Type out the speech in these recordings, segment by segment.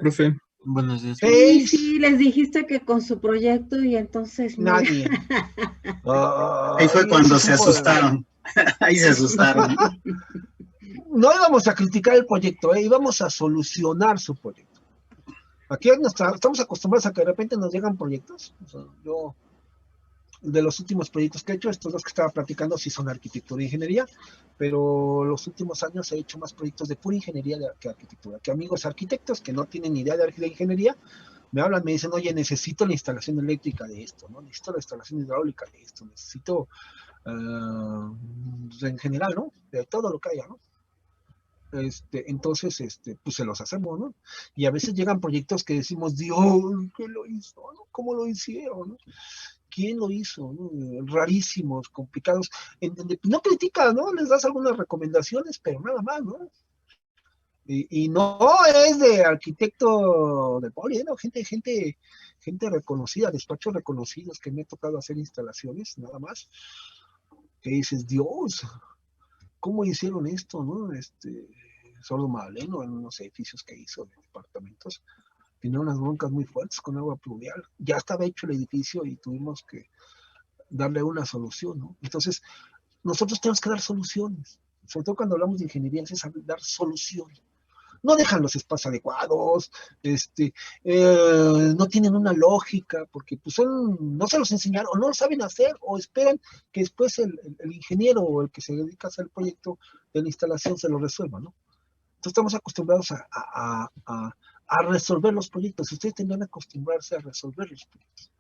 Profe, buenos días. Sí, Seis, sí, les dijiste que con su proyecto y entonces, mira. nadie. Ahí fue Ay, ese cuando se tipo de... asustaron. Ahí se asustaron, ¿no? No íbamos a criticar el proyecto, íbamos a solucionar su proyecto. Aquí estamos acostumbrados a que de repente nos llegan proyectos. O sea, yo, de los últimos proyectos que he hecho, estos dos que estaba platicando sí son arquitectura e ingeniería, pero los últimos años he hecho más proyectos de pura ingeniería que arquitectura, que amigos arquitectos que no tienen ni idea de ingeniería me hablan, me dicen, oye, necesito la instalación eléctrica de esto, ¿no? Necesito la instalación hidráulica de esto, necesito, en general, ¿no? De todo lo que haya, ¿no? Entonces, pues se los hacemos, ¿no? Y a veces llegan proyectos que decimos, Dios, ¿qué lo hizo? ¿No? ¿Cómo lo hicieron? ¿No? ¿Quién lo hizo? ¿No? Rarísimos, complicados, en donde no criticas, ¿no? Les das algunas recomendaciones, pero nada más, ¿no? Y no es de arquitecto de poli, ¿no? Gente reconocida, despachos reconocidos que me ha tocado hacer instalaciones, nada más, que dices, Dios, ¿cómo hicieron esto, no? Sordo Magdaleno, en unos edificios que hizo de departamentos, tenía unas broncas muy fuertes con agua pluvial. Ya estaba hecho el edificio y tuvimos que darle una solución, ¿no? Entonces, nosotros tenemos que dar soluciones. Sobre todo cuando hablamos de ingeniería, es dar soluciones. No dejan los espacios adecuados, no tienen una lógica, porque pues no se los enseñaron, o no lo saben hacer, o esperan que después el ingeniero o el que se dedica a hacer el proyecto de la instalación se lo resuelva, ¿no? Entonces estamos acostumbrados a resolver los proyectos. Ustedes tendrán que acostumbrarse a resolver los proyectos,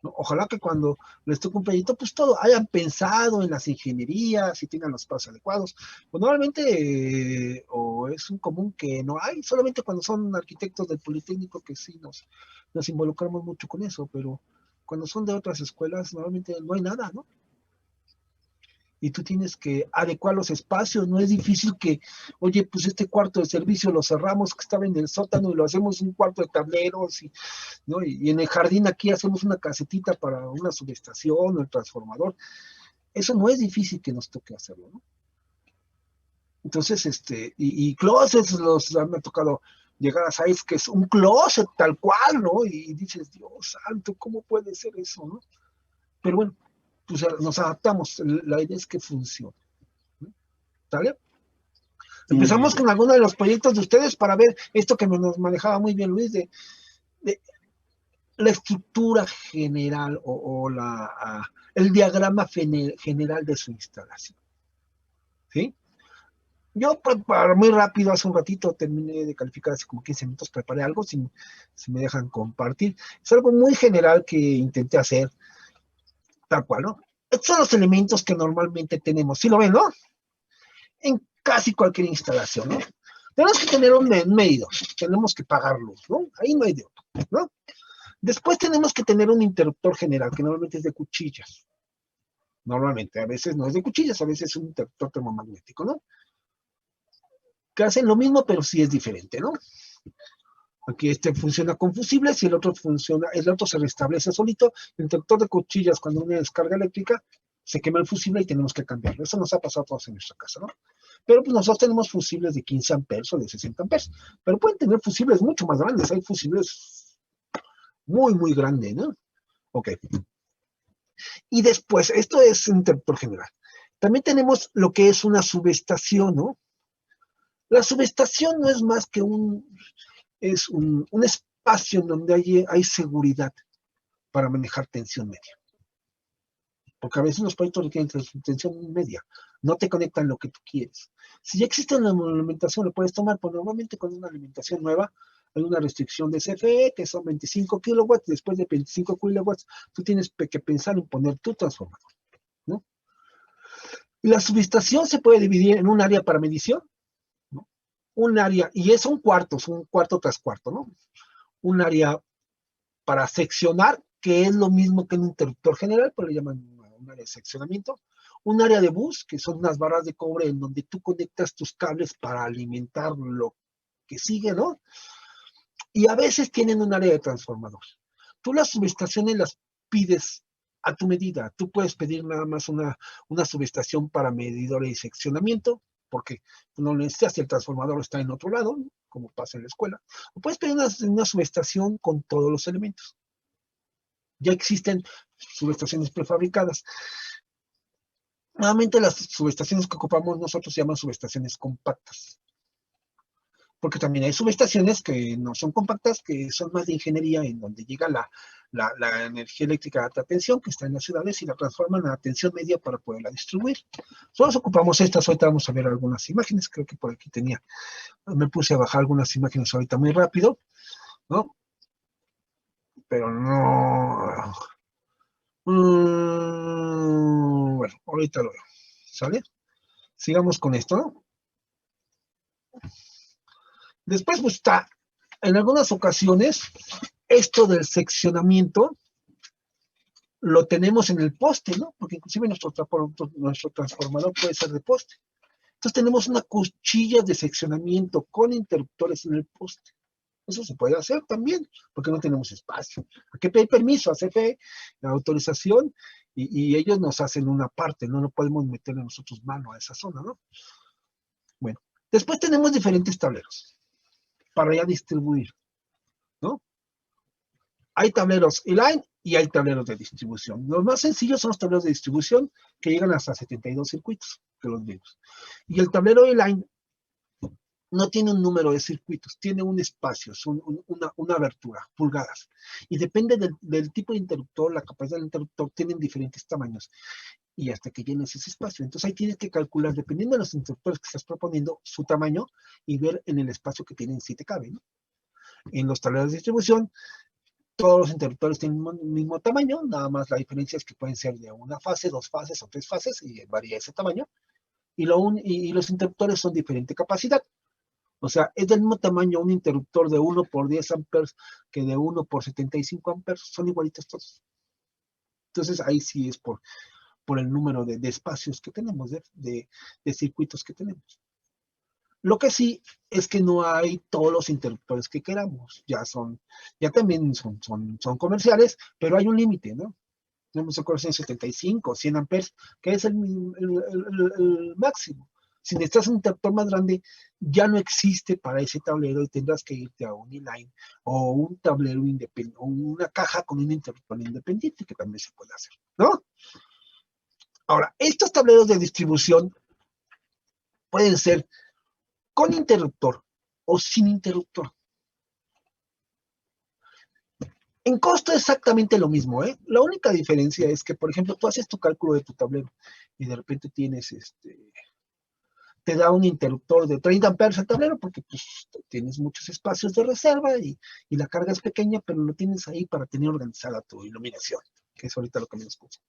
¿no? Ojalá que cuando les toque un proyecto, pues todo, hayan pensado en las ingenierías y tengan los pasos adecuados. Pues normalmente, o es un común que no hay, solamente cuando son arquitectos del Politécnico que sí nos involucramos mucho con eso, pero cuando son de otras escuelas, normalmente no hay nada, ¿no? Y tú tienes que adecuar los espacios, no es difícil que, oye, pues este cuarto de servicio lo cerramos que estaba en el sótano y lo hacemos un cuarto de tableros, ¿no? Y en el jardín aquí hacemos una casetita para una subestación o el transformador. Eso no es difícil que nos toque hacerlo, ¿no? Entonces, y closets me ha tocado llegar a sites que es un closet tal cual, ¿no? Y dices, Dios santo, ¿cómo puede ser eso, no? Pero bueno, pues nos adaptamos, la idea es que funcione, ¿no? ¿Sale? Sí, muy bien. Empezamos con alguno de los proyectos de ustedes para ver esto que nos manejaba muy bien Luis, de la estructura general o el diagrama general de su instalación. ¿Sí? Yo para muy rápido, hace un ratito terminé de calificar, hace como 15 minutos, preparé algo, si me dejan compartir. Es algo muy general que intenté hacer, tal cual, ¿no? Estos son los elementos que normalmente tenemos, ¿sí lo ven, no? En casi cualquier instalación, ¿no? Tenemos que tener un medidor, tenemos que pagar luz, ¿no? Ahí no hay de otro, ¿no? Después tenemos que tener un interruptor general, que normalmente es de cuchillas. Normalmente, a veces no es de cuchillas, a veces es un interruptor termomagnético, ¿no? Que hacen lo mismo, pero sí es diferente, ¿no? Aquí funciona con fusibles y el otro se restablece solito. El interruptor de cuchillas, cuando una descarga eléctrica, se quema el fusible y tenemos que cambiarlo. Eso nos ha pasado a todos en nuestra casa, ¿no? Pero pues nosotros tenemos fusibles de 15 amperes o de 60 amperes, pero pueden tener fusibles mucho más grandes. Hay fusibles muy, muy grandes, ¿no? Ok. Y después, esto es un interruptor general. También tenemos lo que es una subestación, ¿no? La subestación no es más que un espacio en donde hay seguridad para manejar tensión media. Porque a veces los proyectos requieren tensión media, no te conectan lo que tú quieres. Si ya existe una alimentación, lo puedes tomar, pero normalmente con una alimentación nueva hay una restricción de CFE, que son 25 kilowatts, después de 25 kilowatts, tú tienes que pensar en poner tu transformador, ¿no? Y la subestación se puede dividir en un área para medición, ¿no? Un área, y es un cuarto tras cuarto, ¿no? Un área para seccionar, que es lo mismo que un interruptor general, pero le llaman un área de seccionamiento. Un área de bus, que son unas barras de cobre en donde tú conectas tus cables para alimentar lo que sigue, ¿no? Y a veces tienen un área de transformador. Tú las subestaciones las pides a tu medida. Tú puedes pedir nada más una subestación para medidores y seccionamiento, porque no necesitas, el transformador está en otro lado, como pasa en la escuela. O puedes pedir una subestación con todos los elementos. Ya existen subestaciones prefabricadas. Nuevamente las subestaciones que ocupamos nosotros se llaman subestaciones compactas. Porque también hay subestaciones que no son compactas, que son más de ingeniería, en donde llega la energía eléctrica de alta tensión que está en las ciudades y la transforman a tensión media para poderla distribuir. Solo ocupamos estas, ahorita vamos a ver algunas imágenes, creo que por aquí tenía, me puse a bajar algunas imágenes ahorita muy rápido, ¿no? Pero no... bueno, ahorita lo veo, ¿sale? Sigamos con esto, ¿no? Después, pues está, en algunas ocasiones, esto del seccionamiento lo tenemos en el poste, ¿no? Porque inclusive nuestro transformador puede ser de poste. Entonces tenemos una cuchilla de seccionamiento con interruptores en el poste. Eso se puede hacer también, porque no tenemos espacio. Hay que pedir permiso a CFE, la autorización, y ellos nos hacen una parte, no podemos meterle nosotros mano a esa zona, ¿no? Bueno, después tenemos diferentes tableros para ya distribuir, ¿no? Hay tableros E-Line y hay tableros de distribución. Los más sencillos son los tableros de distribución que llegan hasta 72 circuitos, que los vimos. Y el tablero E-Line no tiene un número de circuitos, tiene un espacio, una abertura, pulgadas. Y depende del tipo de interruptor, la capacidad del interruptor, tienen diferentes tamaños. Y hasta que llenes ese espacio. Entonces ahí tienes que calcular, dependiendo de los interruptores que estás proponiendo, su tamaño y ver en el espacio que tienen si te cabe, ¿no? En los tableros de distribución, todos los interruptores tienen el mismo tamaño, nada más la diferencia es que pueden ser de una fase, 2 fases o 3 fases, y varía ese tamaño. Y los interruptores son de diferente capacidad. O sea, es del mismo tamaño un interruptor de 1 por 10 amperes que de 1 por 75 amperes, son igualitos todos. Entonces ahí sí es por el número de espacios que tenemos, de circuitos que tenemos. Lo que sí es que no hay todos los interruptores que queramos. Ya también son comerciales, pero hay un límite, ¿no? Tenemos el 75, 100 amperes, que es el máximo. Si necesitas un interruptor más grande, ya no existe para ese tablero y tendrás que irte a un E-Line o un tablero independiente, o una caja con un interruptor independiente, que también se puede hacer, ¿no? Ahora, estos tableros de distribución pueden ser con interruptor o sin interruptor. En costo exactamente lo mismo, ¿eh? La única diferencia es que, por ejemplo, tú haces tu cálculo de tu tablero y de repente tienes, te da un interruptor de 30 amperes el tablero porque pues, tienes muchos espacios de reserva y la carga es pequeña, pero lo tienes ahí para tener organizada tu iluminación, que es ahorita lo que menos usa.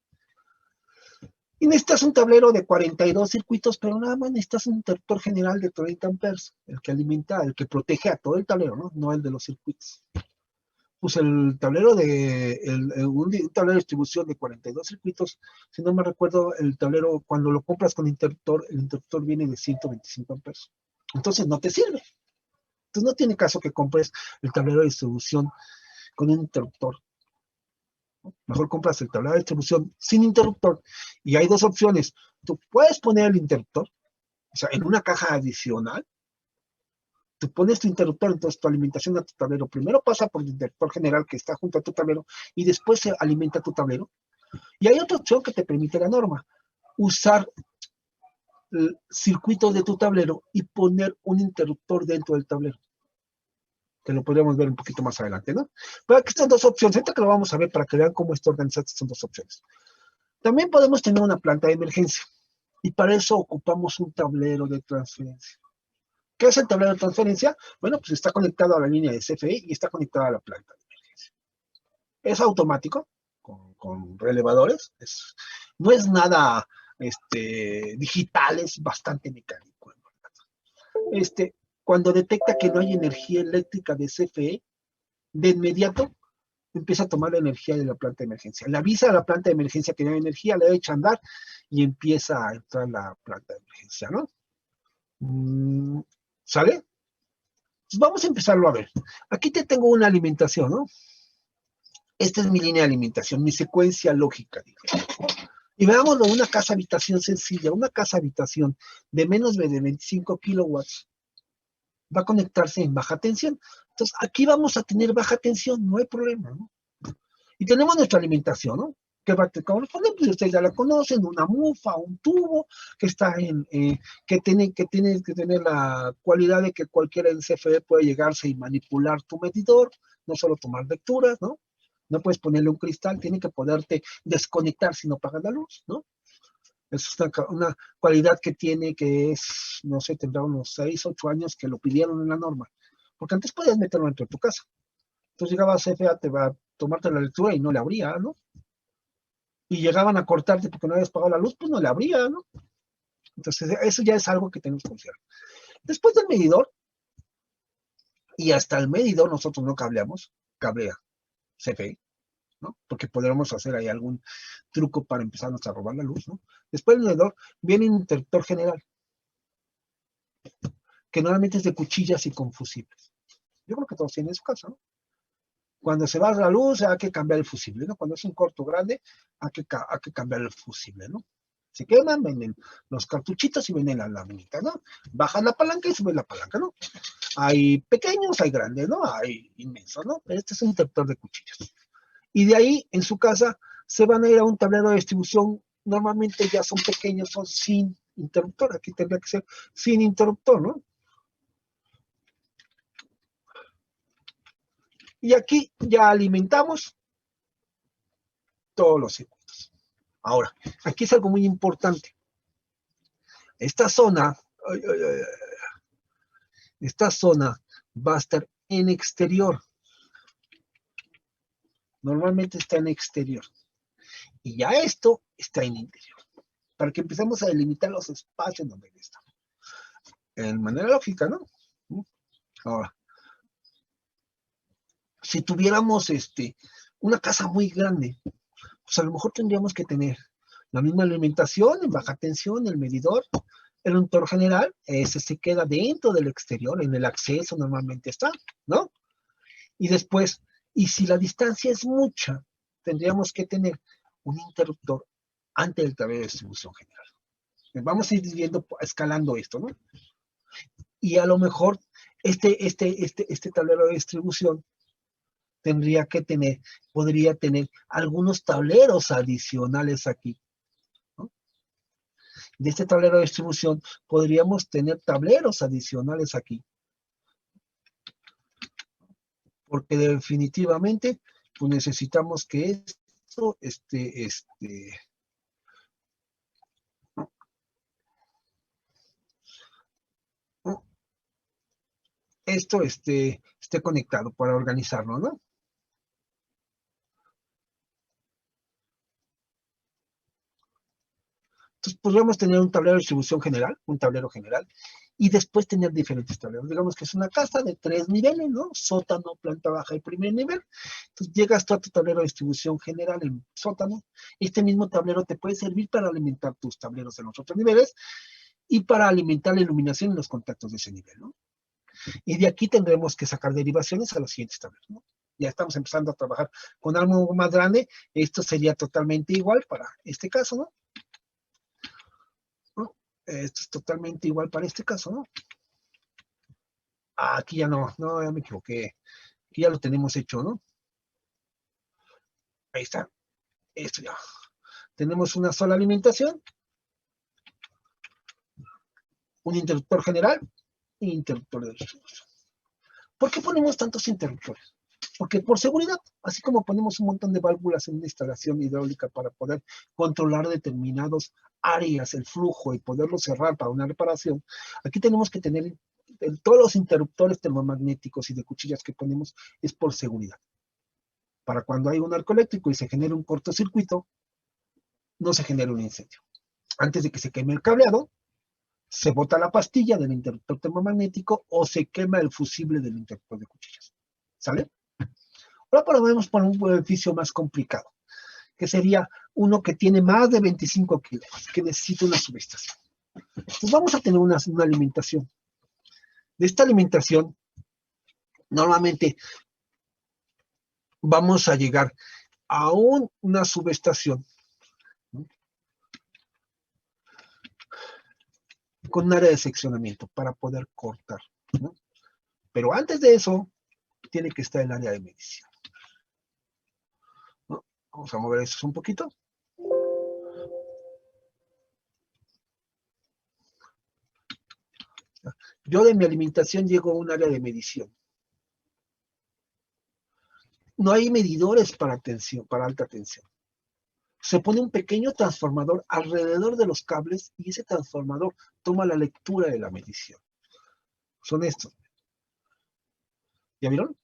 Y necesitas un tablero de 42 circuitos, pero nada más necesitas un interruptor general de 30 amperes, el que alimenta, el que protege a todo el tablero, ¿no? No el de los circuitos. Pues el tablero un tablero de distribución de 42 circuitos, si no me recuerdo, el tablero, cuando lo compras con interruptor, el interruptor viene de 125 amperes. Entonces no te sirve. Entonces no tiene caso que compres el tablero de distribución con un interruptor. Mejor compras el tablero de distribución sin interruptor. Y hay dos opciones. Tú puedes poner el interruptor, o sea, en una caja adicional. Tú pones tu interruptor, entonces tu alimentación a tu tablero primero pasa por el interruptor general que está junto a tu tablero y después se alimenta tu tablero. Y hay otra opción que te permite la norma. Usar circuitos de tu tablero y poner un interruptor dentro del tablero. Que lo podríamos ver un poquito más adelante, ¿no? Pero aquí están dos opciones. Ahorita que lo vamos a ver para que vean cómo está organizado, son dos opciones. También podemos tener una planta de emergencia. Y para eso ocupamos un tablero de transferencia. ¿Qué es el tablero de transferencia? Bueno, pues está conectado a la línea de CFE y está conectado a la planta de emergencia. Es automático, con relevadores. No es nada digital, es bastante mecánico. Cuando detecta que no hay energía eléctrica de CFE, de inmediato empieza a tomar la energía de la planta de emergencia. Le avisa a la planta de emergencia que no hay energía, le echa a andar y empieza a entrar la planta de emergencia, ¿no? ¿Sale? Entonces vamos a empezarlo a ver. Aquí te tengo una alimentación, ¿no? Esta es mi línea de alimentación, mi secuencia lógica, digamos. Y veámoslo, una casa habitación sencilla, una casa habitación de menos de 25 kilowatts. va a conectarse en baja tensión. Entonces, aquí vamos a tener baja tensión, no hay problema, ¿no? Y tenemos nuestra alimentación, ¿no? Que va a corresponder, pues ustedes ya la conocen, una mufa, un tubo, que está que tiene que tener la cualidad de que cualquiera en CFE puede llegarse y manipular tu medidor, no solo tomar lecturas, ¿no? No puedes ponerle un cristal, tiene que poderte desconectar si no apagas la luz, ¿no? Es una cualidad que tiene, que es, no sé, tendrá unos 6, 8 años que lo pidieron en la norma. Porque antes podías meterlo dentro de tu casa. Entonces llegaba a CFA, te va a tomarte la lectura y no le abría, ¿no? Y llegaban a cortarte porque no habías pagado la luz, pues no le abría, ¿no? Entonces eso ya es algo que tenemos que considerar. Después del medidor, y hasta el medidor nosotros no cableamos, cablea CFE, ¿no? Porque podríamos hacer ahí algún truco para empezarnos a robar la luz, ¿no? Después del medidor viene un interruptor general, que normalmente es de cuchillas y con fusibles. Yo creo que todos tienen en su casa, ¿no? Cuando se va la luz hay que cambiar el fusible, ¿no? Cuando es un corto grande hay que cambiar el fusible, ¿no? Se queman, venden los cartuchitos y venden la laminita, ¿no? Bajan la palanca y suben la palanca, ¿no? Hay pequeños, hay grandes, ¿no? Hay inmensos, ¿no? Pero este es un interruptor de cuchillas. Y de ahí, en su casa, se van a ir a un tablero de distribución. Normalmente ya son pequeños, son sin interruptor. Aquí tendría que ser sin interruptor, ¿no? Y aquí ya alimentamos todos los circuitos. Ahora, aquí es algo muy importante. Esta zona va a estar en exterior. Normalmente está en exterior. Y ya esto está en interior. Para que empecemos a delimitar los espacios donde está. En manera lógica, ¿no? Ahora, si tuviéramos una casa muy grande, pues a lo mejor tendríamos que tener la misma alimentación en baja tensión, el medidor, el interruptor general, ese se queda dentro del exterior, en el acceso normalmente está, ¿no? Y después, y si la distancia es mucha, tendríamos que tener un interruptor ante el tablero de distribución general. Vamos a ir viendo, escalando esto, ¿no? Y a lo mejor este tablero de distribución podría tener algunos tableros adicionales aquí, ¿no? De este tablero de distribución podríamos tener tableros adicionales aquí. Porque definitivamente pues necesitamos que esto esté conectado para organizarlo, ¿no? Entonces podríamos tener un tablero de distribución general, un tablero general, y después tener diferentes tableros. Digamos que es una casa de 3 niveles, ¿no? Sótano, planta baja y primer nivel. Entonces llegas tú a tu tablero de distribución general en sótano. Este mismo tablero te puede servir para alimentar tus tableros en los otros niveles y para alimentar la iluminación en los contactos de ese nivel, ¿no? Y de aquí tendremos que sacar derivaciones a los siguientes tableros, ¿no? Ya estamos empezando a trabajar con algo más grande. Esto sería totalmente igual para este caso, ¿no? Esto es totalmente igual para este caso, ¿no? Aquí ya no, ya me equivoqué. Aquí ya lo tenemos hecho, ¿no? Ahí está. Esto ya. Tenemos una sola alimentación, un interruptor general e interruptor de distribución. ¿Por qué ponemos tantos interruptores? Porque por seguridad, así como ponemos un montón de válvulas en una instalación hidráulica para poder controlar determinados áreas, el flujo y poderlo cerrar para una reparación, aquí tenemos que tener todos los interruptores termomagnéticos y de cuchillas que ponemos es por seguridad. Para cuando hay un arco eléctrico y se genere un cortocircuito, no se genera un incendio. Antes de que se queme el cableado, se bota la pastilla del interruptor termomagnético o se quema el fusible del interruptor de cuchillas. ¿Sale? Ahora podemos poner un beneficio más complicado, que sería uno que tiene más de 25 kilos, que necesita una subestación. Entonces vamos a tener una alimentación. De esta alimentación, normalmente vamos a llegar a una subestación, ¿no? Con un área de seccionamiento para poder cortar, ¿no? Pero antes de eso, tiene que estar el área de medición, ¿no? Vamos a mover eso un poquito. Yo de mi alimentación llego a un área de medición. No hay medidores para tensión, para alta tensión. Se pone un pequeño transformador alrededor de los cables y ese transformador toma la lectura de la medición. Son estos. ¿Ya vieron?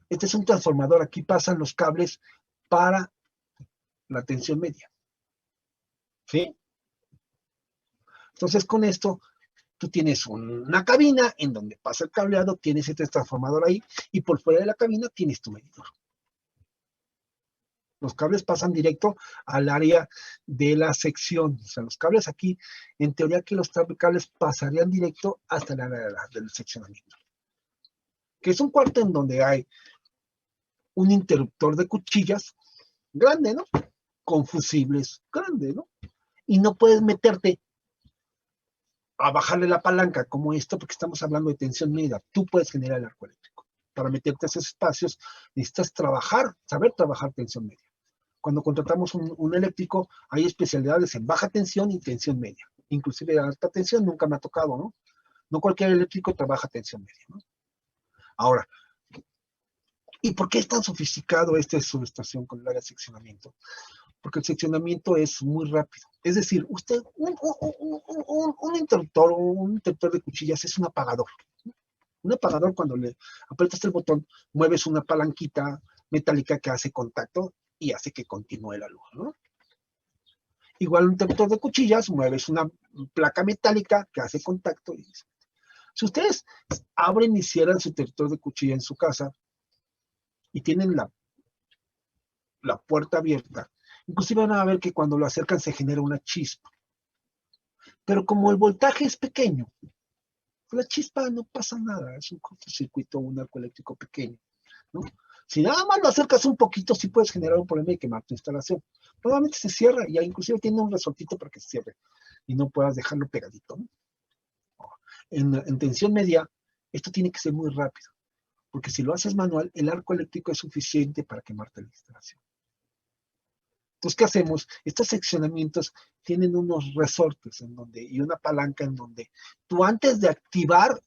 Este es un transformador. Aquí pasan los cables para la tensión media. ¿Sí? Entonces, con esto, tú tienes una cabina en donde pasa el cableado, tienes este transformador ahí, y por fuera de la cabina tienes tu medidor. Los cables pasan directo al área de la sección. O sea, los cables aquí, en teoría que los cables pasarían directo hasta el área del seccionamiento. Que es un cuarto en donde hay un interruptor de cuchillas grande, ¿no? Con fusibles grande, ¿no? Y no puedes meterte a bajarle la palanca como esto, porque estamos hablando de tensión media. Tú puedes generar el arco eléctrico. Para meterte a esos espacios necesitas trabajar, saber trabajar tensión media. Cuando contratamos un eléctrico, hay especialidades en baja tensión y tensión media. Inclusive alta tensión nunca me ha tocado, ¿no? No cualquier eléctrico trabaja tensión media, ¿no? Ahora, ¿y por qué es tan sofisticado esta subestación con el área de seccionamiento? Porque el seccionamiento es muy rápido. Es decir, usted, un interruptor de cuchillas es un apagador. Un apagador, cuando le aprietas el botón, mueves una palanquita metálica que hace contacto y hace que continúe la luz, ¿no? Igual un interruptor de cuchillas, mueves una placa metálica que hace contacto. Si ustedes abren y cierran su interruptor de cuchilla en su casa y tienen la puerta abierta, inclusive van a ver que cuando lo acercan se genera una chispa. Pero como el voltaje es pequeño, la chispa no pasa nada, es un cortocircuito, un arco eléctrico pequeño, ¿no? Si nada más lo acercas un poquito, sí puedes generar un problema y quemar tu instalación. Normalmente se cierra y inclusive tiene un resortito para que se cierre y no puedas dejarlo pegadito, ¿no? En tensión media, esto tiene que ser muy rápido, porque si lo haces manual, el arco eléctrico es suficiente para quemarte la instalación. Entonces, ¿qué hacemos? Estos seccionamientos tienen unos resortes y una palanca en donde tú antes de activar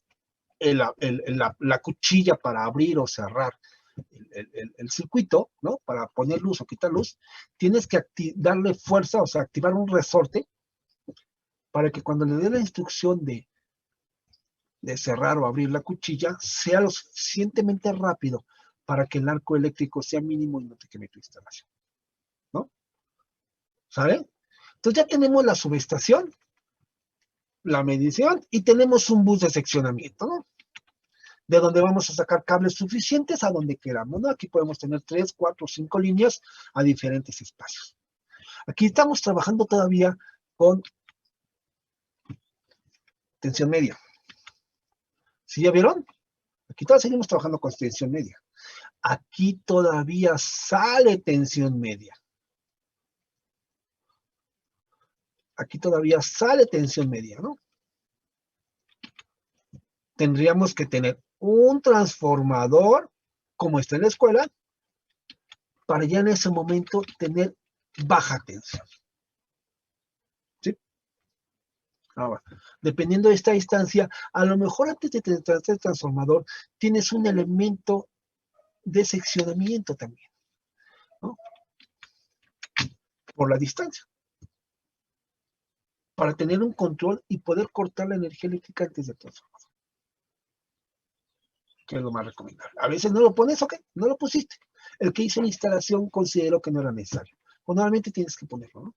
la cuchilla para abrir o cerrar el circuito, ¿no? Para poner luz o quitar luz, tienes que darle fuerza, o sea, activar un resorte para que cuando le dé la instrucción de cerrar o abrir la cuchilla, sea lo suficientemente rápido para que el arco eléctrico sea mínimo y no te queme tu instalación, ¿no? ¿Saben? Entonces ya tenemos la subestación, la medición y tenemos un bus de seccionamiento, ¿no? De donde vamos a sacar cables suficientes a donde queramos, ¿no? Aquí podemos tener 3, 4, 5 líneas a diferentes espacios. Aquí estamos trabajando todavía con tensión media. ¿Sí ya vieron? Aquí todavía seguimos trabajando con tensión media. Aquí todavía sale tensión media. Aquí todavía sale tensión media, ¿no? Tendríamos que tener un transformador, como está en la escuela, para ya en ese momento tener baja tensión. ¿Sí? Ahora, dependiendo de esta distancia, a lo mejor antes de tener el transformador, tienes un elemento de seccionamiento también, ¿no? Por la distancia. Para tener un control y poder cortar la energía eléctrica antes de transformar. Que es lo más recomendable. A veces no lo pones, ok, no lo pusiste. El que hizo la instalación consideró que no era necesario. O normalmente tienes que ponerlo, ¿no?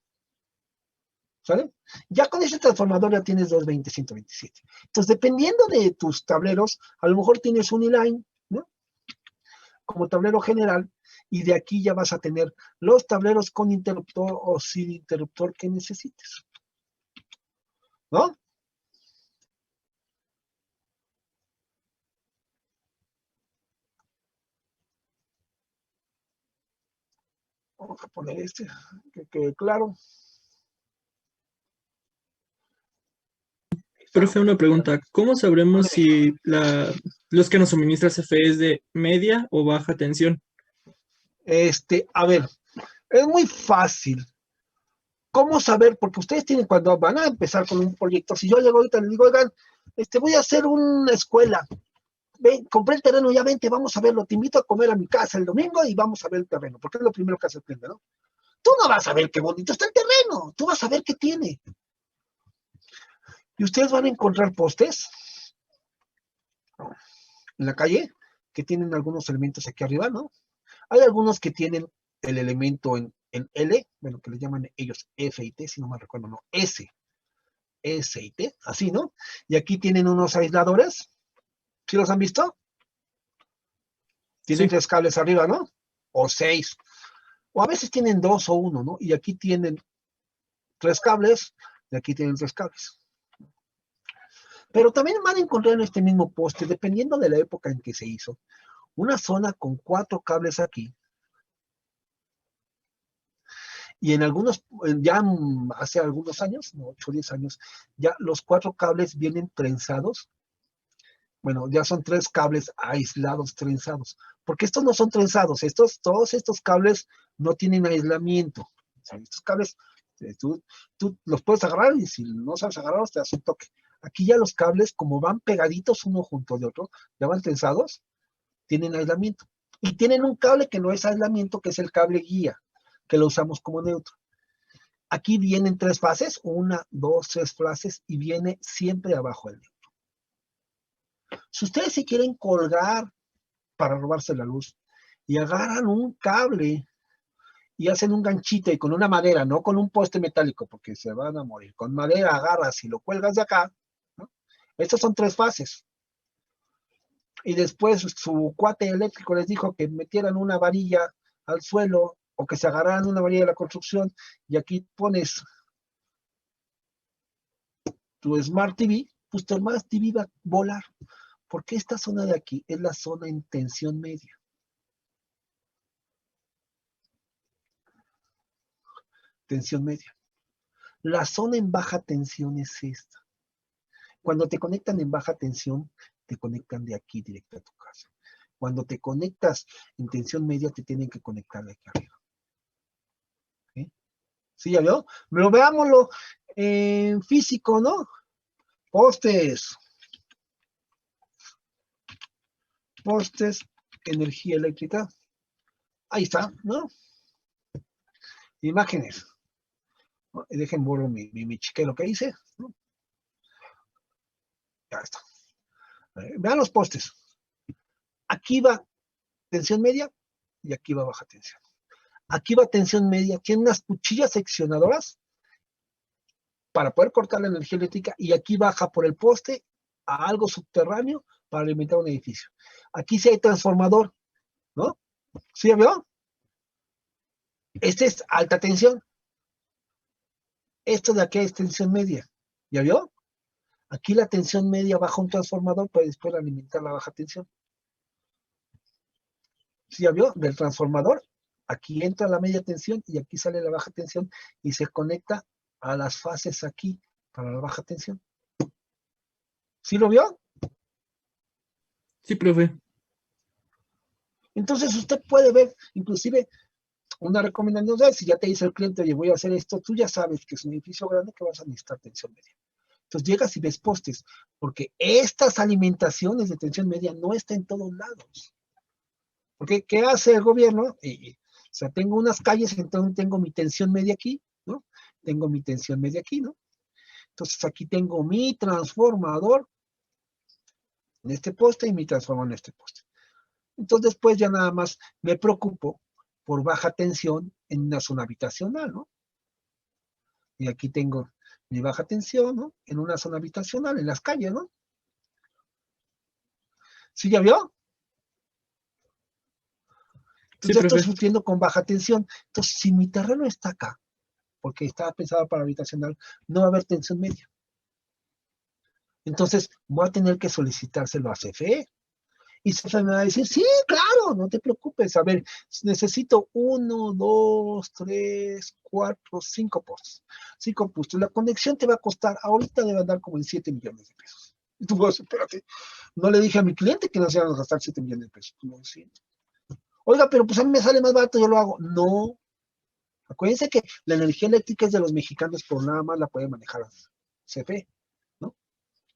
¿Sale? Ya con ese transformador ya tienes 220, 127. Entonces, dependiendo de tus tableros, a lo mejor tienes un E-Line, ¿no? Como tablero general, y de aquí ya vas a tener los tableros con interruptor o sin interruptor que necesites, ¿no? Vamos a poner que quede claro. Profe, una pregunta. ¿Cómo sabremos si los que nos suministra CFE es de media o baja tensión? A ver, es muy fácil. ¿Cómo saber? Porque ustedes tienen, cuando van a empezar con un proyecto, si yo llego ahorita y les digo, oigan, voy a hacer una escuela, ven, compré el terreno, ya vente, vamos a verlo, te invito a comer a mi casa el domingo y vamos a ver el terreno, porque es lo primero que hace el cliente, ¿no? Tú no vas a ver qué bonito está el terreno, tú vas a ver qué tiene. Y ustedes van a encontrar postes en la calle que tienen algunos elementos aquí arriba, ¿no? Hay algunos que tienen el elemento en L, bueno, que le llaman ellos F y T, si no me recuerdo, no, S y T, así, ¿no? Y aquí tienen unos aisladores, ¿sí los han visto? Tienen Sí. 3 cables arriba, ¿no? O 6, o a veces tienen 2 o 1, ¿no? Y aquí tienen 3 cables, y aquí tienen 3 cables. Pero también van a encontrar en este mismo poste, dependiendo de la época en que se hizo, una zona con 4 cables aquí. Y en algunos, ya hace algunos años, 8 o 10 años, ya los 4 cables vienen trenzados. Bueno, ya son 3 cables aislados, trenzados. Porque estos no son trenzados, todos estos cables no tienen aislamiento. O sea, estos cables, tú los puedes agarrar y si no sabes agarrarlos, te das un toque. Aquí ya los cables, como van pegaditos uno junto de otro, ya van trenzados, tienen aislamiento. Y tienen un cable que no es aislamiento, que es el cable guía, que lo usamos como neutro. Aquí vienen 3 fases, 1, 2, 3 fases, y viene siempre abajo el neutro. Si ustedes se quieren colgar para robarse la luz y agarran un cable y hacen un ganchito y con una madera, no con un poste metálico, porque se van a morir, con madera agarras y lo cuelgas de acá, ¿no? Estas son 3 fases. Y después su cuate eléctrico les dijo que metieran una varilla al suelo o que se agarraran una varilla de la construcción y aquí pones tu Smart TV, pues tu Smart TV va a volar, porque esta zona de aquí es la zona en tensión media. Tensión media. La zona en baja tensión es esta. Cuando te conectan en baja tensión, te conectan de aquí directo a tu casa. Cuando te conectas en tensión media, te tienen que conectar de aquí arriba. ¿Sí? ¿Sí, ya vio? Pero veámoslo en físico, ¿no? Postes. Postes, energía eléctrica. Ahí está, ¿no? Imágenes. ¿No? Dejen borro mi chiquero que hice, ¿no? Ya está. Vean los postes. Aquí va tensión media y aquí va baja tensión. Aquí va tensión media, tiene unas cuchillas seccionadoras para poder cortar la energía eléctrica y aquí baja por el poste a algo subterráneo para alimentar un edificio. Aquí sí hay transformador, ¿no? ¿Sí ya vio? Este es alta tensión. Esto de aquí es tensión media. ¿Ya vio? Aquí la tensión media baja un transformador para después alimentar la baja tensión. ¿Sí ya vio? Del transformador, aquí entra la media tensión y aquí sale la baja tensión y se conecta a las fases aquí para la baja tensión. ¿Sí lo vio? Sí, profe. Entonces usted puede ver, inclusive, una recomendación, ¿sabes? Si ya te dice el cliente, oye, voy a hacer esto, tú ya sabes que es un edificio grande que vas a necesitar tensión media. Entonces llegas y ves postes, porque estas alimentaciones de tensión media no están en todos lados. Porque, ¿qué hace el gobierno? O sea, tengo unas calles, entonces tengo mi tensión media aquí, ¿no? Tengo mi tensión media aquí, ¿no? Entonces aquí tengo mi transformador en este poste y mi transformador en este poste. Entonces, después ya nada más me preocupo por baja tensión en una zona habitacional, ¿no? Y aquí tengo mi baja tensión, ¿no? En una zona habitacional, en las calles, ¿no? ¿Sí ya vio? Entonces Sí, ya estoy profe. surtiendo con baja tensión. Entonces, si mi terreno está acá, porque estaba pensado para habitacional, no va a haber tensión media. Entonces, voy a tener que solicitárselo a CFE. Y CFE me va a decir, sí, claro, no te preocupes. A ver, necesito 1, 2, 3, 4, 5 postes. 5 postes. La conexión te va a costar, ahorita debe andar como en 7 millones de pesos. Y tú vas, espérate, no le dije a mi cliente que nos íbamos a gastar 7 millones de pesos. No, sí. Oiga, pero pues a mí me sale más barato, yo lo hago. No. Acuérdense que la energía eléctrica es de los mexicanos, por nada más la puede manejar CFE, ¿no?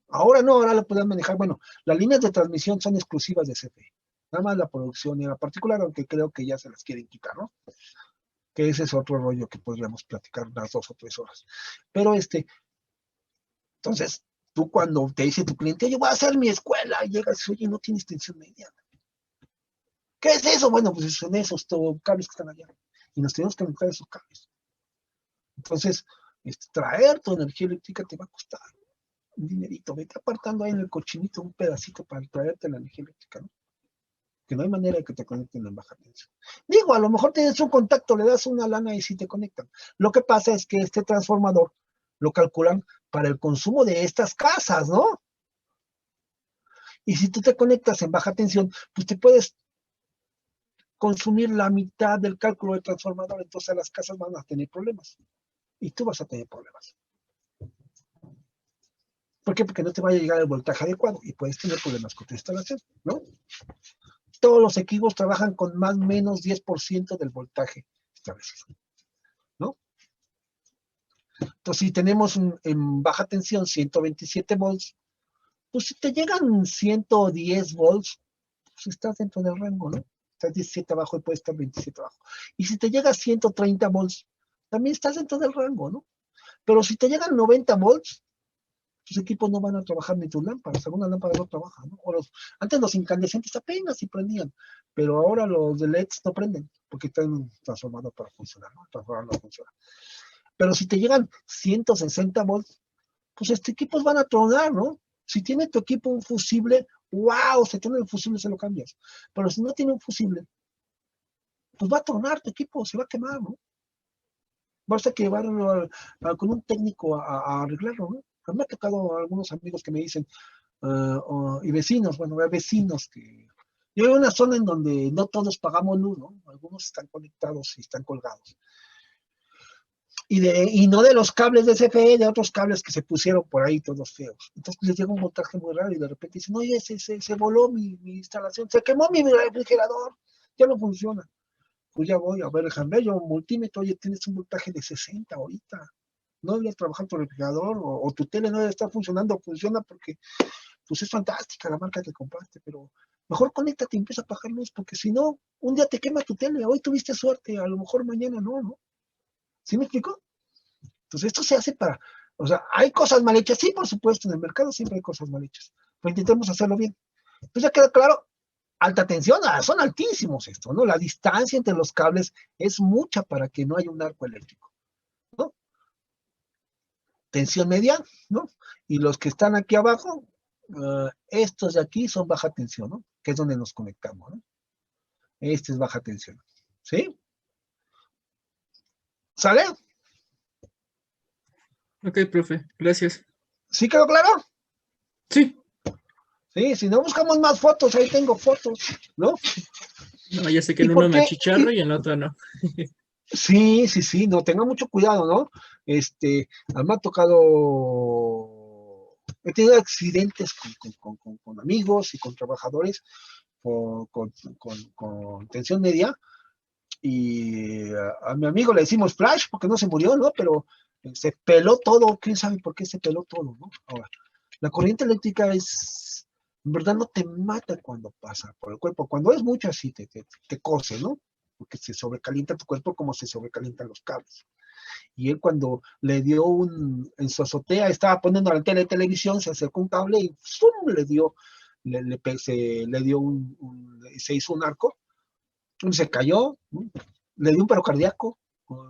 Ahora no, ahora la pueden manejar. Bueno, las líneas de transmisión son exclusivas de CFE. Nada más la producción y la particular, aunque creo que ya se las quieren quitar, ¿no? Que ese es otro rollo que podríamos platicar unas 2 o 3 horas. Pero entonces, tú cuando te dice tu cliente, oye, voy a hacer mi escuela, y llegas y dices, oye, no tienes tensión media. ¿Qué es eso? Bueno, pues son esos cables que están allá. Y nos tenemos que conectar esos cables. Entonces, traer tu energía eléctrica te va a costar un dinerito. Vete apartando ahí en el cochinito un pedacito para traerte la energía eléctrica, ¿no? Que no hay manera de que te conecten en baja tensión. Digo, a lo mejor tienes un contacto, le das una lana y sí te conectan. Lo que pasa es que este transformador lo calculan para el consumo de estas casas, ¿no? Y si tú te conectas en baja tensión, pues te puedes consumir la mitad del cálculo del transformador, entonces las casas van a tener problemas. Y tú vas a tener problemas. ¿Por qué? Porque no te va a llegar el voltaje adecuado y puedes tener problemas con tu instalación, ¿no? Todos los equipos trabajan con más o menos 10% del voltaje establecido, ¿no? Entonces, si tenemos en baja tensión 127 volts, pues si te llegan 110 volts, pues estás dentro del rango, ¿no? Estás 17 abajo y puedes estar 27 abajo. Y si te llega 130 volts, también estás dentro del rango, ¿no? Pero si te llegan 90 volts, tus equipos no van a trabajar ni tus lámparas, algunas lámparas no trabajan, ¿no? Antes los incandescentes apenas sí prendían, pero ahora los de LEDs no prenden, porque están transformados para funcionar, ¿no? Transformado no funciona. Pero si te llegan 160 volts, pues equipos van a tronar, ¿no? Si tiene tu equipo un fusible, wow, si tiene el fusible se lo cambias. Pero si no tiene un fusible, pues va a tronar tu equipo, se va a quemar, ¿no? Vas a que llevarlo con un técnico a arreglarlo, ¿no? A mí me ha tocado algunos amigos que me dicen, y vecinos, bueno, vecinos que... Yo vivo en una zona en donde no todos pagamos luz, ¿no? Algunos están conectados y están colgados. Y no de los cables de CFE, de otros cables que se pusieron por ahí todos feos. Entonces les llega un voltaje muy raro y de repente dicen, oye, se voló mi instalación, se quemó mi refrigerador, ya no funciona. Pues ya voy a ver, déjame yo un multímetro, oye, tienes un voltaje de 60 ahorita. No debes trabajar tu refrigerador o tu tele no debe estar funcionando, funciona porque pues es fantástica la marca que compraste, pero mejor conéctate y empieza a apagar luz, porque si no, un día te quema tu tele, hoy tuviste suerte, a lo mejor mañana no, ¿no? ¿Sí me explico? Entonces esto se hace para, o sea, hay cosas mal hechas, sí, por supuesto, en el mercado siempre hay cosas mal hechas, pero intentemos hacerlo bien. Entonces ya queda claro, alta tensión, son altísimos esto, ¿no? La distancia entre los cables es mucha para que no haya un arco eléctrico, ¿no? Tensión media, ¿no? Y los que están aquí abajo, estos de aquí son baja tensión, ¿no? Que es donde nos conectamos, ¿no? Este es baja tensión, ¿sí? ¿Sale? Ok, profe, gracias. ¿Sí quedó claro? Sí. Sí, si no buscamos más fotos, ahí tengo fotos, ¿no? No, ya sé que ¿Y en por uno me qué? achicharro y en otro no. Sí, no, tenga mucho cuidado, ¿no? A mí me ha tocado, he tenido accidentes con amigos y con trabajadores con tensión media y a mi amigo le decimos flash porque no se murió, ¿no? Pero se peló todo, quién sabe por qué se peló todo, ¿no? Ahora, la corriente eléctrica en verdad no te mata cuando pasa por el cuerpo, cuando es mucho así te cose, ¿no? Porque se sobrecalienta tu cuerpo como se sobrecalientan los cables. Y él cuando le dio en su azotea, estaba poniendo la tele de televisión, se acercó un cable y ¡fum! Le dio se hizo un arco, se cayó, ¿no? Le dio un paro cardíaco,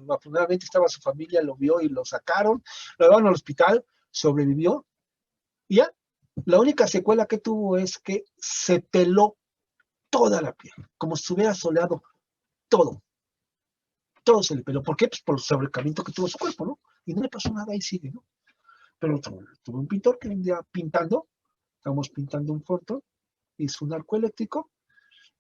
afortunadamente estaba su familia, lo vio y lo sacaron, lo llevaron al hospital, sobrevivió, y ya, la única secuela que tuvo es que se peló toda la piel, como si hubiera soleado todo se le peló. ¿Por qué? Pues por el sobrecalentamiento que tuvo su cuerpo, ¿no? Y no le pasó nada y sigue, ¿no? Pero tuve un pintor que un día pintando, estábamos pintando un foto, hizo un arco eléctrico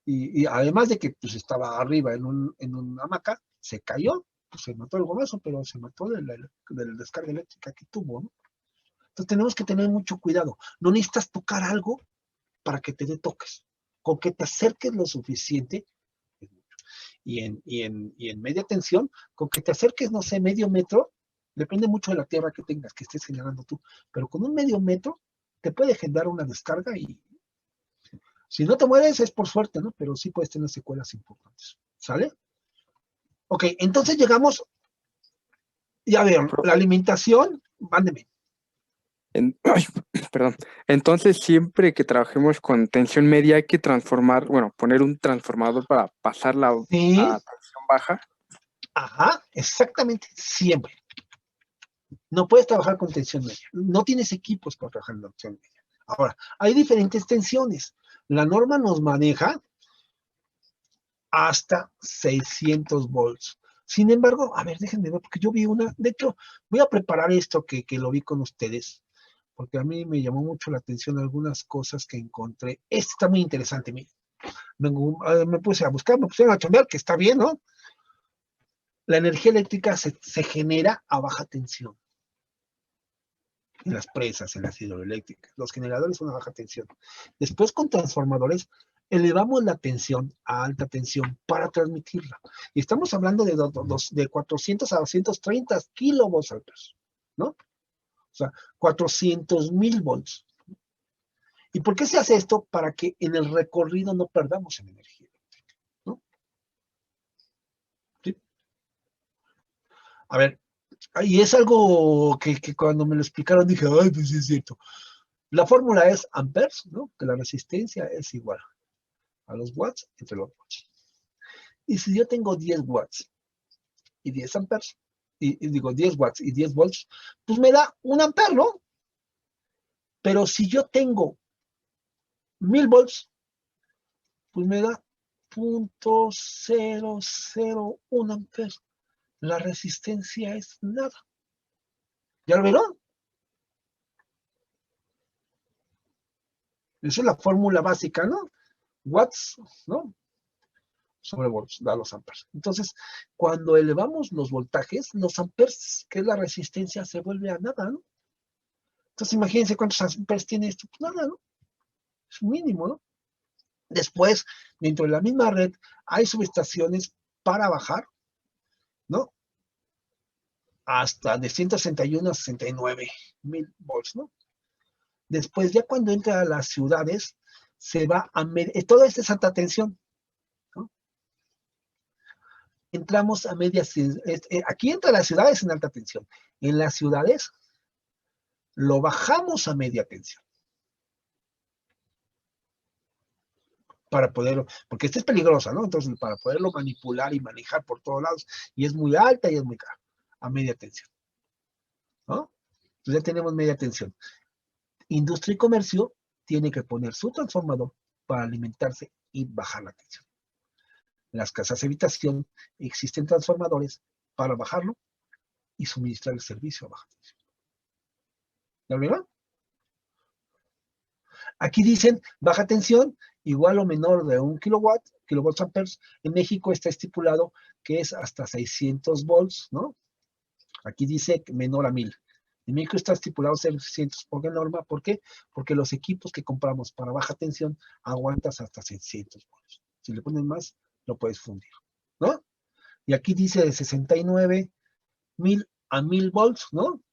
Y además de que pues estaba arriba en una hamaca, se cayó, pues se mató el gomazo, pero se mató de la descarga eléctrica que tuvo, ¿no? Entonces tenemos que tener mucho cuidado. No necesitas tocar algo para que te dé toques. Con que te acerques lo suficiente, y en media tensión, con que te acerques, no sé, medio metro, depende mucho de la tierra que tengas, que estés generando tú, pero con un medio metro te puede generar una descarga y si no te mueres es por suerte, ¿no? Pero sí puedes tener secuelas importantes. ¿Sale? Ok, entonces llegamos, ya veo, la alimentación, mándeme. Ay, perdón. Entonces, siempre que trabajemos con tensión media, hay que transformar, bueno, poner un transformador para pasarla Sí, a tensión baja. ajá, exactamente, siempre. No puedes trabajar con tensión media. No tienes equipos para trabajar en la tensión media. Ahora, hay diferentes tensiones. La norma nos maneja hasta 600 volts. Sin embargo, a ver, déjenme ver, porque yo vi una, de hecho, voy a preparar esto que lo vi con ustedes, porque a mí me llamó mucho la atención algunas cosas que encontré. Este está muy interesante, miren. Me puse a buscar, me pusieron a chambear, que está bien, ¿no? La energía eléctrica se genera a baja tensión. En las presas, en las hidroeléctricas. Los generadores son a baja tensión. Después, con transformadores, elevamos la tensión a alta tensión para transmitirla. Y estamos hablando de 400 a 230 kilovolts amperes, ¿no? O sea, 400,000 volts. ¿Y por qué se hace esto? Para que en el recorrido no perdamos en energía eléctrica, ¿no? ¿Sí? A ver, y es algo que cuando me lo explicaron dije, ay, pues sí es cierto. La fórmula es amperes, ¿no? Que la resistencia es igual a los watts entre los watts. Y si yo tengo 10 watts y 10 amperes, y digo 10 watts y 10 volts, pues me da 1 amper, ¿no? Pero si yo tengo 1000 volts, pues me da 0.001 amper. La resistencia es nada. ¿Ya lo vieron? Esa es la fórmula básica, ¿no? Watts, ¿no? Sobre volts, da los amperes. Entonces, cuando elevamos los voltajes, los amperes, que es la resistencia, se vuelve a nada, ¿no? Entonces, imagínense cuántos amperes tiene esto. Pues nada, ¿no? Es un mínimo, ¿no? Después, dentro de la misma red, hay subestaciones para bajar, ¿no? Hasta de 161 a 69,000 volts, ¿no? Después, ya cuando entra a las ciudades, se va a toda esta es alta tensión, ¿no? Entramos a medias, aquí entra las ciudades en alta tensión. En las ciudades lo bajamos a media tensión. Para poderlo, porque esta es peligrosa, ¿no? Entonces, para poderlo manipular y manejar por todos lados, y es muy alta y es muy cara, a media tensión, ¿no? Entonces ya tenemos media tensión. Industria y comercio tiene que poner su transformador para alimentarse y bajar la tensión. Las casas de habitación existen transformadores para bajarlo y suministrar el servicio a baja tensión. ¿Ya vieron? Aquí dicen baja tensión igual o menor de 1 kilovolts amperes. En México está estipulado que es hasta 600 volts, ¿no? Aquí dice menor a 1000. En México está estipulado 600 por norma. ¿Por qué? Porque los equipos que compramos para baja tensión aguantas hasta 600 volts. Si le pones más, lo puedes fundir, ¿no? Y aquí dice de 69,000 a 1000 volts, ¿no?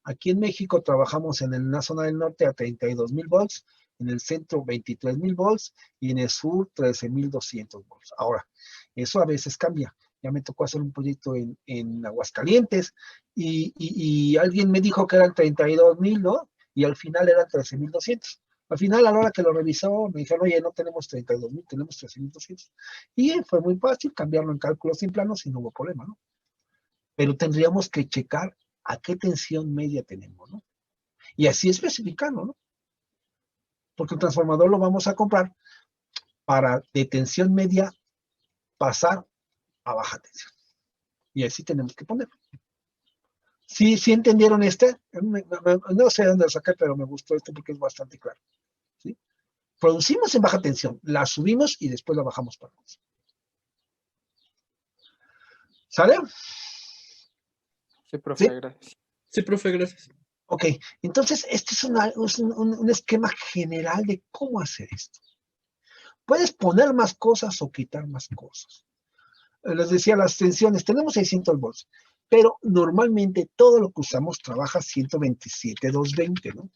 Aquí en México trabajamos en la zona del norte a 32,000 volts, en el centro 23,000 volts y en el sur 13,200 volts. Ahora, eso a veces cambia. Ya me tocó hacer un proyecto en Aguascalientes y alguien me dijo que eran 32,000, ¿no? Y al final eran 13,200. Al final, a la hora que lo revisó, me dijeron, oye, no tenemos 32,000, tenemos 13,200. Y fue muy fácil cambiarlo en cálculos sin planos y no hubo problema, ¿no? Pero tendríamos que checar a qué tensión media tenemos, ¿no? Y así especificarlo, ¿no? Porque el transformador lo vamos a comprar para de tensión media pasar a baja tensión. Y así tenemos que ponerlo. ¿Sí, sí entendieron este? No sé dónde lo saqué, pero me gustó esto porque es bastante claro. ¿Sí? producimos en baja tensión, la subimos y después la bajamos para abajo. ¿Sale? Sí, profe, ¿Sí? gracias. Sí, profe, gracias. Ok, entonces este es un esquema general de cómo hacer esto. Puedes poner más cosas o quitar más cosas. Les decía las tensiones, tenemos 600 volts, pero normalmente todo lo que usamos trabaja 127, 220, ¿no?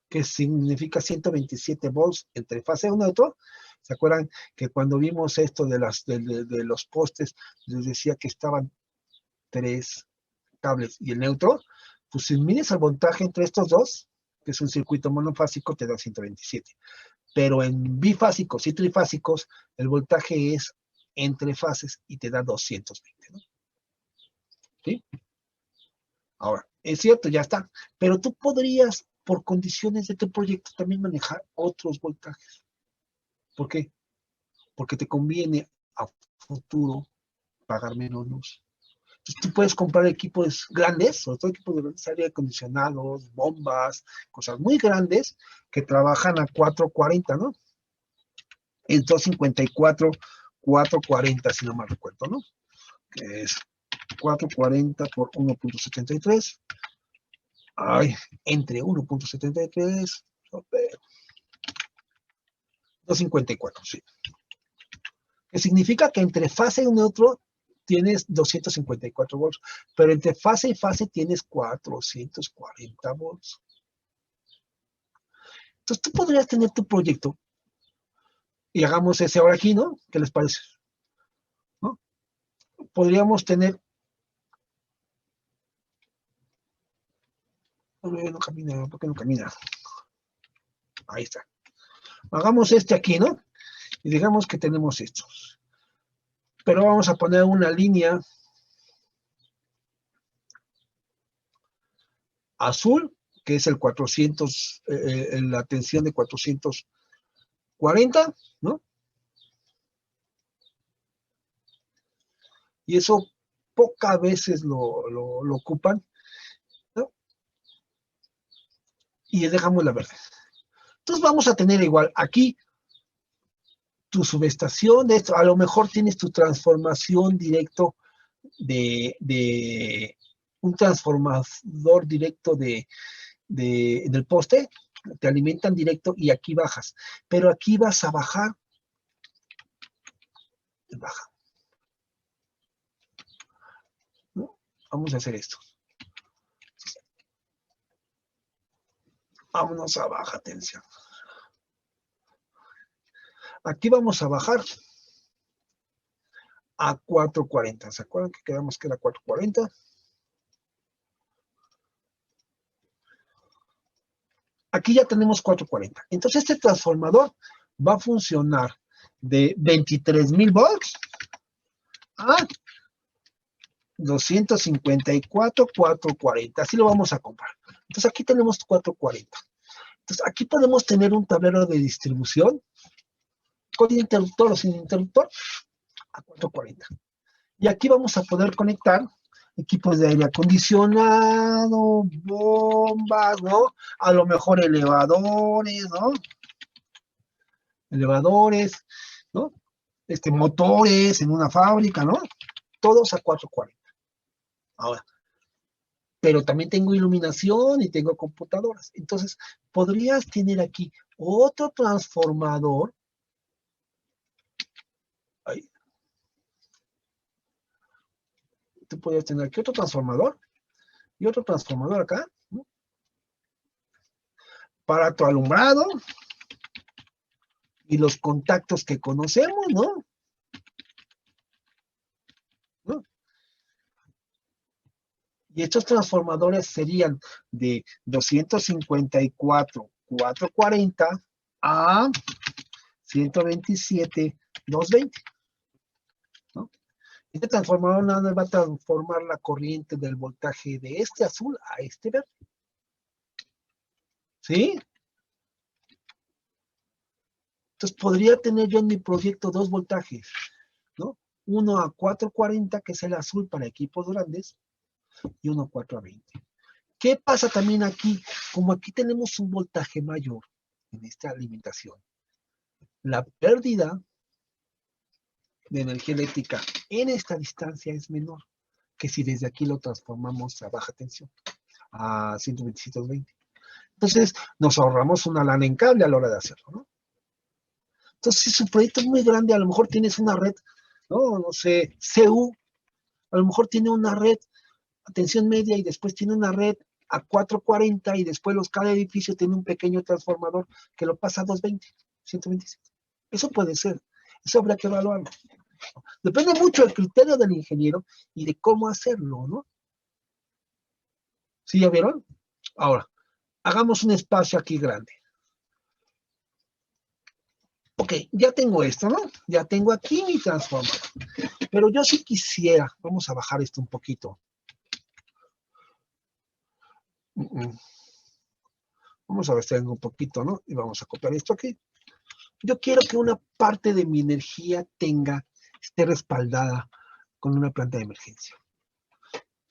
Que significa 127 volts entre fase 1 y otro. ¿Se acuerdan que cuando vimos esto de los postes, les decía que estaban 3 cables y el neutro? Pues si mides el voltaje entre estos dos, que es un circuito monofásico, te da 127. Pero en bifásicos y trifásicos, el voltaje es entre fases y te da 220, ¿no? ¿Sí? Ahora, es cierto, ya está. Pero tú podrías, por condiciones de tu proyecto, también manejar otros voltajes. ¿Por qué? Porque te conviene a futuro pagar menos luz. Entonces, tú puedes comprar equipos grandes, sobre todo equipos de grandes, aire acondicionados, bombas, cosas muy grandes que trabajan a 440, ¿no? Es 254, 440, si no mal recuerdo, ¿no? Que es 440 por 1.73. Ay, entre 1.73, 254, sí. Que significa que entre fase y un otro tienes 254 volts, pero entre fase y fase tienes 440 volts. Entonces tú podrías tener tu proyecto y hagamos ese ahora aquí, ¿no? ¿Qué les parece? ¿No? Podríamos tener... No camina, ¿por qué no camina? Ahí está. Hagamos este aquí, ¿no? Y digamos que tenemos estos. Pero vamos a poner una línea azul, que es el 400, la tensión de 440, ¿no? Y eso pocas veces lo ocupan, ¿no? Y dejamos la verde. Entonces vamos a tener igual aquí tu subestación, de esto, a lo mejor tienes tu transformación directo de un transformador directo del poste, te alimentan directo y aquí bajas, pero aquí vas a bajar, baja, ¿no? Vamos a hacer esto. Vámonos a baja tensión. Aquí vamos a bajar a 440. ¿Se acuerdan que quedamos que era 440? Aquí ya tenemos 440. Entonces este transformador va a funcionar de 23,000 volts a 254, 440. Así lo vamos a comprar. Entonces aquí tenemos 440. Entonces aquí podemos tener un tablero de distribución con interruptor o sin interruptor a 440. Y aquí vamos a poder conectar equipos de aire acondicionado, bombas, ¿no? A lo mejor elevadores, ¿no? Elevadores, ¿no? Motores en una fábrica, ¿no? Todos a 440. Ahora, pero también tengo iluminación y tengo computadoras. Entonces, podrías tener aquí otro transformador. Ahí. Tú podrías tener aquí otro transformador y otro transformador acá, ¿no? Para tu alumbrado y los contactos que conocemos, ¿no? ¿No? Y estos transformadores serían de 254, 440 a 127, 220. ¿No? Este transformador nada más va a transformar la corriente del voltaje de este azul a este verde. ¿Sí? Entonces podría tener yo en mi proyecto dos voltajes, ¿no? Uno a 440, que es el azul para equipos grandes, y uno a 420. ¿Qué pasa también aquí? Como aquí tenemos un voltaje mayor, en esta alimentación, la pérdida de energía eléctrica en esta distancia es menor que si desde aquí lo transformamos a baja tensión, a 127.20. Entonces, nos ahorramos una lana en cable a la hora de hacerlo, ¿no? Entonces, si su proyecto es muy grande, a lo mejor tienes una red, no sé, CU, a lo mejor tiene una red a tensión media y después tiene una red a 440 y después cada edificio tiene un pequeño transformador que lo pasa a 220, 127. Eso puede ser, eso habrá que evaluarlo. Depende mucho del criterio del ingeniero y de cómo hacerlo, ¿no? ¿Sí ya vieron? Ahora, hagamos un espacio aquí grande. Ok, ya tengo esto, ¿no? Ya tengo aquí mi transformador. Pero yo sí quisiera, vamos a bajar esto un poquito. Vamos a restringir un poquito, ¿no? Y vamos a copiar esto aquí. Yo quiero que una parte de mi energía esté respaldada con una planta de emergencia.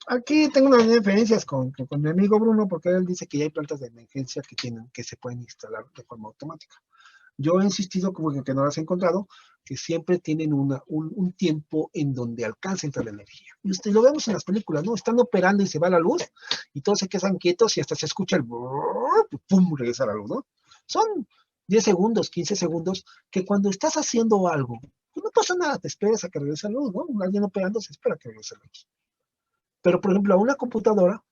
Aquí tengo unas diferencias con mi amigo Bruno, porque él dice que ya hay plantas de emergencia que se pueden instalar de forma automática. Yo he insistido como que no las he encontrado, que siempre tienen un tiempo en donde alcanza a entrar la energía. Y lo vemos en las películas, ¿no? Están operando y se va la luz, y todos se quedan quietos y hasta se escucha el pum, regresa la luz, ¿no? Son 10 segundos, 15 segundos, que cuando estás haciendo algo, pues no pasa nada, te esperas a que regrese la luz, ¿no? Alguien operando se espera a que regrese la luz. Pero, por ejemplo, a una computadora,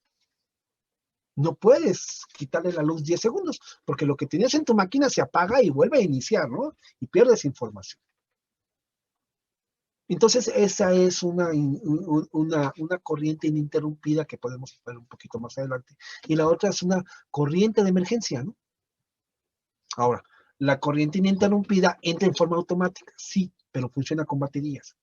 no puedes quitarle la luz 10 segundos, porque lo que tenías en tu máquina se apaga y vuelve a iniciar, ¿no? Y pierdes información. Entonces, esa es una corriente ininterrumpida que podemos ver un poquito más adelante. Y la otra es una corriente de emergencia, ¿no? Ahora, la corriente ininterrumpida entra en forma automática, sí, pero funciona con baterías.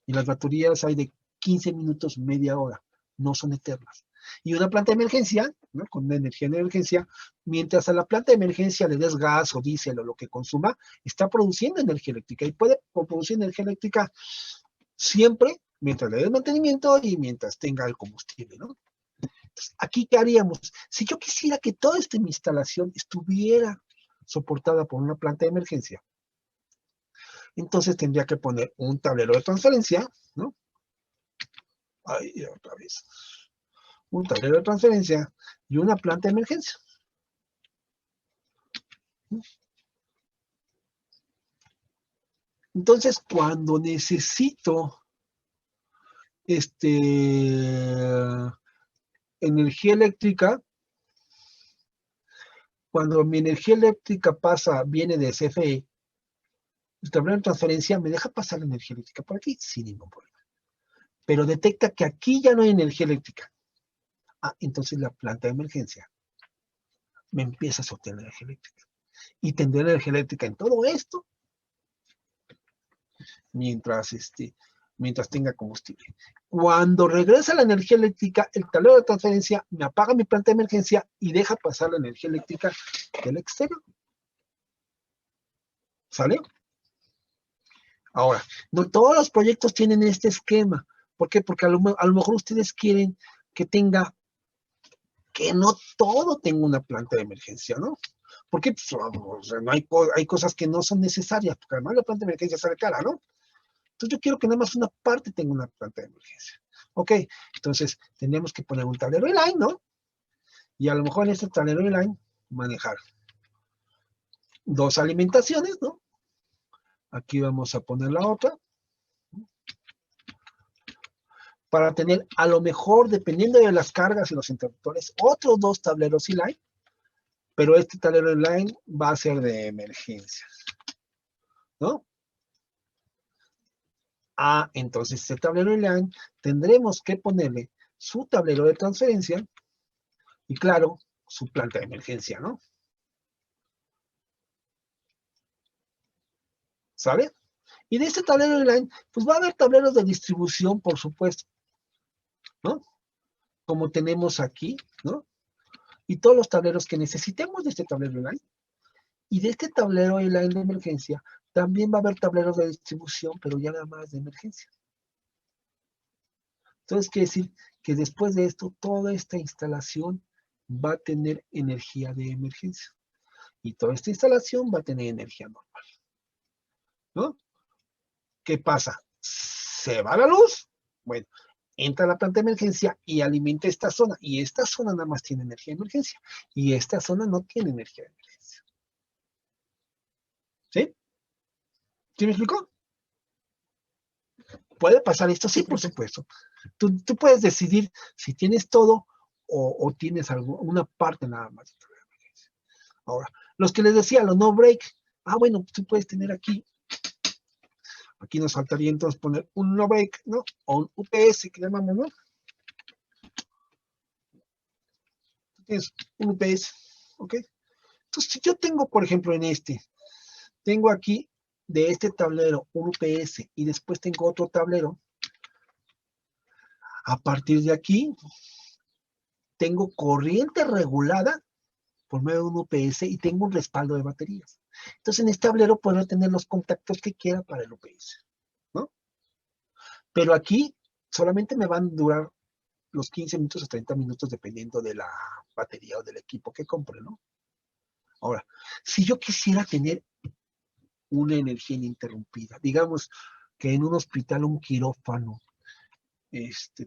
Y las baterías hay de 15 minutos, media hora, no son eternas. Y una planta de emergencia, ¿no? Con energía de emergencia, mientras a la planta de emergencia le des gas o diésel o lo que consuma, está produciendo energía eléctrica y puede producir energía eléctrica siempre mientras le des mantenimiento y mientras tenga el combustible, ¿no? Entonces, aquí, ¿qué haríamos? Si yo quisiera que toda esta instalación estuviera soportada por una planta de emergencia, entonces tendría que poner un tablero de transferencia, ¿no? Ahí otra vez. Un tablero de transferencia y una planta de emergencia. Entonces, cuando necesito energía eléctrica, cuando mi energía eléctrica viene de CFE, el tablero de transferencia me deja pasar la energía eléctrica por aquí sin ningún problema. Pero detecta que aquí ya no hay energía eléctrica. Entonces la planta de emergencia me empieza a soltar energía eléctrica. Y tendré energía eléctrica en todo esto mientras tenga combustible. Cuando regresa la energía eléctrica, el tablero de transferencia me apaga mi planta de emergencia y deja pasar la energía eléctrica del exterior. ¿Sale? Ahora, no todos los proyectos tienen este esquema. ¿Por qué? Porque a lo mejor ustedes quieren que no todo tenga una planta de emergencia, ¿no? Porque pues, o sea, no hay cosas que no son necesarias, porque además la planta de emergencia sale cara, ¿no? Entonces yo quiero que nada más una parte tenga una planta de emergencia. Ok, entonces tendríamos que poner un tablero inline, ¿no? Y a lo mejor en este tablero inline manejar 2 alimentaciones, ¿no? Aquí vamos a poner la otra. Para tener, a lo mejor, dependiendo de las cargas y los interruptores, otros 2 tableros inline, pero este tablero inline va a ser de emergencia, ¿no? Entonces este tablero inline tendremos que ponerle su tablero de transferencia y, claro, su planta de emergencia, ¿no? ¿Sale? Y de este tablero inline, pues va a haber tableros de distribución, por supuesto, ¿no? Como tenemos aquí, ¿no? Y todos los tableros que necesitemos de este tablero inline. Y de este tablero inline de emergencia, también va a haber tableros de distribución, pero ya nada más de emergencia. Entonces, quiere decir que después de esto, toda esta instalación va a tener energía de emergencia. Y toda esta instalación va a tener energía normal, ¿no? ¿Qué pasa? ¿Se va la luz? Bueno, entra la planta de emergencia y alimenta esta zona. Y esta zona nada más tiene energía de emergencia. Y esta zona no tiene energía de emergencia. ¿Sí? ¿Sí me explicó? ¿Puede pasar esto? Sí, por supuesto. Tú puedes decidir si tienes todo o tienes una parte nada más. Ahora, los que les decía, los no break, bueno, pues tú puedes tener aquí nos faltaría entonces poner un no break, ¿no? O un UPS que llamamos, ¿no? Tú tienes un UPS, ¿ok? Entonces, si yo tengo, por ejemplo, tengo aquí de este tablero un UPS y después tengo otro tablero, a partir de aquí tengo corriente regulada por medio de un UPS y tengo un respaldo de baterías. Entonces, en este tablero puedo tener los contactos que quiera para el UPS, ¿no? Pero aquí solamente me van a durar los 15 minutos o 30 minutos dependiendo de la batería o del equipo que compre, ¿no? Ahora, si yo quisiera tener una energía ininterrumpida, digamos que en un hospital, un quirófano,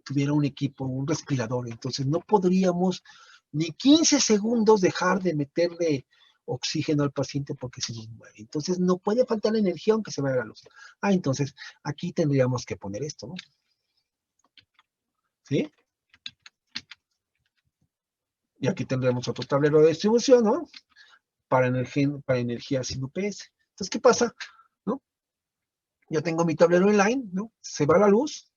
tuviera un equipo, un respirador, entonces no podríamos ni 15 segundos dejar de meterle oxígeno al paciente porque se nos muere. Entonces no puede faltar la energía aunque se vaya la luz. Entonces aquí tendríamos que poner esto, ¿no? ¿Sí? Y aquí tendremos otro tablero de distribución, ¿no? Para energía sin UPS. Entonces, ¿qué pasa? ¿No? Yo tengo mi tablero inline, ¿no? Se va la luz.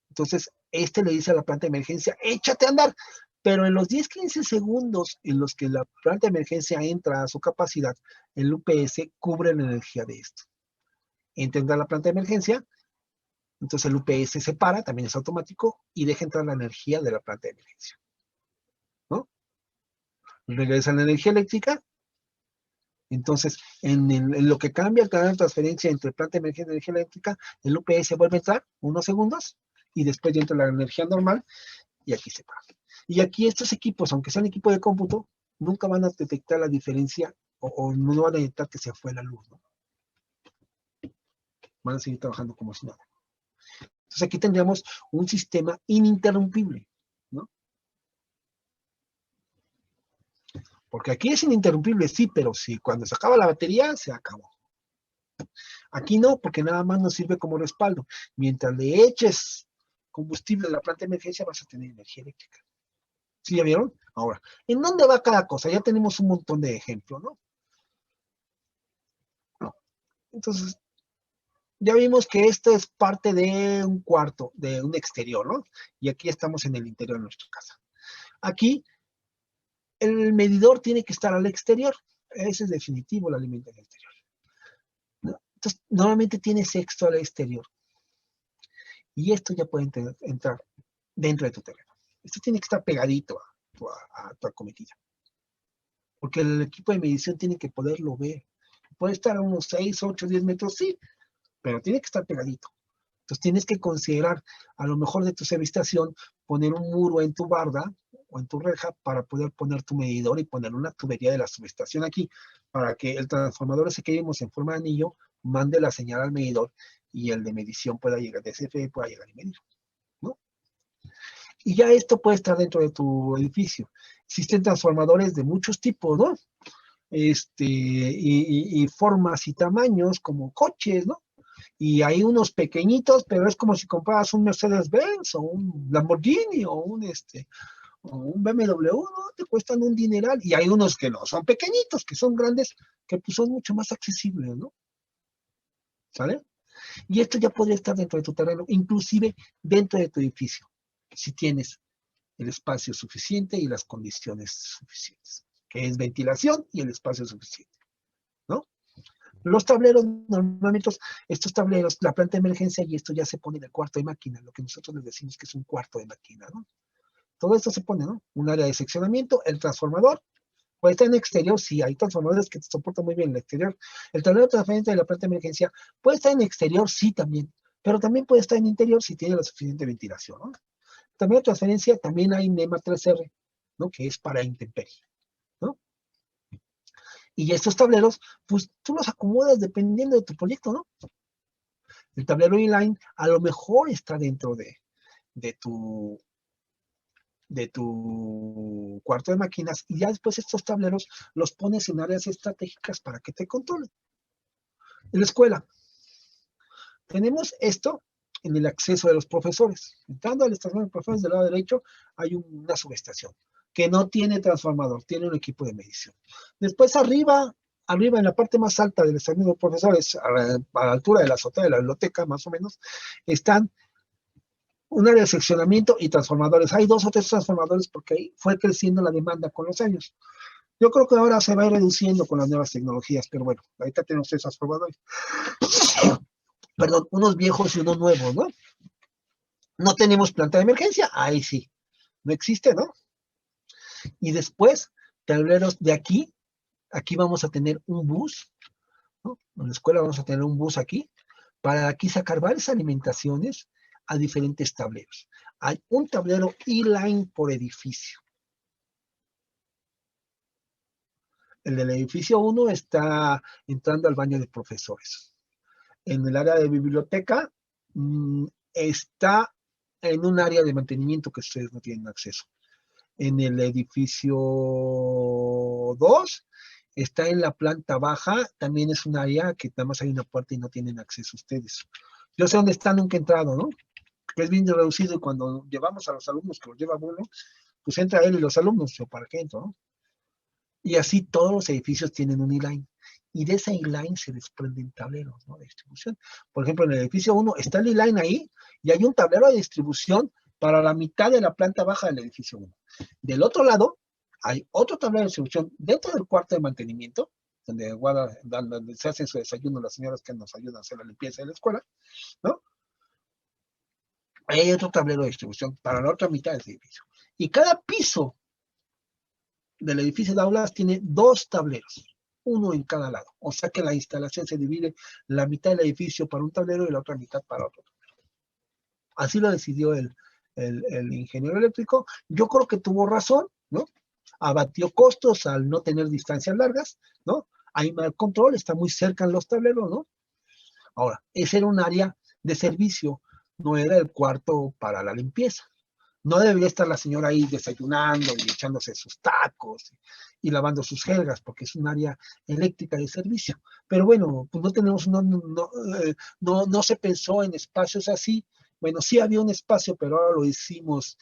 Entonces, le dice a la planta de emergencia, échate a andar. Pero en los 10-15 segundos en los que la planta de emergencia entra a su capacidad, el UPS cubre la energía de esto. Entra la planta de emergencia, entonces el UPS se para, también es automático, y deja entrar la energía de la planta de emergencia, ¿no? Regresa la energía eléctrica. Entonces, en lo que cambia el canal de transferencia entre planta de emergencia y energía eléctrica, el UPS vuelve a entrar unos segundos y después ya entra la energía normal y aquí se para. Y aquí estos equipos, aunque sean equipos de cómputo, nunca van a detectar la diferencia o no van a detectar que se fue la luz, ¿no? Van a seguir trabajando como si nada. Entonces aquí tendríamos un sistema ininterrumpible, ¿no? Porque aquí es ininterrumpible, sí, pero si cuando se acaba la batería, se acabó. Aquí no, porque nada más nos sirve como respaldo. Mientras le eches combustible a la planta de emergencia, vas a tener energía eléctrica. ¿Sí ya vieron? Ahora, ¿en dónde va cada cosa? Ya tenemos un montón de ejemplos, ¿no? Entonces, ya vimos que esto es parte de un cuarto, de un exterior, ¿no? Y aquí estamos en el interior de nuestra casa. Aquí, el medidor tiene que estar al exterior. Ese es definitivo, el alimento al exterior. ¿No? Entonces, normalmente tiene sexto al exterior. Y esto ya puede entrar dentro de tu terreno. Esto tiene que estar pegadito a tu acometida. Porque el equipo de medición tiene que poderlo ver. Puede estar a unos 6, 8, 10 metros, sí, pero tiene que estar pegadito. Entonces tienes que considerar, a lo mejor de tu subestación, poner un muro en tu barda o en tu reja para poder poner tu medidor y poner una tubería de la subestación aquí, para que el transformador ese que vimos en forma de anillo mande la señal al medidor y el de medición pueda llegar, de CFE pueda llegar y medir, ¿no? Y ya esto puede estar dentro de tu edificio. Existen transformadores de muchos tipos, ¿no? Y formas y tamaños como coches, ¿no? Y hay unos pequeñitos, pero es como si compraras un Mercedes-Benz o un Lamborghini o un BMW, ¿no? Te cuestan un dineral. Y hay unos que no son pequeñitos, que son grandes, que pues son mucho más accesibles, ¿no? ¿Sale? Y esto ya podría estar dentro de tu terreno, inclusive dentro de tu edificio, si tienes el espacio suficiente y las condiciones suficientes, que es ventilación y el espacio suficiente, ¿no? Los tableros, normalmente estos tableros, la planta de emergencia y esto ya se pone en el cuarto de máquina, lo que nosotros les decimos que es un cuarto de máquina, ¿no? Todo esto se pone, ¿no? Un área de seccionamiento, el transformador, puede estar en el exterior, sí, hay transformadores que soportan muy bien el exterior. El tablero de transferencia de la planta de emergencia puede estar en el exterior, sí, también, pero también puede estar en el interior si tiene la suficiente ventilación, ¿no? También la transferencia, también hay NEMA 3R, ¿no? Que es para intemperie, ¿no? Y estos tableros, pues tú los acomodas dependiendo de tu proyecto, ¿no? El tablero inline a lo mejor está dentro de tu cuarto de máquinas y ya después estos tableros los pones en áreas estratégicas para que te controlen. En la escuela tenemos esto en el acceso de los profesores. Entrando a la estación de profesores del lado derecho hay una subestación que no tiene transformador, tiene un equipo de medición. Después arriba en la parte más alta del estación de profesores, a la altura de la azotea de la biblioteca más o menos, están un área de seccionamiento y transformadores. Hay 2 o 3 transformadores porque ahí fue creciendo la demanda con los años. Yo creo que ahora se va a ir reduciendo con las nuevas tecnologías, pero bueno, ahorita tenemos 3 transformadores. Perdón, unos viejos y unos nuevos, ¿no? No tenemos planta de emergencia, ahí sí, no existe, ¿no? Y después, tableros de aquí vamos a tener un bus, ¿no? En la escuela vamos a tener un bus aquí, para aquí sacar varias alimentaciones a diferentes tableros. Hay un tablero E-Line por edificio. El del edificio 1 está entrando al baño de profesores. En el área de biblioteca está en un área de mantenimiento que ustedes no tienen acceso. En el edificio 2 está en la planta baja, también es un área que nada más hay una puerta y no tienen acceso ustedes. Yo sé dónde está, nunca he entrado, ¿no? Que es bien reducido y cuando llevamos a los alumnos que los lleva uno, pues entra él y los alumnos, yo para qué entro, ¿no? Y así todos los edificios tienen un E-Line. Y de ese E-Line se desprenden tableros, ¿no? De distribución. Por ejemplo, en el edificio 1 está el E-Line ahí y hay un tablero de distribución para la mitad de la planta baja del edificio 1. Del otro lado, hay otro tablero de distribución dentro del cuarto de mantenimiento, donde se hacen su desayuno las señoras que nos ayudan a hacer la limpieza de la escuela, ¿no? Ahí hay otro tablero de distribución para la otra mitad del edificio. Y cada piso del edificio de aulas tiene 2 tableros, uno en cada lado. O sea que la instalación se divide la mitad del edificio para un tablero y la otra mitad para otro tablero. Así lo decidió el ingeniero eléctrico. Yo creo que tuvo razón, ¿no? Abatió costos al no tener distancias largas, ¿no? Hay mal control, está muy cerca en los tableros, ¿no? Ahora, ese era un área de servicio, no era el cuarto para la limpieza. No debería estar la señora ahí desayunando y echándose sus tacos y lavando sus jergas, porque es un área eléctrica de servicio. Pero bueno, pues no tenemos, no se pensó en espacios así. Bueno, sí había un espacio, pero ahora lo hicimos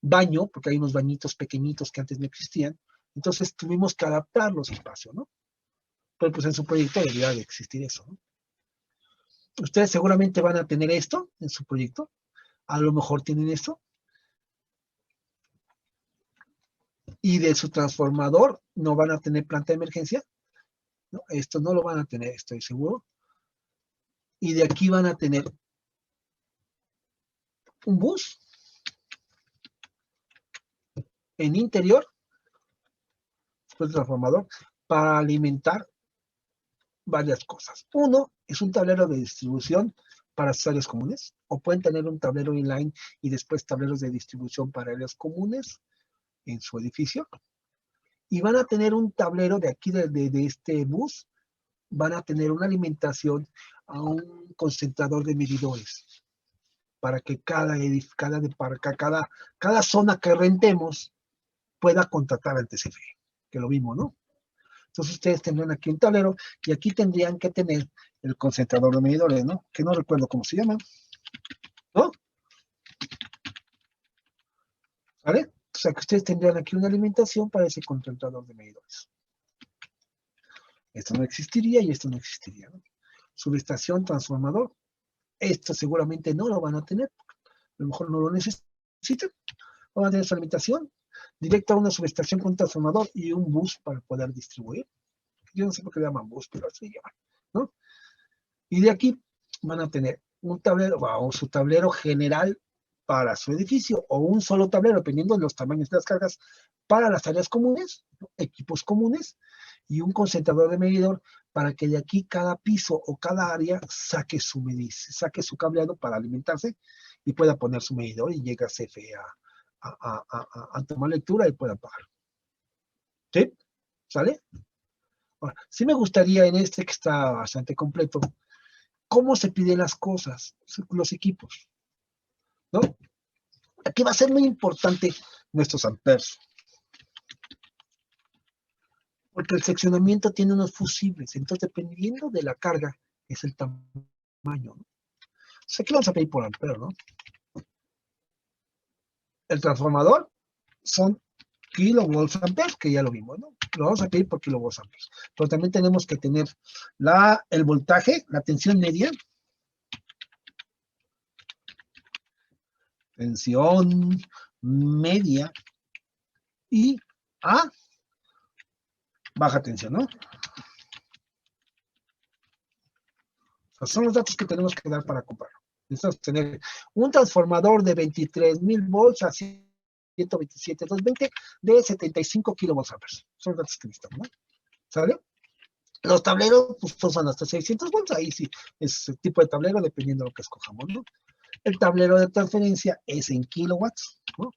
baño, porque hay unos bañitos pequeñitos que antes no existían. Entonces tuvimos que adaptar los espacios, ¿no? Pero pues en su proyecto debería de existir eso, ¿no? Ustedes seguramente van a tener esto en su proyecto. A lo mejor tienen esto. Y de su transformador no van a tener planta de emergencia. No, esto no lo van a tener, estoy seguro. Y de aquí van a tener un bus en interior, después del transformador, para alimentar varias cosas. Uno es un tablero de distribución para sus áreas comunes, o pueden tener un tablero inline y después tableros de distribución para áreas comunes en su edificio. Y van a tener un tablero de aquí, de este bus, van a tener una alimentación a un concentrador de medidores para que cada zona que rentemos pueda contratar al TCFE, que lo vimos, ¿no? Entonces ustedes tendrán aquí un tablero y aquí tendrían que tener el concentrador de medidores, ¿no? Que no recuerdo cómo se llama, ¿no? ¿Vale? O sea que ustedes tendrían aquí una alimentación para ese concentrador de medidores. Esto no existiría y esto no existiría, ¿no? Subestación, transformador, esto seguramente no lo van a tener, a lo mejor no lo necesitan, van a tener su alimentación directa a una subestación con un transformador y un bus para poder distribuir. Yo no sé por qué le llaman bus, pero así llaman, ¿no? Y de aquí van a tener un tablero o su tablero general para su edificio o un solo tablero, dependiendo de los tamaños de las cargas, para las áreas comunes, ¿no? Equipos comunes y un concentrador de medidor para que de aquí cada piso o cada área saque su cableado para alimentarse y pueda poner su medidor y llegue a CFE a tomar lectura y pueda pagar. ¿Sí? ¿Sale? Ahora, sí me gustaría en este que está bastante completo, cómo se piden las cosas, los equipos, ¿no? Aquí va a ser muy importante nuestros amperes, porque el seccionamiento tiene unos fusibles, entonces dependiendo de la carga es el tamaño, ¿no? Entonces aquí vamos a pedir por ampere, ¿no? El transformador son kilovolts amperes, que ya lo vimos, ¿no? Lo vamos a pedir por kilovolts amperes. Pero también tenemos que tener el voltaje, la tensión media, y a baja tensión, ¿no? O sea, son los datos que tenemos que dar para comprarlo. Necesitamos tener un transformador de 23,000 volts a 127,220 de 75 kilovolts amperes. Son los datos que necesitamos, ¿no? ¿Sale? Los tableros, pues usan hasta 600 volts, ahí sí, es el tipo de tablero dependiendo de lo que escojamos, ¿no? El tablero de transferencia es en kilowatts, ¿no?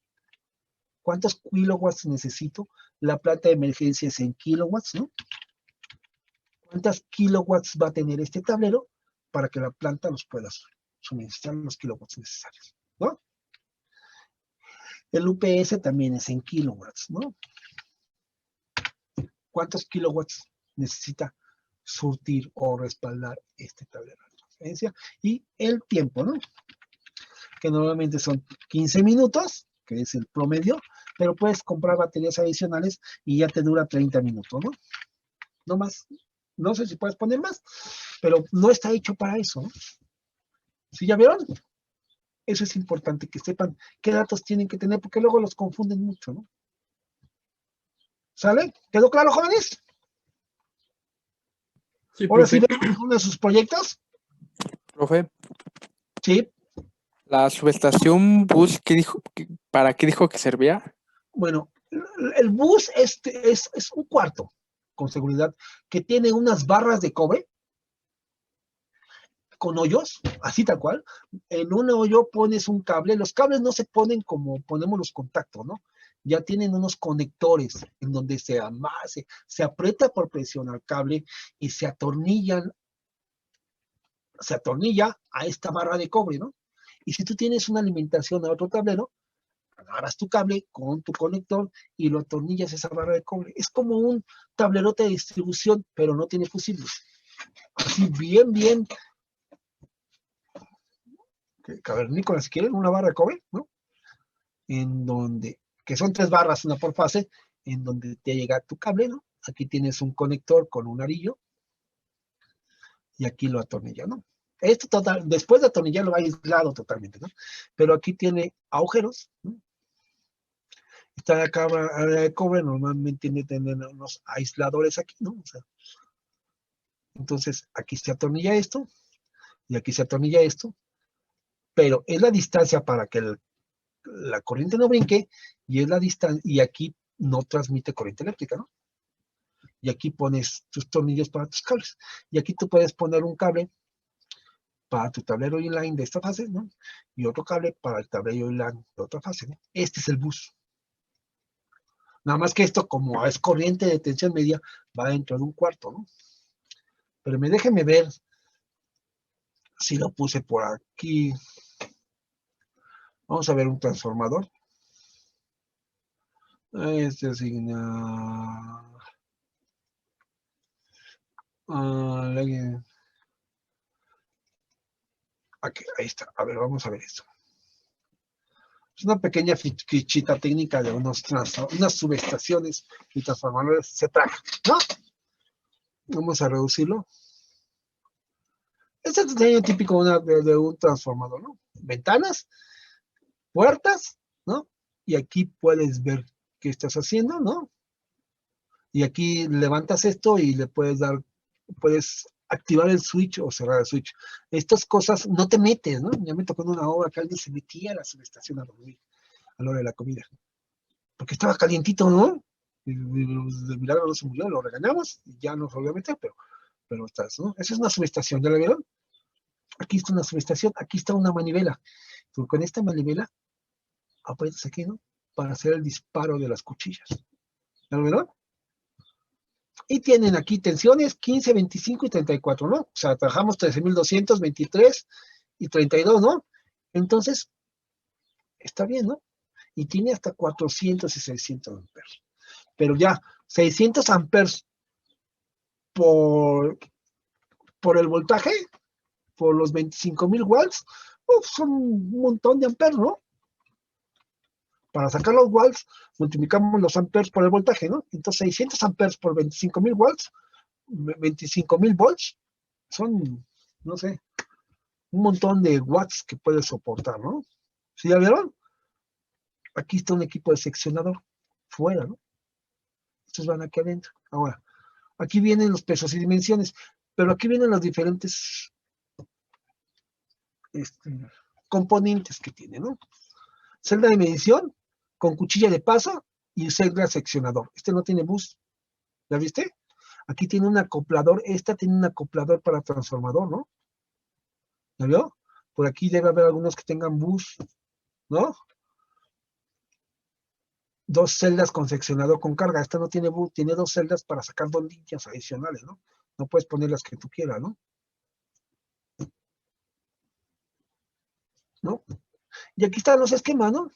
¿Cuántos kilowatts necesito? La planta de emergencia es en kilowatts, ¿no? ¿Cuántas kilowatts va a tener este tablero para que la planta los pueda suministrar los kilowatts necesarios, ¿no? El UPS también es en kilowatts, ¿no? ¿Cuántos kilowatts necesita surtir o respaldar este tablero de transferencia? Y el tiempo, ¿no? Que normalmente son 15 minutos, que es el promedio, pero puedes comprar baterías adicionales y ya te dura 30 minutos, ¿no? No más. No sé si puedes poner más, pero no está hecho para eso, ¿no? ¿Sí ya vieron? Eso es importante, que sepan qué datos tienen que tener, porque luego los confunden mucho, ¿no? ¿Sale? ¿Quedó claro, jóvenes? Sí, Ahora sí, profe. vemos uno de sus proyectos. Profe, Sí. la subestación bus, ¿para qué dijo que servía? Bueno, el bus es un cuarto con seguridad que tiene unas barras de cobre con hoyos, así tal cual. En un hoyo pones un cable. Los cables no se ponen como ponemos los contactos, ¿no? Ya tienen unos conectores en donde se aprieta por presión al cable y se atornilla a esta barra de cobre, ¿no? Y si tú tienes una alimentación a otro tablero, agarras tu cable con tu conector y lo atornillas a esa barra de cobre. Es como un tablerote de distribución, pero no tiene fusibles. Así bien, cavernícolas, si quieren, una barra de cobre, ¿no? En donde, que son 3 barras, una por fase, en donde te llega tu cable, ¿no? Aquí tienes un conector con un arillo y aquí lo atornilla, ¿no? Esto total, después de atornillarlo va aislado totalmente, ¿no? Pero aquí tiene agujeros, ¿no? Esta cámara de cobre normalmente tiene que tener unos aisladores aquí, ¿no? O sea, entonces aquí se atornilla esto y aquí se atornilla esto, pero es la distancia para que la corriente no brinque y es la distancia, y aquí no transmite corriente eléctrica, ¿no? Y aquí pones tus tornillos para tus cables. Y aquí tú puedes poner un cable para tu tablero inline de esta fase, ¿no? Y otro cable para el tablero inline de otra fase, ¿no? Este es el bus. Nada más que esto, como es corriente de tensión media, va dentro de un cuarto, ¿no? Pero déjenme ver si lo puse por aquí. Vamos a ver un transformador. Este asigna. Aquí, ahí está. A ver, vamos a ver esto. Es una pequeña fichita técnica de unas subestaciones y transformadores se traja, ¿no? Vamos a reducirlo. Este es el diseño típico de un transformador, ¿no? Ventanas, puertas, ¿no? Y aquí puedes ver qué estás haciendo, ¿no? Y aquí levantas esto y le puedes activar el switch o cerrar el switch. Estas cosas no te metes, ¿no? Ya me tocó en una obra que alguien se metía a la subestación a dormir a la hora de la comida. Porque estaba calientito, ¿no? Y de milagro no se murió, lo regañamos y ya nos volvió a meter, pero estás, ¿no? Esa es una subestación, ¿ya la vieron? Aquí está una subestación, aquí está una manivela. Tú con esta manivela aprietas aquí, ¿no? Para hacer el disparo de las cuchillas. ¿Ya lo vieron? Y tienen aquí tensiones 15, 25 y 34, ¿no? O sea, trabajamos 13,200, 23 y 32, ¿no? Entonces, está bien, ¿no? Y tiene hasta 400 y 600 amperes. Pero ya, 600 amperes por el voltaje, por los 25,000 watts, son un montón de amperes, ¿no? Para sacar los watts, multiplicamos los amperes por el voltaje, ¿no? Entonces, 600 amperes por 25,000 watts, 25,000 volts, son, no sé, un montón de watts que puede soportar, ¿no? ¿Sí ya vieron? Aquí está un equipo de seccionador, fuera, ¿no? Estos van aquí adentro. Ahora, aquí vienen los pesos y dimensiones, pero aquí vienen los diferentes componentes que tiene, ¿no? Celda de medición con cuchilla de paso y celda seccionador. Este no tiene bus, ¿ya viste? Aquí tiene un acoplador, esta tiene un acoplador para transformador, ¿no? ¿Ya vio? Por aquí debe haber algunos que tengan bus, ¿no? Dos celdas con seccionador con carga. Esta no tiene bus, tiene dos celdas para sacar 2 líneas adicionales, ¿no? No puedes poner las que tú quieras, ¿no? ¿No? Y aquí están los esquemas, ¿no?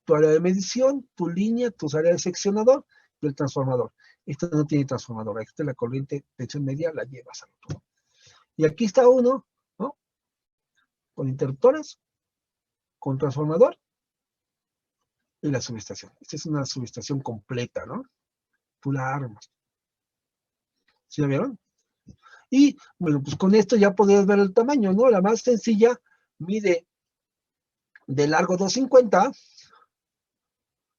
Tu área de medición, tu línea, tu área de seccionador y el transformador. Este no tiene transformador. Aquí está la corriente tensión media, la llevas al otro. Y aquí está uno, ¿no? Con interruptores, con transformador y la subestación. Esta es una subestación completa, ¿no? Tú la armas. ¿Sí la vieron? Y, bueno, pues con esto ya podrías ver el tamaño, ¿no? La más sencilla mide de largo 250,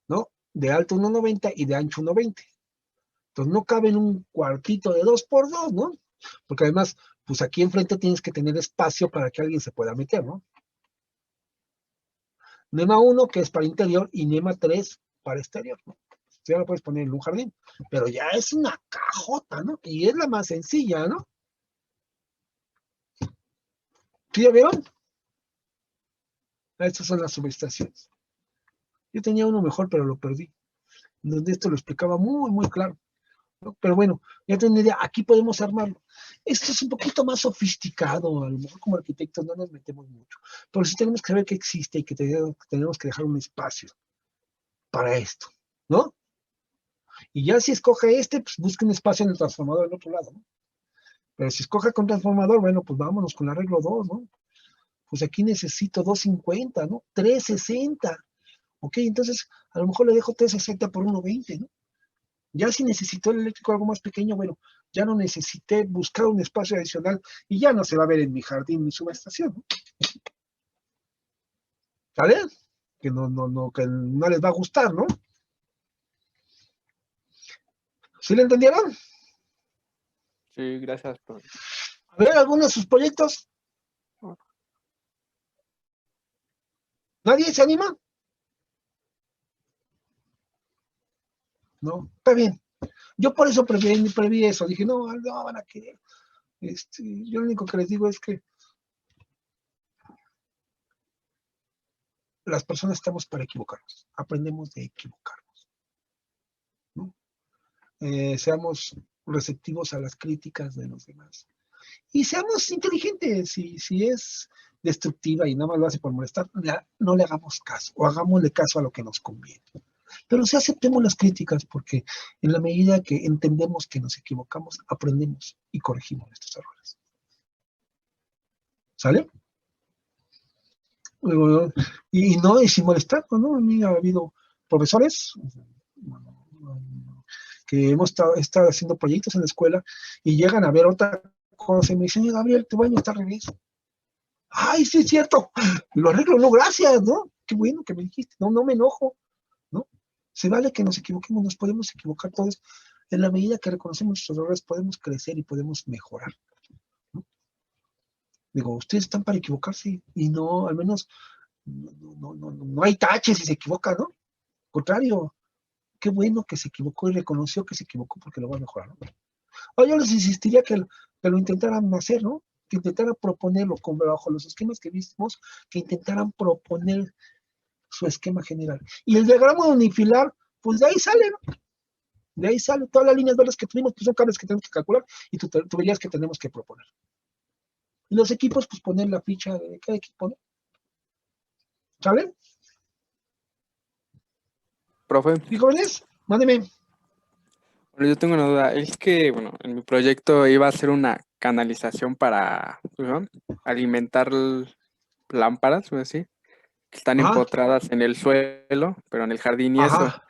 ¿no? De alto 1,90 y de ancho 1,20. Entonces no cabe en un cuartito de 2x2, ¿no? Porque además, pues aquí enfrente tienes que tener espacio para que alguien se pueda meter, ¿no? NEMA 1, que es para interior, y NEMA 3 para exterior, ¿no? Ya lo puedes poner en un jardín, pero ya es una cajota, ¿no? Y es la más sencilla, ¿no? ¿Sí ya vieron? Estas son las subestaciones. Yo tenía uno mejor, pero lo perdí. Donde esto lo explicaba muy, muy claro, ¿no? Pero bueno, ya tengo una idea. Aquí podemos armarlo. Esto es un poquito más sofisticado. A lo mejor como arquitectos no nos metemos mucho. Pero sí tenemos que saber que existe y que tenemos que dejar un espacio para esto, ¿no? Y ya si escoge este, pues busque un espacio en el transformador del otro lado, ¿no? Pero si escoge con transformador, bueno, pues vámonos con arreglo 2, ¿no? Pues aquí necesito 250, ¿no? 360. Ok, entonces a lo mejor le dejo 360 por 120, ¿no? Ya si necesito el eléctrico algo más pequeño, bueno, ya no necesité buscar un espacio adicional y ya no se va a ver en mi jardín mi subestación, ¿no? ¿Sale? Que no les va a gustar, ¿no? ¿Sí le entendieron? Sí, gracias, profe. A ver, ¿alguno de sus proyectos? ¿Nadie se anima? No, está bien. Yo por eso preví eso. Dije, no, no van a querer. Yo lo único que les digo es que las personas estamos para equivocarnos. Aprendemos de equivocarnos, ¿no? Seamos receptivos a las críticas de los demás. Y seamos inteligentes. Si es destructiva y nada más lo hace por molestar, no le hagamos caso o hagámosle caso a lo que nos conviene. Pero sí aceptemos las críticas porque en la medida que entendemos que nos equivocamos, aprendemos y corregimos nuestros errores. ¿Sale? Y no, y sin molestar, ¿no? A mí ha habido profesores que hemos estado haciendo proyectos en la escuela y llegan a ver otra cosa y me dicen, Gabriel, tu baño está al revés. Ay, sí es cierto, lo arreglo, no, gracias, ¿no? Qué bueno que me dijiste, no me enojo, ¿no? Se vale que nos equivoquemos, nos podemos equivocar todos. En la medida que reconocemos nuestros errores, podemos crecer y podemos mejorar, ¿no? Digo, ustedes están para equivocarse y no, al menos, no hay taches si se equivoca, ¿no? Al contrario, qué bueno que se equivocó y reconoció que se equivocó porque lo va a mejorar, ¿no? O yo les insistiría que lo intentaran hacer, ¿no? Que intentaran proponerlo bajo los esquemas que vimos, que intentaran proponer su esquema general. Y el diagrama unifilar, pues de ahí sale, ¿no? De ahí salen todas las líneas verdes que tuvimos, pues son cables que tenemos que calcular y tuberías que tenemos que proponer. Y los equipos, pues poner la ficha de cada equipo, ¿no? ¿Sale? Profe, ¿Y jóvenes? Mándeme. bueno, yo tengo una duda. Es que, bueno, en mi proyecto iba a ser una canalización para, ¿no?, alimentar lámparas, o así, que están Ajá, empotradas en el suelo, pero en el jardín y eso. ajá.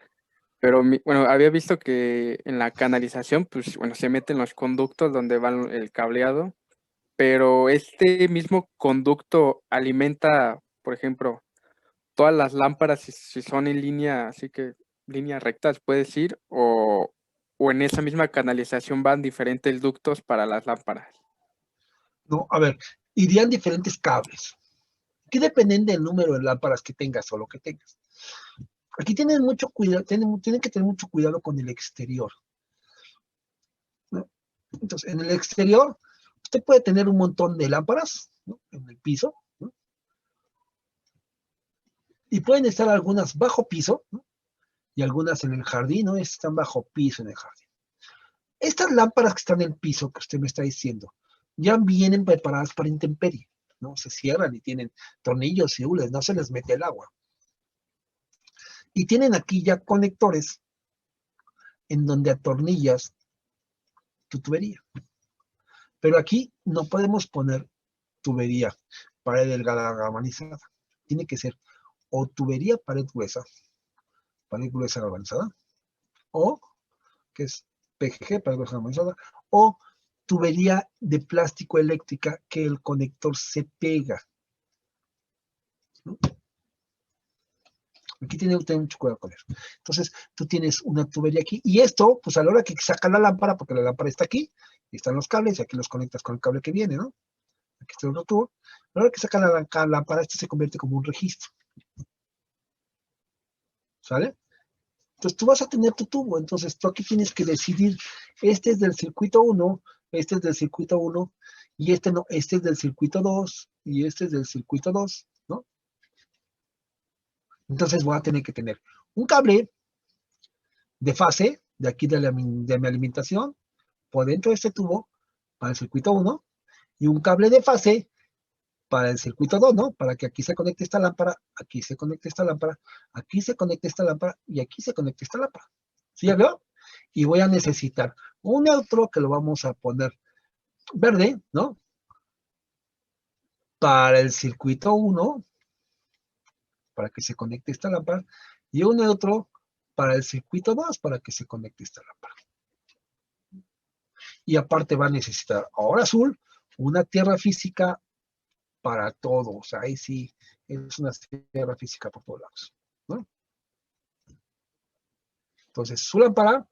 Pero, bueno, había visto que en la canalización, pues, bueno, se meten los conductos donde va el cableado, pero este mismo conducto alimenta, por ejemplo, todas las lámparas si son en línea, así que líneas rectas, puedes decir, o en esa misma canalización van diferentes ductos para las lámparas. No, a ver, irían diferentes cables. Aquí dependen del número de lámparas que tengas o lo que tengas. Aquí tienen mucho cuidado, tienen que tener mucho cuidado con el exterior, ¿no? Entonces, en el exterior, usted puede tener un montón de lámparas, ¿no?, en el piso, ¿no? Y pueden estar algunas bajo piso, ¿no?, y algunas en el jardín, ¿no? Están bajo piso en el jardín. Estas lámparas que están en el piso, que usted me está diciendo, ya vienen preparadas para intemperie, ¿no? Se cierran y tienen tornillos y hules, no se les mete el agua. Y tienen aquí ya conectores en donde atornillas tu tubería. Pero aquí no podemos poner tubería pared delgada galvanizada. Tiene que ser o tubería pared gruesa galvanizada, o que es PGG, pared gruesa galvanizada, o tubería de plástico eléctrica que el conector se pega, ¿no? Aquí tiene que tener mucho cuidado con eso. Entonces, tú tienes una tubería aquí, y esto, pues a la hora que saca la lámpara, porque la lámpara está aquí, y están los cables, y aquí los conectas con el cable que viene, ¿no? Aquí está el otro tubo. A la hora que saca la lámpara, este se convierte como un registro. ¿Sale? Entonces, tú vas a tener tu tubo, entonces tú aquí tienes que decidir, este es del circuito 1, este es del circuito 1, y este no, este es del circuito 2, y este es del circuito 2, ¿no? Entonces voy a tener que tener un cable de fase, de aquí de mi alimentación, por dentro de este tubo, para el circuito 1, y un cable de fase para el circuito 2, ¿no? Para que aquí se conecte esta lámpara, aquí se conecte esta lámpara, aquí se conecte esta lámpara, y aquí se conecte esta lámpara. ¿Sí ya veo? Y voy a necesitar un neutro que lo vamos a poner verde, ¿no? Para el circuito 1, para que se conecte esta lámpara, y un neutro para el circuito 2, para que se conecte esta lámpara. Y aparte va a necesitar ahora azul, una tierra física para todo. O sea, ahí sí es una tierra física por todos lados, ¿no? Entonces, su lámpara,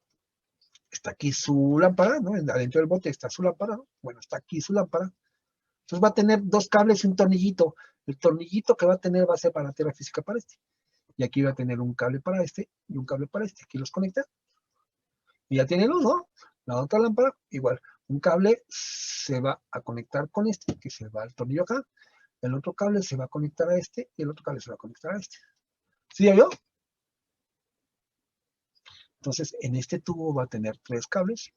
está aquí su lámpara, ¿no? Adentro del bote está su lámpara, ¿no? Bueno, está aquí su lámpara. Entonces va a tener dos cables y un tornillito. El tornillito que va a tener va a ser para la tierra física para este. Y aquí va a tener un cable para este y un cable para este. Aquí los conecta. Y ya tiene luz, ¿no? La otra lámpara, igual. Un cable se va a conectar con este, que se va al tornillo acá. El otro cable se va a conectar a este y el otro cable se va a conectar a este. ¿Sí ya vio? Entonces, en este tubo va a tener 3 cables.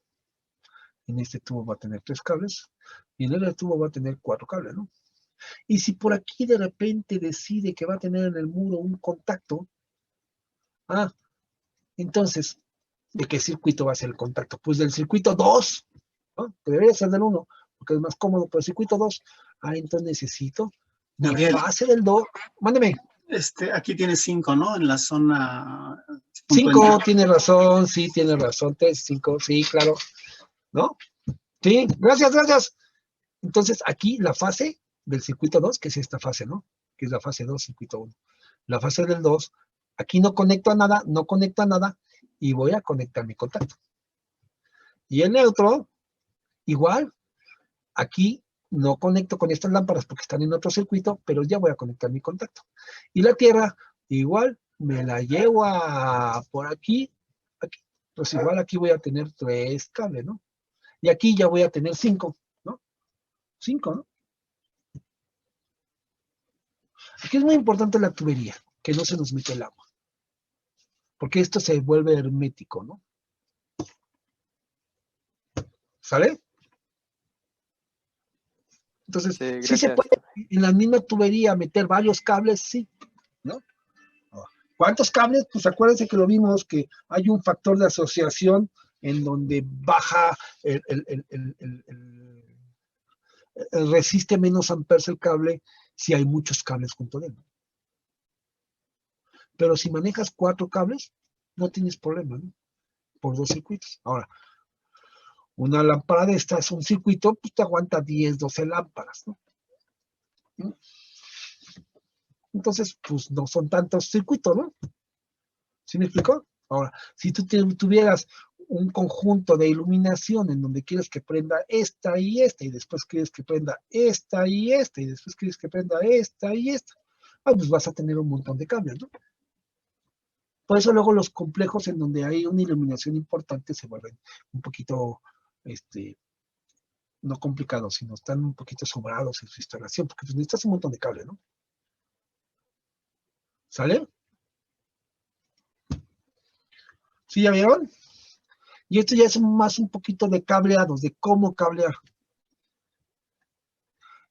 En este tubo va a tener 3 cables. Y en el otro tubo va a tener 4 cables, ¿no? Y si por aquí de repente decide que va a tener en el muro un contacto, entonces, ¿de qué circuito va a ser el contacto? Pues del circuito 2, ¿no? Que debería ser del 1, porque es más cómodo, pero el circuito 2, entonces necesito mi Gabriel, fase del 2. Mándeme. aquí tiene 5, ¿no? En la zona. 5, tiene razón, sí, tiene razón. 3, 5, sí, claro. ¿No? Sí, gracias. Entonces, aquí la fase del circuito 2, que es esta fase, ¿no? Que es la fase 2, circuito 1. La fase del 2, aquí no conecto a nada, y voy a conectar mi contacto. Y el neutro, igual, aquí no conecto con estas lámparas porque están en otro circuito, pero ya voy a conectar mi contacto. Y la tierra, igual, me la llevo por aquí. Pues igual aquí voy a tener 3 cables, ¿no? Y aquí ya voy a tener 5, ¿no? 5, ¿no? Aquí es muy importante la tubería, que no se nos mete el agua. Porque esto se vuelve hermético, ¿no? ¿Sale? Entonces, Sí, sí se gracias. puede en la misma tubería meter varios cables, sí, ¿no? ¿Cuántos cables? Pues acuérdense que lo vimos, que hay un factor de asociación en donde baja, resiste menos amperes el cable si hay muchos cables junto a él. Pero si manejas 4 cables, no tienes problema, ¿no? Por 2 circuitos. Ahora, una lámpara de estas, un circuito, pues te aguanta 10, 12 lámparas, ¿no? Entonces, pues no son tantos circuitos, ¿no? ¿Sí me explicó? Ahora, si tú tuvieras un conjunto de iluminación en donde quieres que prenda esta, y después quieres que prenda esta y esta, y después quieres que prenda esta y esta, pues vas a tener un montón de cambios, ¿no? Por eso luego los complejos en donde hay una iluminación importante se vuelven un poquito, no complicados, sino están un poquito sobrados en su instalación, porque pues necesitas un montón de cable, ¿no? ¿Sale? ¿Sí ya vieron? Y esto ya es más un poquito de cableados, de cómo cablear.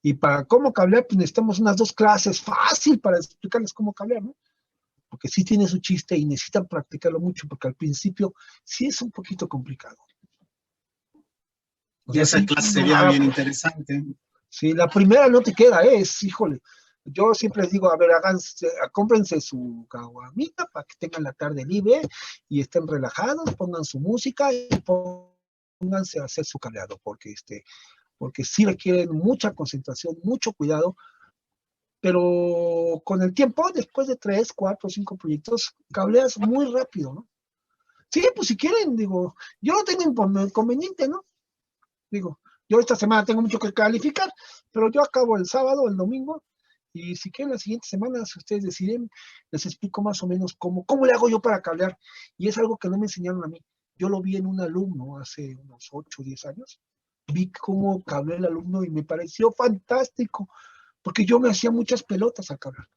Y para cómo cablear, pues necesitamos unas 2 clases fácil para explicarles cómo cablear, ¿no? Porque sí tiene su chiste y necesitan practicarlo mucho, porque al principio sí es un poquito complicado. Y esa clase sería bien interesante. Sí, la primera no te queda, híjole. Yo siempre les digo, a ver, cómprense su caguamita para que tengan la tarde libre y estén relajados, pongan su música y pónganse a hacer su cableado, porque sí requieren mucha concentración, mucho cuidado, pero con el tiempo, después de 3, 4, 5 proyectos, cableas muy rápido, ¿no? Sí, pues si quieren, digo, yo no tengo inconveniente, ¿no? Digo, yo esta semana tengo mucho que calificar, pero yo acabo el sábado, el domingo, y si quieren la siguiente semana, si ustedes deciden, les explico más o menos cómo le hago yo para cablear. Y es algo que no me enseñaron a mí. Yo lo vi en un alumno hace unos 8 o 10 años. Vi cómo cableó el alumno y me pareció fantástico, porque yo me hacía muchas pelotas al cablear.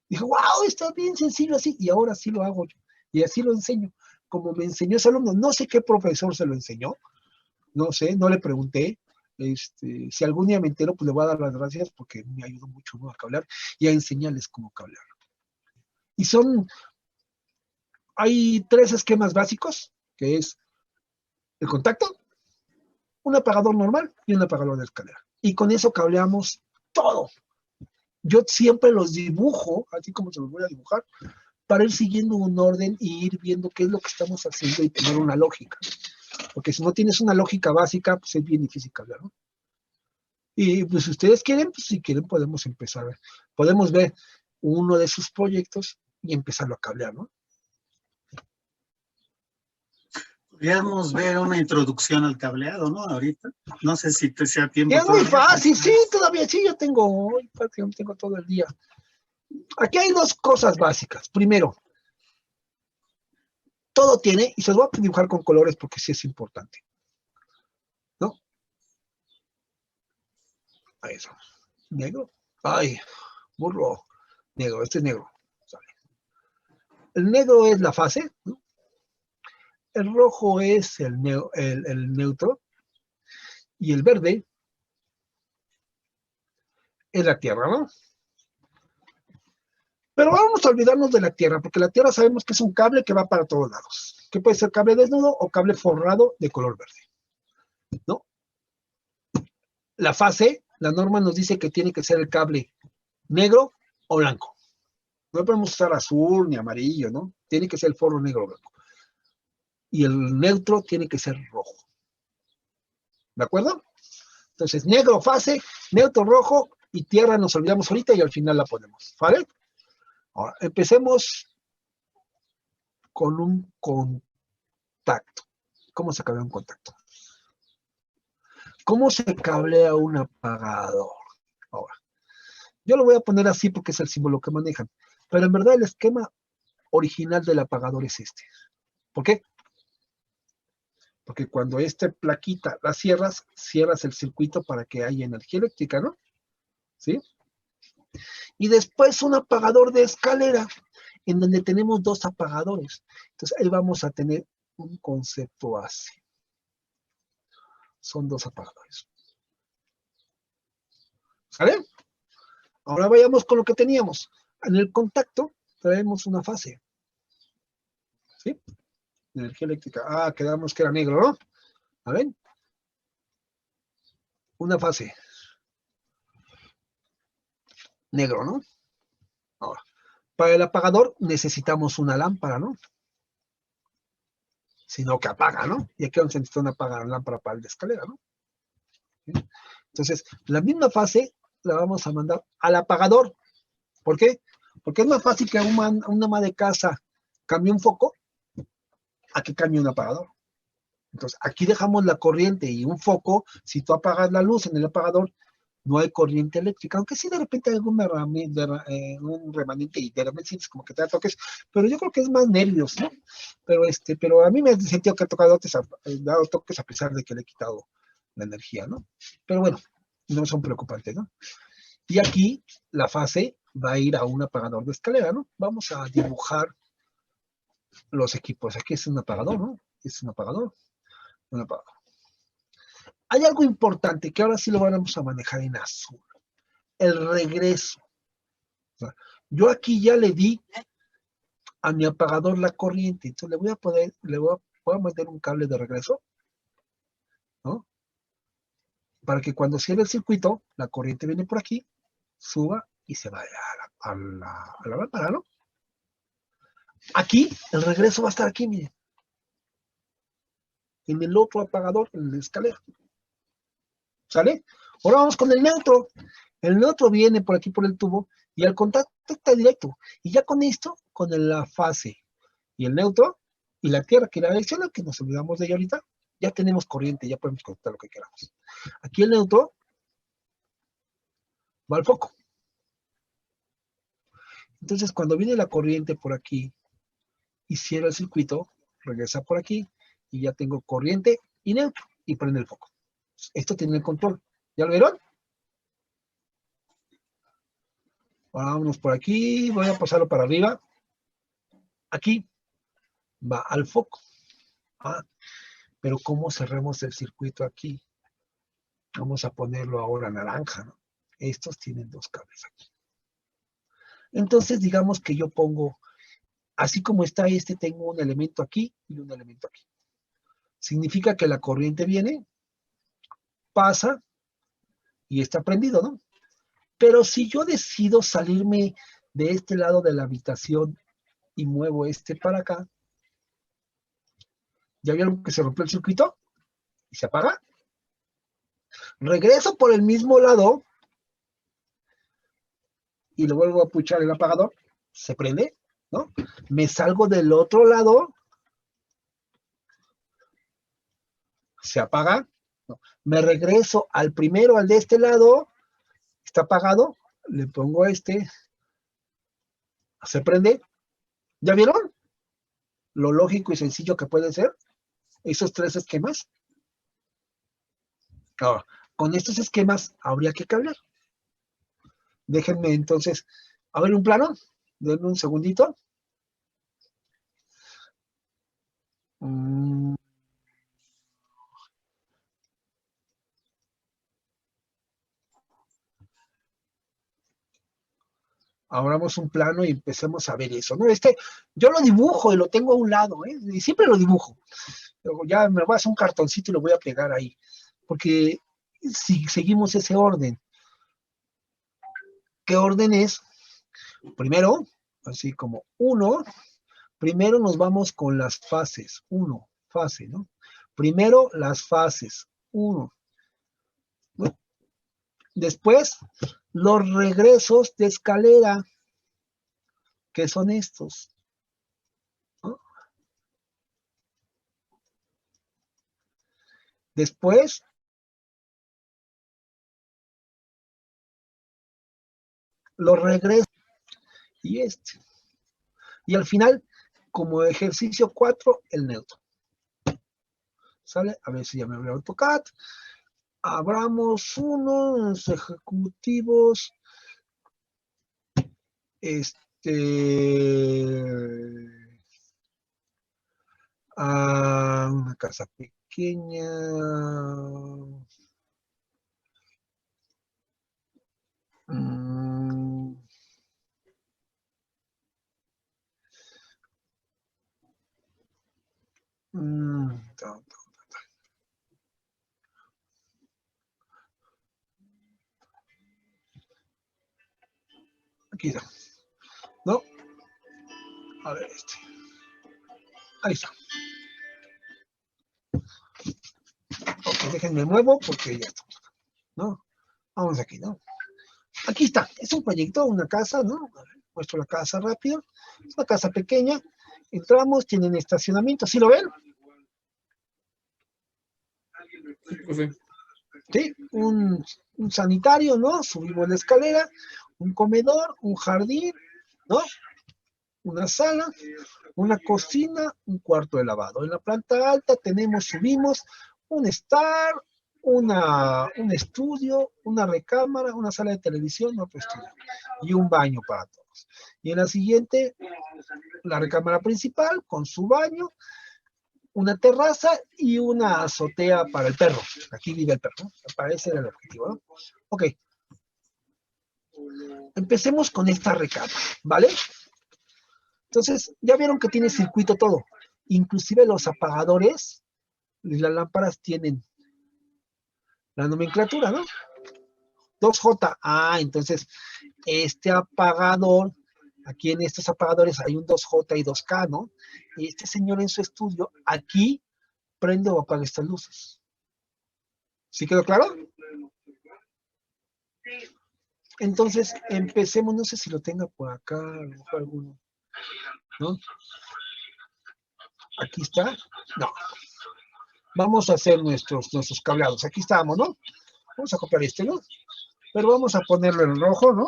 Dije, wow, está bien sencillo así, y ahora sí lo hago yo. Y así lo enseño. Como me enseñó ese alumno, no sé qué profesor se lo enseñó, no sé, no le pregunté. Si algún día me entero, pues le voy a dar las gracias porque me ayudó mucho, ¿no?, a cablear y a enseñarles cómo cablear. Y hay 3 esquemas básicos, que es el contacto, un apagador normal y un apagador de escalera. Y con eso cableamos todo. Yo siempre los dibujo, así como se los voy a dibujar, para ir siguiendo un orden y ir viendo qué es lo que estamos haciendo y tener una lógica. Porque si no tienes una lógica básica, pues es bien difícil cablear, ¿no? Y pues si ustedes quieren, pues si quieren podemos empezar. Podemos ver uno de sus proyectos y empezarlo a cablear, ¿no? Podríamos ver una introducción al cableado, ¿no? Ahorita. No sé si te sea tiempo. Y es muy fácil, sí, todavía sí, yo tengo todo el día. Aquí hay 2 cosas básicas. Primero, todo tiene, y se los voy a dibujar con colores porque sí es importante, ¿no? Ahí eso. Negro. Ay, burro. Negro, este es negro. ¿Sale? El negro es la fase, ¿no? El rojo es el neutro. Y el verde es la tierra, ¿no? Pero vamos a olvidarnos de la tierra, porque la tierra sabemos que es un cable que va para todos lados. Que puede ser cable desnudo o cable forrado de color verde, ¿no? La fase, la norma nos dice que tiene que ser el cable negro o blanco. No podemos usar azul ni amarillo, ¿no? Tiene que ser el forro negro o blanco. Y el neutro tiene que ser rojo. ¿De acuerdo? Entonces, negro fase, neutro rojo y tierra nos olvidamos ahorita y al final la ponemos. ¿Vale? Ahora, empecemos con un contacto. ¿Cómo se cablea un contacto? ¿Cómo se cablea un apagador? Ahora, yo lo voy a poner así porque es el símbolo que manejan, pero en verdad el esquema original del apagador es este. ¿Por qué? Porque cuando esta plaquita la cierras el circuito para que haya energía eléctrica, ¿no? ¿Sí? Y después un apagador de escalera, en donde tenemos 2 apagadores. Entonces ahí vamos a tener un concepto así. son 2 apagadores. ¿Sale? Ahora vayamos con lo que teníamos. En el contacto traemos una fase. ¿Sí? Energía eléctrica. Ah, quedamos que era negro, ¿no? A ver. Una fase. Negro, ¿no? Ahora, para el apagador necesitamos una lámpara, ¿no? Sino que apaga, ¿no? Y aquí vamos a necesitar una lámpara para el de escalera, ¿no? ¿Sí? Entonces, la misma fase la vamos a mandar al apagador. ¿Por qué? Porque es más fácil que una ama de casa cambie un foco a que cambie un apagador. Entonces, aquí dejamos la corriente y un foco. Si tú apagas la luz en el apagador, no hay corriente eléctrica, aunque sí de repente hay un remanente y de repente sientes como que te da toques, pero yo creo que es más nervios, ¿no? Pero a mí me ha sentido que he dado toques a pesar de que le he quitado la energía, ¿no? Pero bueno, no son preocupantes, ¿no? Y aquí la fase va a ir a un apagador de escalera, ¿no? Vamos a dibujar los equipos. Aquí es un apagador, ¿no? Es un apagador. Un apagador. Hay algo importante que ahora sí lo vamos a manejar en azul. El regreso. O sea, yo aquí ya le di a mi apagador la corriente. Entonces le voy a meter un cable de regreso, ¿no? Para que cuando cierre el circuito, la corriente viene por aquí, suba y se vaya a la lámpara, ¿no? Aquí, el regreso va a estar aquí, miren. En el otro apagador, en la escalera. ¿Sale? Ahora vamos con el neutro. El neutro viene por aquí por el tubo y el contacto está directo. Y ya con esto, con la fase y el neutro y la tierra que la direcciona, que nos olvidamos de ella ahorita, ya tenemos corriente, ya podemos conectar lo que queramos. Aquí el neutro va al foco. Entonces, cuando viene la corriente por aquí y cierra el circuito, regresa por aquí y ya tengo corriente y neutro y prende el foco. Esto tiene el control. ¿Ya lo vieron? Vámonos por aquí, voy a pasarlo para arriba. Aquí va al foco. Ah, pero ¿cómo cerramos el circuito aquí? Vamos a ponerlo ahora naranja, ¿no? Estos tienen 2 cables aquí. Entonces, digamos que yo pongo, así como está tengo un elemento aquí y un elemento aquí. Significa que la corriente viene, pasa y está prendido, ¿no? Pero si yo decido salirme de este lado de la habitación y muevo para acá, ¿ya vieron que se rompió el circuito? Y se apaga. Regreso por el mismo lado y le vuelvo a puchar el apagador, se prende, ¿no? Me salgo del otro lado, se apaga, ¿no? Me regreso al primero, al de este lado, está apagado, le pongo se prende. ¿Ya vieron? Lo lógico y sencillo que puede ser esos 3 esquemas. Ahora, con estos esquemas habría que cambiar. Déjenme entonces, a ver un plano, denme un segundito. Abramos un plano y empecemos a ver eso, ¿no? Yo lo dibujo y lo tengo a un lado, ¿eh? Y siempre lo dibujo. Luego ya me voy a hacer un cartoncito y lo voy a pegar ahí. Porque si seguimos ese orden, ¿qué orden es? Primero, así como 1, primero nos vamos con las fases. 1, fase, ¿no? Primero las fases. 1. ¿No? Después, los regresos de escalera, que son estos. ¿No? Después, los regresos y Y al final, como ejercicio 4, el neutro. ¿Sale? A ver si ya me abrió AutoCAD. Abramos unos ejecutivos. Una casa pequeña. Mm, ta. Aquí está. ¿No? A ver, ahí está. Ok, déjenme muevo porque ya estamos acá, ¿no? Vamos aquí, ¿no? Aquí está. Es un proyecto, una casa, ¿no? A ver, muestro la casa rápido. Es una casa pequeña. Entramos, tienen estacionamiento. ¿Sí lo ven? Profe. Sí, un sanitario, ¿no? Subimos la escalera, un comedor, un jardín, ¿no? Una sala, una cocina, un cuarto de lavado. En la planta alta subimos un estar, un estudio, una recámara, una sala de televisión, otro estudio, y un baño para todos. Y en la siguiente, la recámara principal con su baño, una terraza y una azotea para el perro. Aquí vive el perro, ¿no? Para ese era el objetivo, ¿no? Ok. Empecemos con esta recámara, ¿vale? Entonces, ya vieron que tiene circuito todo. Inclusive los apagadores y las lámparas tienen la nomenclatura, ¿no? 2J. Ah, entonces, este apagador, aquí en estos apagadores hay un 2J y 2K, ¿no? Y este señor en su estudio, aquí prende o apaga estas luces. ¿Sí quedó claro? Entonces, empecemos, no sé si lo tenga por acá, a lo mejor alguno, ¿no? Aquí está, no. Vamos a hacer nuestros cableados, aquí estamos, ¿no? Vamos a copiar este, ¿no? Pero vamos a ponerlo en rojo, ¿no?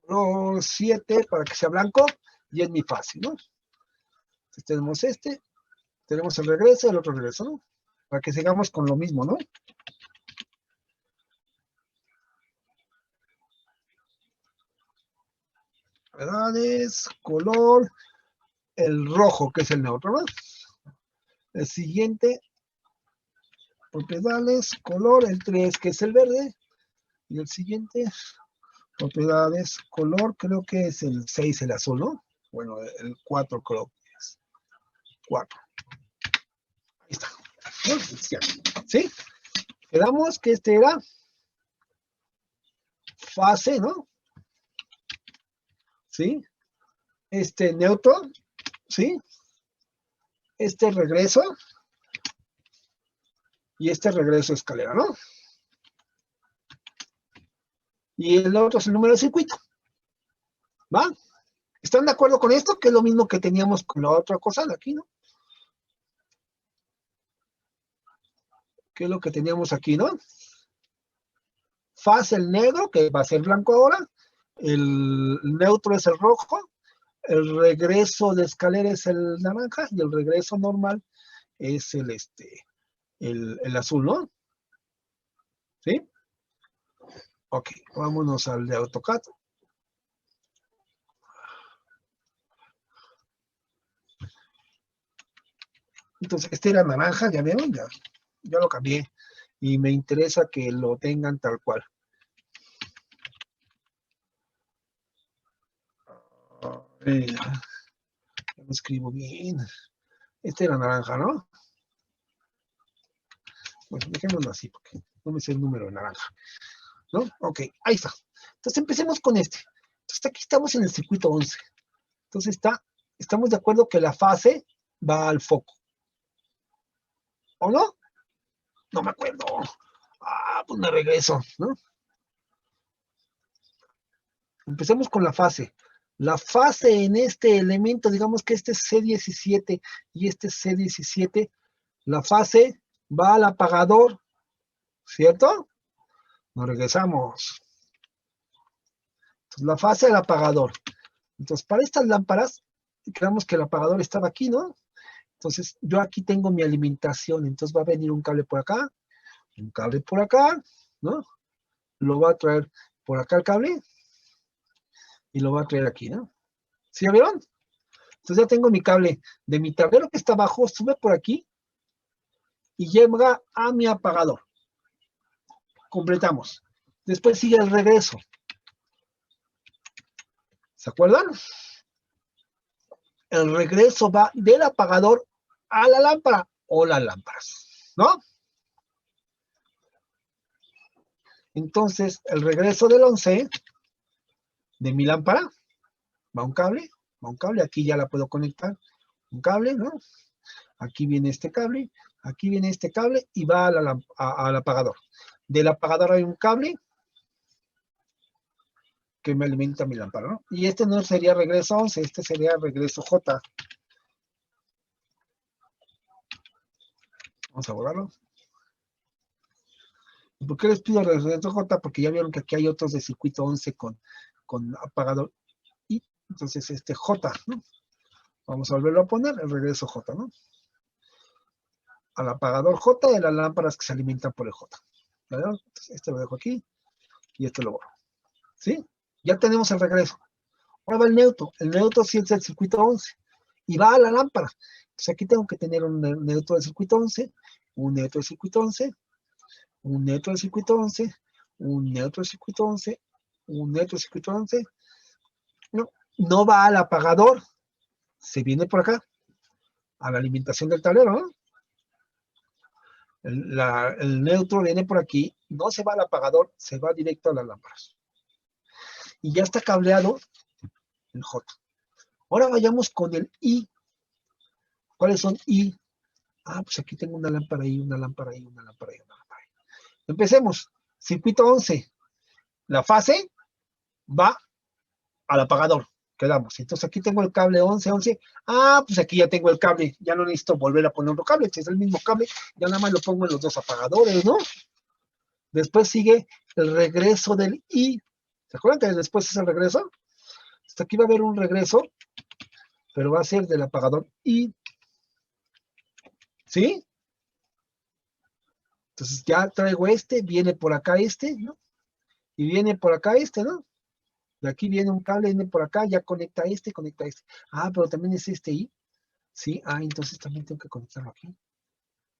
Color 7 para que sea blanco y es muy fácil, ¿no? Entonces tenemos tenemos el regreso, el otro regreso, ¿no? Para que sigamos con lo mismo, ¿no? Edades, color, el rojo, que es el neutro, ¿no? El siguiente, propiedades, color, el 3, que es el verde. Y el siguiente, propiedades, color, creo que es el 6, el azul, ¿no? Bueno, el 4 creo que es. 4. Ahí está. ¿Sí? Quedamos que este era fase, ¿no? ¿Sí? Este neutro, ¿sí? Este regreso y este regreso escalera, ¿no? Y el otro es el número de circuito. ¿Va? ¿Están de acuerdo con esto? Que es lo mismo que teníamos con la otra cosa de aquí, ¿no? ¿Qué es lo que teníamos aquí, no? Fase el negro, que va a ser blanco ahora. El neutro es el rojo. El regreso de escalera es el naranja. Y el regreso normal es el azul, ¿no? ¿Sí? Ok, vámonos al de AutoCAD. Entonces, este era naranja, ya vieron, ya lo cambié. Y me interesa que lo tengan tal cual. Ya lo escribo bien. Este era naranja, ¿no? Bueno, dejémoslo así, porque no me sé el número de naranja. ¿No? Ok, ahí está. Entonces empecemos con este. Entonces aquí estamos en el circuito 11. Entonces estamos de acuerdo que la fase va al foco. ¿O no? No me acuerdo. Ah, pues me regreso, ¿no? Empecemos con la fase. La fase en este elemento, digamos que este es C17 y este es C17, la fase va al apagador, ¿cierto? Nos regresamos. Entonces, la fase al apagador. Entonces, para estas lámparas, creamos que el apagador estaba aquí, ¿no? Entonces, yo aquí tengo mi alimentación, entonces va a venir un cable por acá, un cable por acá, ¿no? Lo va a traer por acá el cable y lo va a traer aquí, ¿no? ¿Sí ya vieron? Entonces ya tengo mi cable de mi tablero que está abajo, sube por aquí y llega a mi apagador. Completamos. Después sigue el regreso. ¿Se acuerdan? El regreso va del apagador a la lámpara o las lámparas, ¿no? Entonces, el regreso del 11 de mi lámpara va un cable, aquí ya la puedo conectar, un cable, ¿no? Aquí viene este cable, aquí viene este cable y va al apagador. Del apagador hay un cable que me alimenta mi lámpara, ¿no? Y este no sería regreso 11, este sería regreso J. Vamos a borrarlo. ¿Por qué les pido regreso J? Porque ya vieron que aquí hay otros de circuito 11 con apagador I. Entonces este J, ¿no? Vamos a volverlo a poner, el regreso J, ¿no? Al apagador J de las lámparas que se alimentan por el J. ¿Verdad? Entonces, este lo dejo aquí y este lo borro. ¿Sí? Ya tenemos el regreso. Ahora va el neutro. El neutro sí es del circuito 11 y va a la lámpara. Entonces aquí tengo que tener un neutro del circuito 11, un neutro del circuito 11, un neutro del circuito 11, un neutro del circuito 11, un neutro del circuito 11. No va al apagador, se viene por acá, a la alimentación del tablero, ¿no? El neutro viene por aquí, no se va al apagador, se va directo a las lámparas. Y ya está cableado el J. Ahora vayamos con el I. ¿Cuáles son I? Ah, pues aquí tengo una lámpara ahí, una lámpara ahí, una lámpara ahí, una lámpara ahí. Empecemos. Circuito 11. La fase va al apagador. Quedamos. Entonces aquí tengo el cable 11, 11. Ah, pues aquí ya tengo el cable. Ya no necesito volver a poner otro cable. Es el mismo cable. Ya nada más lo pongo en los dos apagadores, ¿no? Después sigue el regreso del I. ¿Se acuerdan que después es el regreso? Hasta aquí va a haber un regreso, pero va a ser del apagador I. ¿Sí? Entonces ya traigo este, viene por acá este, ¿no? Y viene por acá este, ¿no? De aquí viene un cable, viene por acá, ya conecta este, conecta este. Ah, pero también es este I. Sí, ah, entonces también tengo que conectarlo aquí.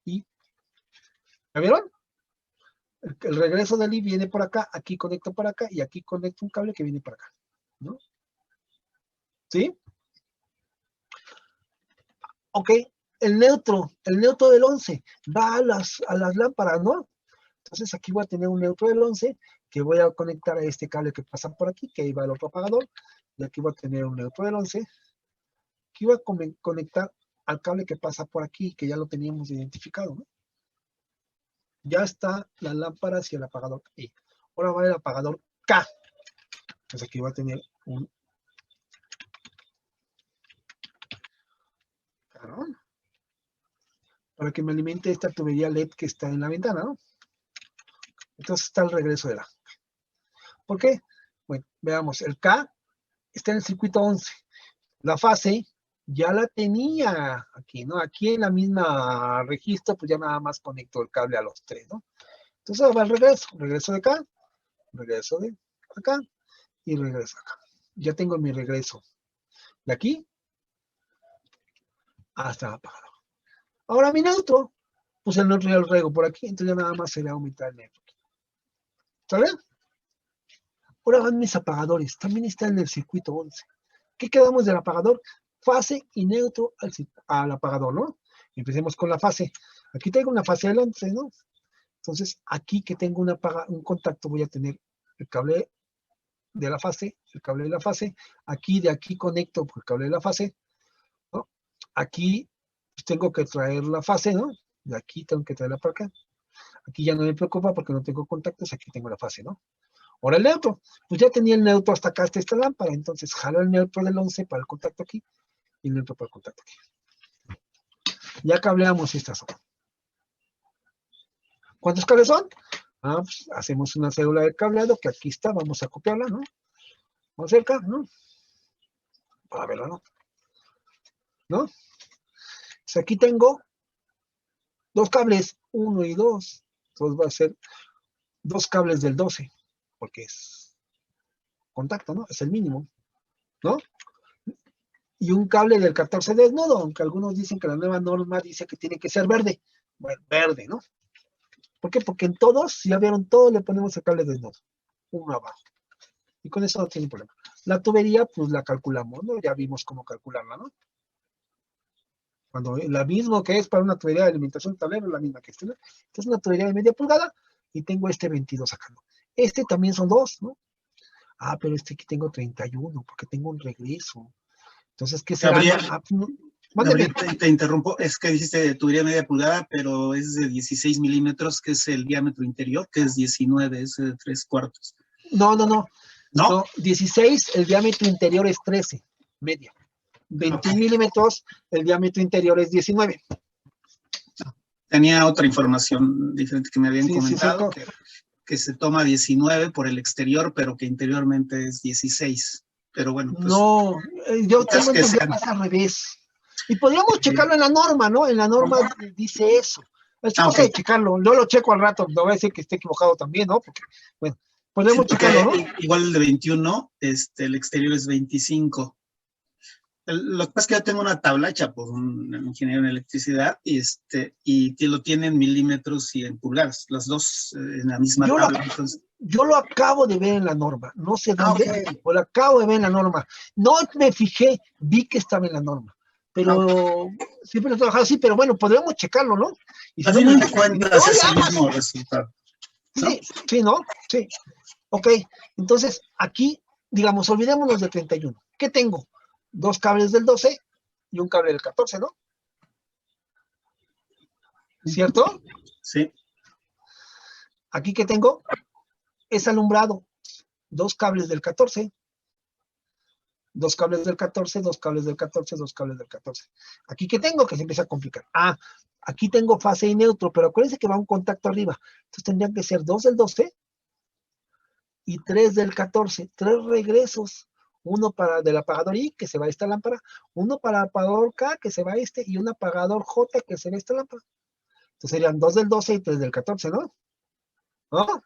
I. ¿Ya vieron? El regreso del I viene por acá, aquí conecto por acá, y aquí conecto un cable que viene por acá, ¿no? ¿Sí? Ok, el neutro del 11 va a las lámparas, ¿no? Entonces aquí voy a tener un neutro del 11 que voy a conectar a este cable que pasa por aquí, que ahí va el otro apagador, y aquí voy a tener un neutro del 11 que voy a conectar al cable que pasa por aquí, que ya lo teníamos identificado, ¿no? Ya está las lámparas y el apagador E. Ahora va el apagador K. Entonces aquí va a tener un carón para que me alimente esta tubería LED que está en la ventana, ¿no? Entonces está el regreso de la. ¿Por qué? Bueno, veamos, el K está en el circuito 11. La fase ya la tenía aquí, ¿no? Aquí en la misma registro, pues ya nada más conecto el cable a los tres, ¿no? Entonces va el regreso de acá, regreso de acá y regreso acá. Ya tengo mi regreso de aquí hasta el apagador. Ahora mi neutro, pues el neutro ya lo traigo por aquí, entonces ya nada más se le va a aumentar el neutro. ¿Sale? Ahora van mis apagadores, también están en el circuito 11. ¿Qué quedamos del apagador? Fase y neutro al apagador, ¿no? Empecemos con la fase. Aquí tengo una fase del 11, ¿no? Entonces, aquí que tengo un contacto, voy a tener el cable de la fase, el cable de la fase. Aquí, de aquí conecto por el cable de la fase, ¿no? Aquí pues, tengo que traer la fase, ¿no? De aquí tengo que traerla para acá. Aquí ya no me preocupa porque no tengo contactos, aquí tengo la fase, ¿no? Ahora el neutro, pues ya tenía el neutro hasta acá, hasta esta lámpara, entonces jalo el neutro del 11 para el contacto aquí y el neutro para el contacto aquí. Ya cableamos esta zona. ¿Cuántos cables son? Ah, pues hacemos una célula de cableado que aquí está, vamos a copiarla, ¿no? Vamos cerca, ¿no? Para verla, ¿no? ¿No? Entonces Entonces aquí tengo dos cables, 1 y 2. Entonces va a ser dos cables del 12, porque es contacto, ¿no? Es el mínimo, ¿no? Y un cable del 14 desnudo, aunque algunos dicen que la nueva norma dice que tiene que ser verde. Bueno, verde, ¿no? ¿Por qué? Porque en todos, si ya vieron, todos le ponemos el cable desnudo, uno abajo. Y con eso no tiene problema. La tubería, pues la calculamos, ¿no? Ya vimos cómo calcularla, ¿no? Cuando la misma que es para una tubería de alimentación de tablero, la misma que esta, ¿no? Esta es una tubería de media pulgada y tengo este 22 acá, ¿no? Este también son dos, ¿no? Ah, pero este aquí tengo 31 porque tengo un regreso. Entonces, ¿qué será? Gabriel, Mándeme. Gabriel, te interrumpo, es que dijiste tubería media pulgada, pero es de 16 milímetros, que es el diámetro interior, que es 19, es de 3/4. No. ¿No? No, 16, el diámetro interior es 13, media. 21 milímetros, el diámetro interior es 19. Tenía otra información diferente que me habían Sí, comentado, que se toma 19 por el exterior, pero que interiormente es 16. Pero bueno, pues. No, yo tengo que entendido que es al revés. Y podríamos checarlo en la norma, ¿no? En la norma dice eso. Es cosa de checarlo. Yo lo checo al rato, no voy a decir que esté equivocado también, ¿no? Porque, bueno, podemos checarlo, ¿no? Igual el de 21, el exterior es 25. Lo que pasa es que yo tengo una tabla hecha por un ingeniero en electricidad y lo tiene en milímetros y en pulgadas, las dos en la misma tabla. Entonces, yo lo acabo de ver en la norma, no sé dónde, pero lo acabo de ver en la norma. No me fijé, vi que estaba en la norma, pero siempre lo he trabajado así, pero bueno, podríamos checarlo, ¿no? Y a si final no, de cuentas es el mismo resultado, ¿no? Sí, ¿no? Sí. Ok, entonces aquí, digamos, olvidémonos de 31. ¿Qué tengo? Dos cables del 12 y un cable del 14, ¿no? ¿Cierto? Sí. Aquí que tengo es alumbrado. Dos cables del 14. Dos cables del 14, dos cables del 14, dos cables del 14. Aquí que tengo que se empieza a complicar. Ah, aquí tengo fase y neutro, pero acuérdense que va un contacto arriba. Entonces tendrían que ser dos del 12 y tres del 14. Tres regresos. Uno para del apagador I, que se va a esta lámpara, uno para apagador K, que se va a este, y un apagador J, que se va a esta lámpara. Entonces serían 2 del 12 y 3 del 14, ¿no? ¿No?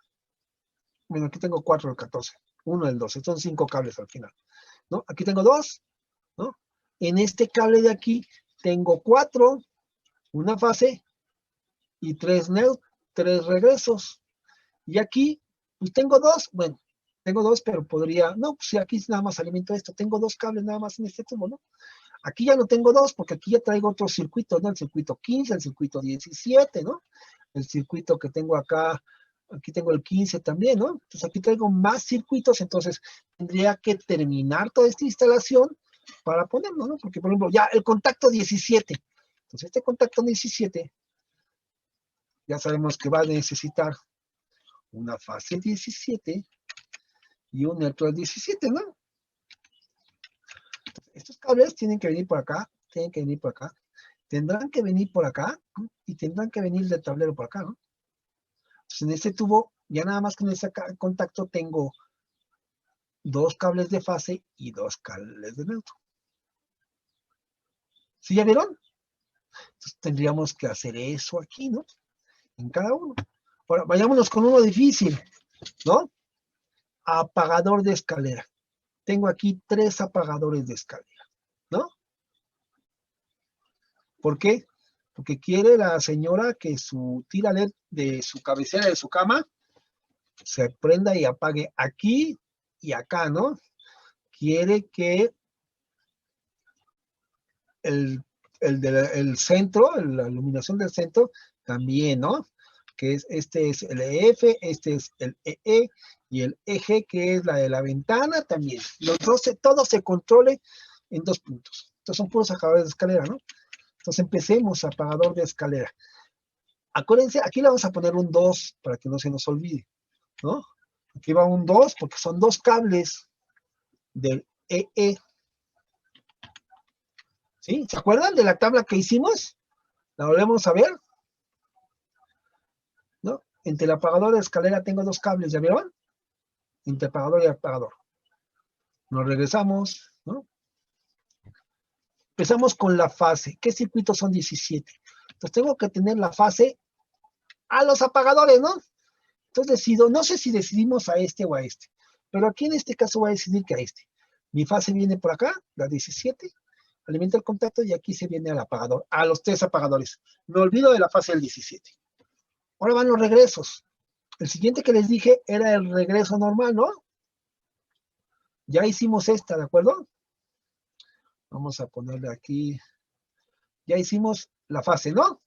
Bueno, aquí tengo 4 del 14, 1 del 12, son 5 cables al final, ¿no? Aquí tengo 2, ¿no? En este cable de aquí tengo 4, una fase y 3 regresos. Y aquí, pues tengo 2, bueno, tengo 2, pero podría, no, pues si aquí nada más alimento esto, tengo 2 cables nada más en este tubo, ¿no? Aquí ya no tengo 2, porque aquí ya traigo otros circuitos, ¿no? El circuito 15, el circuito 17, ¿no? El circuito que tengo acá, aquí tengo el 15 también, ¿no? Entonces aquí traigo más circuitos, entonces tendría que terminar toda esta instalación para ponerlo, ¿no? Porque, por ejemplo, ya el contacto 17. Entonces este contacto 17, ya sabemos que va a necesitar una fase 17 y un neutral 17, ¿no? Entonces, estos cables tienen que venir por acá, tienen que venir por acá, tendrán que venir por acá, ¿no? Y tendrán que venir del tablero por acá, ¿no? Entonces en este tubo, ya nada más con ese contacto tengo 2 cables de fase y 2 cables de neutro. ¿Sí ya vieron? Entonces tendríamos que hacer eso aquí, ¿no? En cada uno. Ahora, vayámonos con uno difícil, ¿no? Apagador de escalera. Tengo aquí 3 apagadores de escalera, ¿no? ¿Por qué? Porque quiere la señora que su tira LED de su cabecera de su cama se prenda y apague aquí y acá, ¿no? Quiere que el centro, la iluminación del centro, también, ¿no? Que este es el EF, este es el EE, y el eje, que es la de la ventana, también. Los dos, todo se controle en 2 puntos. Estos son puros apagadores de escalera, ¿no? Entonces empecemos, apagador de escalera. Acuérdense, aquí le vamos a poner un 2 para que no se nos olvide, ¿no? Aquí va un 2 porque son 2 cables del EE. ¿Sí? ¿Se acuerdan de la tabla que hicimos? ¿La volvemos a ver? ¿No? Entre el apagador de escalera tengo 2 cables, ¿ya vieron? Entre apagador y apagador. Nos regresamos, ¿no? Empezamos con la fase. ¿Qué circuitos son 17? Entonces tengo que tener la fase a los apagadores, ¿no? Entonces decido, no sé si decidimos a este o a este, pero aquí en este caso voy a decidir que a este. Mi fase viene por acá, la 17, alimenta el contacto y aquí se viene al apagador, a los 3 apagadores. Me olvido de la fase del 17. Ahora van los regresos. El siguiente que les dije era el regreso normal, ¿no? Ya hicimos esta, ¿de acuerdo? Vamos a ponerle aquí. Ya hicimos la fase, ¿no?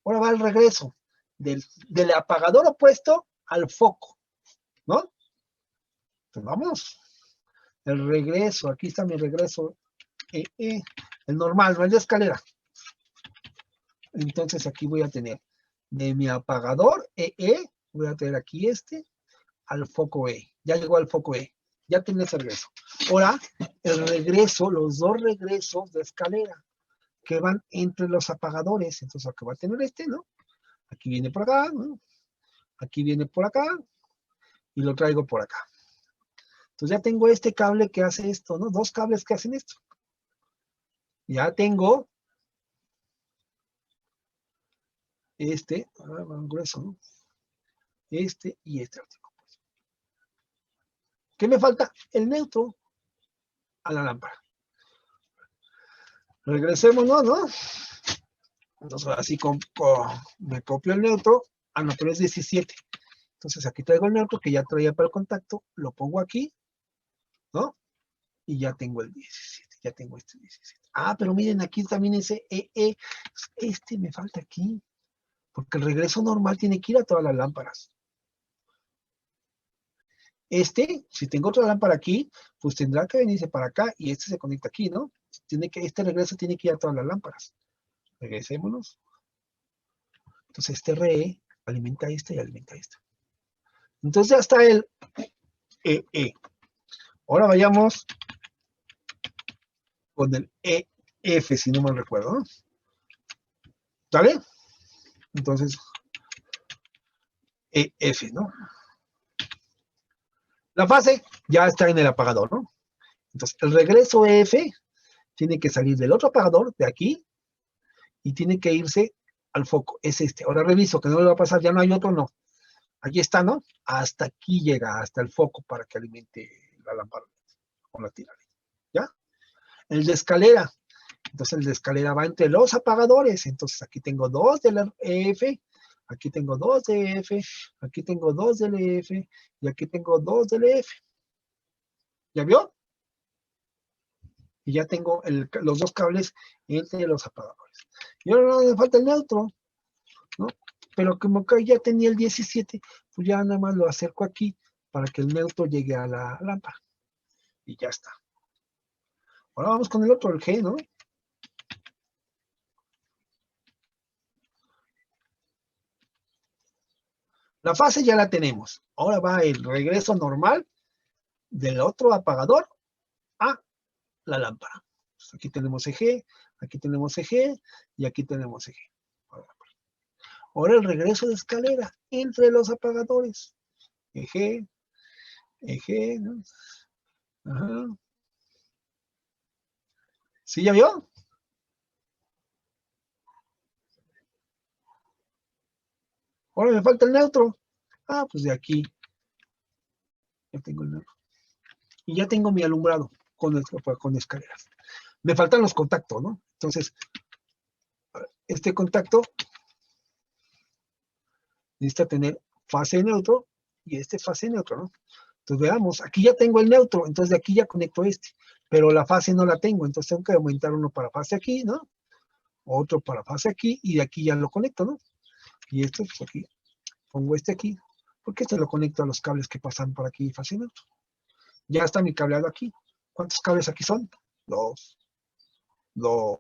Ahora va el regreso del apagador opuesto al foco, ¿no? Pues vamos. El regreso, aquí está mi regreso, el normal, no el de escalera. Entonces aquí voy a tener de mi apagador voy a tener aquí al foco E. Ya llegó al foco E. Ya tiene ese regreso. Ahora, el regreso, los 2 regresos de escalera que van entre los apagadores. Entonces aquí va a tener ¿no? Aquí viene por acá, ¿no? Aquí viene por acá y lo traigo por acá. Entonces ya tengo este cable que hace esto, ¿no? 2 cables que hacen esto. Ya tengo grueso, ¿no? Y este artículo. ¿Qué me falta? El neutro a la lámpara. Regresémonos, ¿no? Entonces así me copio el neutro. Ah, no, pero es 17. Entonces aquí traigo el neutro que ya traía para el contacto, lo pongo aquí, ¿no? Y ya tengo el 17, ya tengo este 17. Ah, pero miren, aquí también ese EE, me falta aquí, porque el regreso normal tiene que ir a todas las lámparas. Si tengo otra lámpara aquí, pues tendrá que venirse para acá y se conecta aquí, ¿no? Este regreso tiene que ir a todas las lámparas. Regresémonos. Entonces este RE alimenta esta y alimenta esta. Entonces ya está el EE. Ahora vayamos con el EF, si no mal recuerdo, ¿no? ¿Sale? Entonces, EF, ¿no? La fase ya está en el apagador, ¿no? Entonces, el regreso EF tiene que salir del otro apagador, de aquí, y tiene que irse al foco, es este. Ahora reviso que no le va a pasar, ya no hay otro, no. Aquí está, ¿no? Hasta aquí llega, hasta el foco para que alimente la lámpara con la tira. ¿Ya? El de escalera. Entonces el de escalera va entre los apagadores. Entonces aquí tengo 2 del EF, aquí tengo 2 de EF, aquí tengo 2 del EF y aquí tengo 2 del EF. ¿Ya vio? Y ya tengo los 2 cables entre los apagadores. Y ahora no me falta el neutro, ¿no? Pero como que ya tenía el 17, pues ya nada más lo acerco aquí para que el neutro llegue a la lámpara. Y ya está. Ahora vamos con el otro, el G, ¿no? La fase ya la tenemos. Ahora va el regreso normal del otro apagador a la lámpara. Pues aquí tenemos EG, aquí tenemos EG y aquí tenemos EG. Ahora el regreso de escalera entre los apagadores. EG, EG, ¿no? Ajá. ¿Sí ya vio? Ahora me falta el neutro. Ah, pues de aquí. Ya tengo el neutro. Y ya tengo mi alumbrado con escaleras. Me faltan los contactos, ¿no? Entonces, este contacto necesita tener fase neutro y fase neutro, ¿no? Entonces veamos, aquí ya tengo el neutro, entonces de aquí ya conecto pero la fase no la tengo, entonces tengo que aumentar uno para fase aquí, ¿no? Otro para fase aquí y de aquí ya lo conecto, ¿no? Y pues aquí, pongo aquí, porque lo conecto a los cables que pasan por aquí fase neutro. Ya está mi cableado aquí. ¿Cuántos cables aquí son? 2, 2,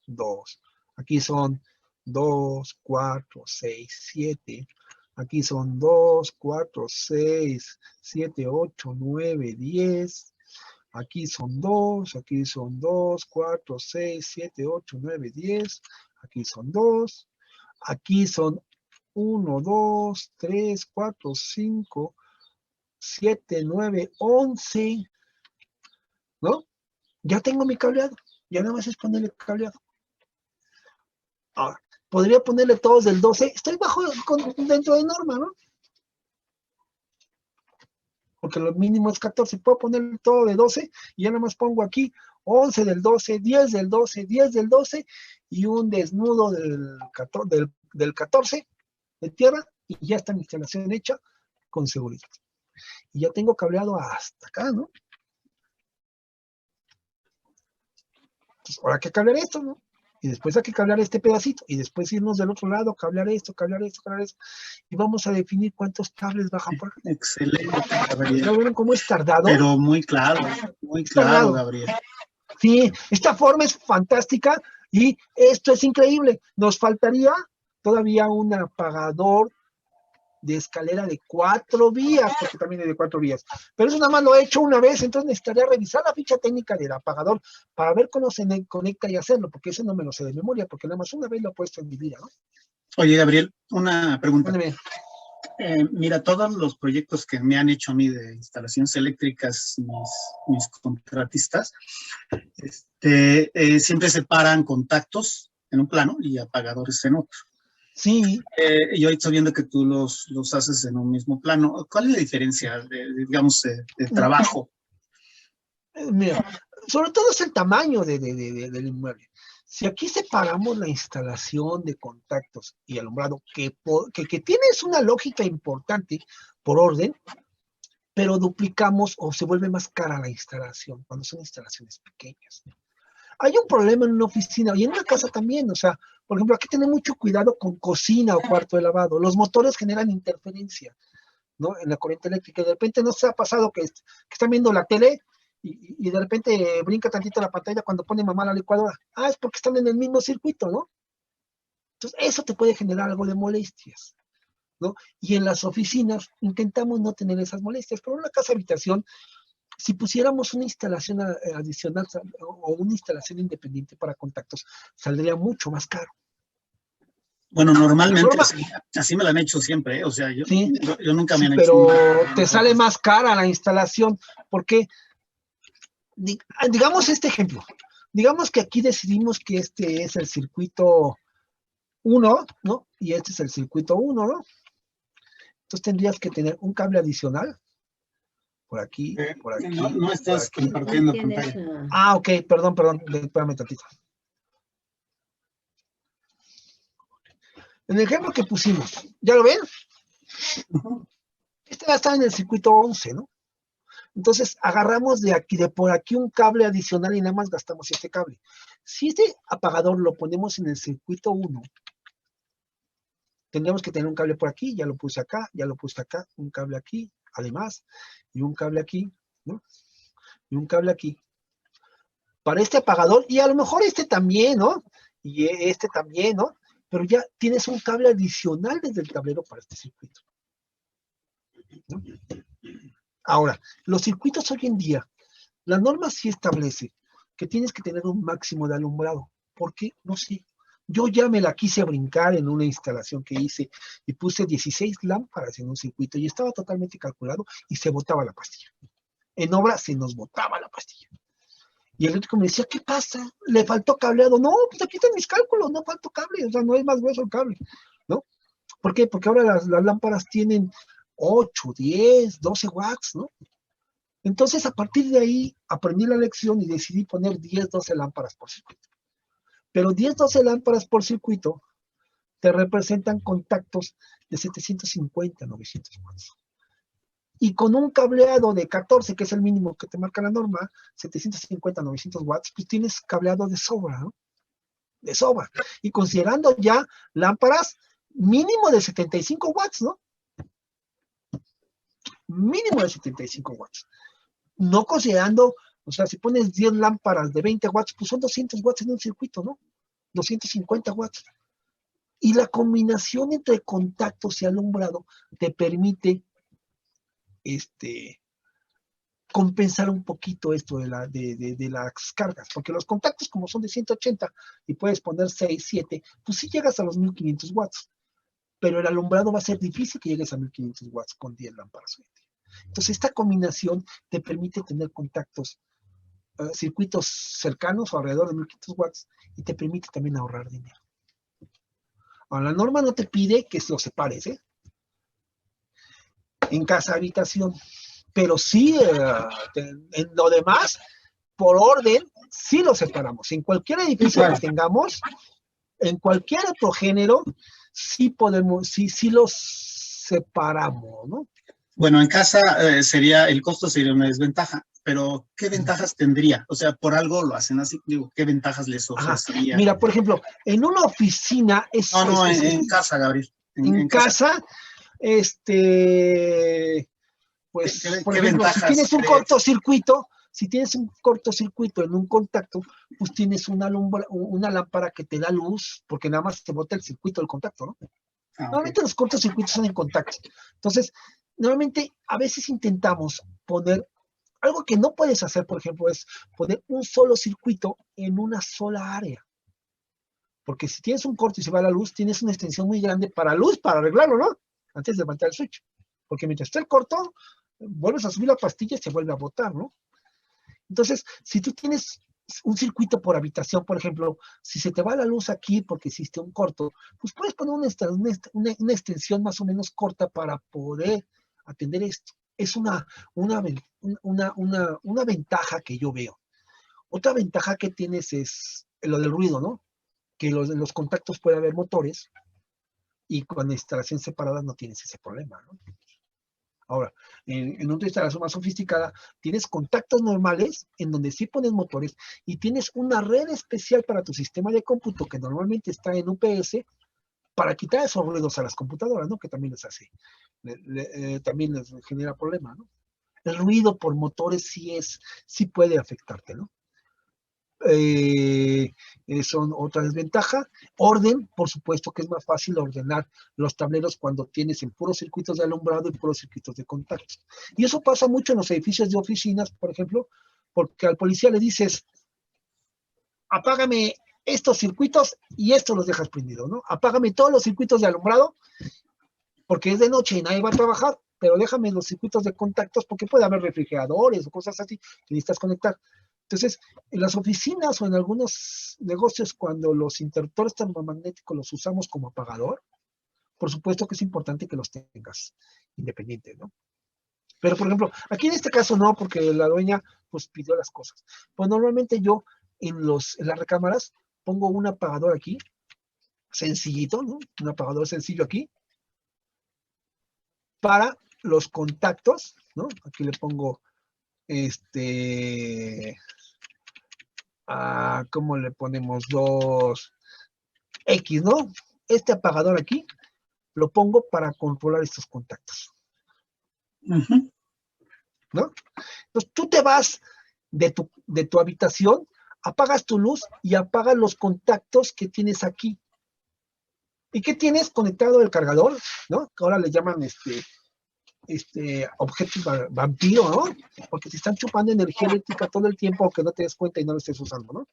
2. Aquí son 2, 4, 6, 7. Aquí son 2, 4, 6, 7, 8, 9, 10. Aquí son 2, aquí son 2, 4, 6, 7, 8, 9, 10. Aquí son 2. Aquí son 1, 2, 3, 4, 5, 7, 9, 11. ¿No? Ya tengo mi cableado. Ya nada más es ponerle cableado. Ahora, podría ponerle todos del 12. Estoy dentro de norma, ¿no? Porque lo mínimo es 14. Puedo poner todo de 12 y ya nada más pongo aquí 11 del 12, 10 del 12, 10 del 12 y un desnudo del 14 de tierra y ya está mi instalación hecha con seguridad. Y ya tengo cableado hasta acá, ¿no? Entonces, ahora hay que cablear esto, ¿no? Y después hay que cablear este pedacito, y después irnos del otro lado, cablear esto, cablear esto, cablear esto, y vamos a definir cuántos cables bajan por acá. Excelente, ¿Ya Gabriel. vieron cómo es tardado? Pero muy claro, Gabriel. Sí, esta forma es fantástica, y esto es increíble. Nos faltaría todavía un apagador de escalera de 4 vías, porque también es de 4 vías. Pero eso nada más lo he hecho una vez, entonces necesitaría revisar la ficha técnica del apagador para ver cómo se conecta y hacerlo, porque eso no me lo sé de memoria, porque nada más una vez lo he puesto en mi vida, ¿no? Oye, Gabriel, una pregunta. Mándeme. Mira, todos los proyectos que me han hecho a mí de instalaciones eléctricas, mis contratistas, siempre separan contactos en un plano y apagadores en otro. Sí. Yo estoy viendo que tú los haces en un mismo plano. ¿Cuál es la diferencia, digamos, de trabajo? Mira, sobre todo es el tamaño del inmueble. Si aquí separamos la instalación de contactos y alumbrado, que tienes una lógica importante por orden, pero duplicamos o se vuelve más cara la instalación cuando son instalaciones pequeñas. Hay un problema en una oficina y en una casa también, o sea, por ejemplo, hay que tener mucho cuidado con cocina o cuarto de lavado. Los motores generan interferencia, ¿no? En la corriente eléctrica. De repente no se ha pasado que están viendo la tele y de repente brinca tantito la pantalla cuando pone mamá la licuadora. Ah, es porque están en el mismo circuito, ¿no? Entonces, eso te puede generar algo de molestias, ¿no? Y en las oficinas intentamos no tener esas molestias, pero en una casa habitación, si pusiéramos una instalación adicional o una instalación independiente para contactos, saldría mucho más caro. Bueno, normalmente así me lo han hecho siempre, ¿eh? O sea, yo nunca me han hecho. Pero te sale más cara la instalación, porque, digamos este ejemplo, digamos que aquí decidimos que este es el circuito 1, ¿no? Y este es el circuito 1, ¿no? Entonces tendrías que tener un cable adicional por aquí, por aquí. No estás compartiendo pantalla. Ah, ok, perdón, espérame tantito. En el ejemplo que pusimos, ¿ya lo ven? Este va a estar en el circuito 11, ¿no? Entonces agarramos de por aquí un cable adicional y nada más gastamos este cable. Si este apagador lo ponemos en el circuito 1, tendríamos que tener un cable por aquí, ya lo puse acá, un cable aquí, además, y un cable aquí, ¿no? Y un cable aquí. Para este apagador, y a lo mejor este también, ¿no? Y este también, ¿no? Pero ya tienes un cable adicional desde el tablero para este circuito, ¿no? Ahora, los circuitos hoy en día, la norma sí establece que tienes que tener un máximo de alumbrado. ¿Por qué? No sé. Yo ya me la quise brincar en una instalación que hice y puse 16 lámparas en un circuito y estaba totalmente calculado y se botaba la pastilla. En obra se nos botaba la pastilla. Y el eléctrico me decía, ¿qué pasa? ¿Le faltó cableado? No, pues aquí están mis cálculos, no faltó cable, o sea, no es más grueso el cable, ¿no? ¿Por qué? Porque ahora las lámparas tienen 8, 10, 12 watts, ¿no? Entonces, a partir de ahí, aprendí la lección y decidí poner 10, 12 lámparas por circuito. Pero 10, 12 lámparas por circuito te representan contactos de 750, 900 watts. Y con un cableado de 14, que es el mínimo que te marca la norma, 750, 900 watts, pues tienes cableado de sobra, ¿no? De sobra. Y considerando ya lámparas mínimo de 75 watts, ¿no? Mínimo de 75 watts. No considerando, o sea, si pones 10 lámparas de 20 watts, pues son 200 watts en un circuito, ¿no? 250 watts. Y la combinación entre contactos y alumbrado te permite compensar un poquito esto de las cargas, porque los contactos como son de 180 y puedes poner 6, 7, pues sí llegas a los 1500 watts, pero el alumbrado va a ser difícil que llegues a 1500 watts con 10 lámparas. Entonces esta combinación te permite tener contactos circuitos cercanos o alrededor de 1500 watts y te permite también ahorrar dinero. Ahora, la norma no te pide que los separes, en casa habitación, pero sí en lo demás, por orden, sí los separamos. En cualquier edificio que tengamos, en cualquier otro género, sí podemos, sí los separamos, ¿no? Bueno, en casa el costo sería una desventaja, pero ¿qué ventajas tendría? O sea, por algo lo hacen así, digo, ¿qué ventajas les ofrecería? Mira, por ejemplo, en una oficina en casa, Gabriel. En casa, pues, por ejemplo, si tienes un cortocircuito, en un contacto, pues tienes una lámpara que te da luz, porque nada más te bota el circuito del contacto, ¿no? Normalmente los cortocircuitos son en contacto. Entonces, normalmente a veces intentamos poner algo que no puedes hacer, por ejemplo, es poner un solo circuito en una sola área. Porque si tienes un corto y se va la luz, tienes una extensión muy grande para luz, para arreglarlo, ¿no? Antes de levantar el switch. Porque mientras está el corto, vuelves a subir la pastilla y se vuelve a botar, ¿no? Entonces, si tú tienes un circuito por habitación, por ejemplo, si se te va la luz aquí porque hiciste un corto, pues puedes poner una extensión más o menos corta para poder atender esto. Es una ventaja que yo veo. Otra ventaja que tienes es lo del ruido, ¿no? Que en los contactos puede haber motores y con instalación separada no tienes ese problema, ¿no? Ahora, en una instalación más sofisticada, tienes contactos normales en donde sí pones motores y tienes una red especial para tu sistema de cómputo que normalmente está en UPS para quitar esos ruidos a las computadoras, ¿no? Que también les hace, también les genera problema, ¿no? El ruido por motores sí puede afectarte, ¿no? Son otra desventaja. Orden, por supuesto que es más fácil ordenar los tableros cuando tienes en puros circuitos de alumbrado y puros circuitos de contacto. Y eso pasa mucho en los edificios de oficinas, por ejemplo, porque al policía le dices, apágame estos circuitos y estos los dejas prendidos, ¿no? Apágame todos los circuitos de alumbrado porque es de noche y nadie va a trabajar, pero déjame los circuitos de contactos porque puede haber refrigeradores o cosas así que necesitas conectar. Entonces, en las oficinas o en algunos negocios, cuando los interruptores termomagnéticos los usamos como apagador, por supuesto que es importante que los tengas independientes, ¿no? Pero, por ejemplo, aquí en este caso no, porque la dueña pues pidió las cosas. Pues normalmente yo en las recámaras pongo un apagador aquí, sencillito, ¿no? Un apagador sencillo aquí, para los contactos, ¿no? Aquí le pongo ¿cómo le ponemos? 2X, ¿no? Este apagador aquí lo pongo para controlar estos contactos. ¿No? Entonces tú te vas de tu habitación, apagas tu luz y apagas los contactos que tienes aquí. ¿Y qué tienes conectado el cargador? ¿No? Que ahora le llaman objetos vampiro, ¿no? Porque te están chupando energía eléctrica todo el tiempo aunque no te des cuenta y no lo estés usando, ¿no?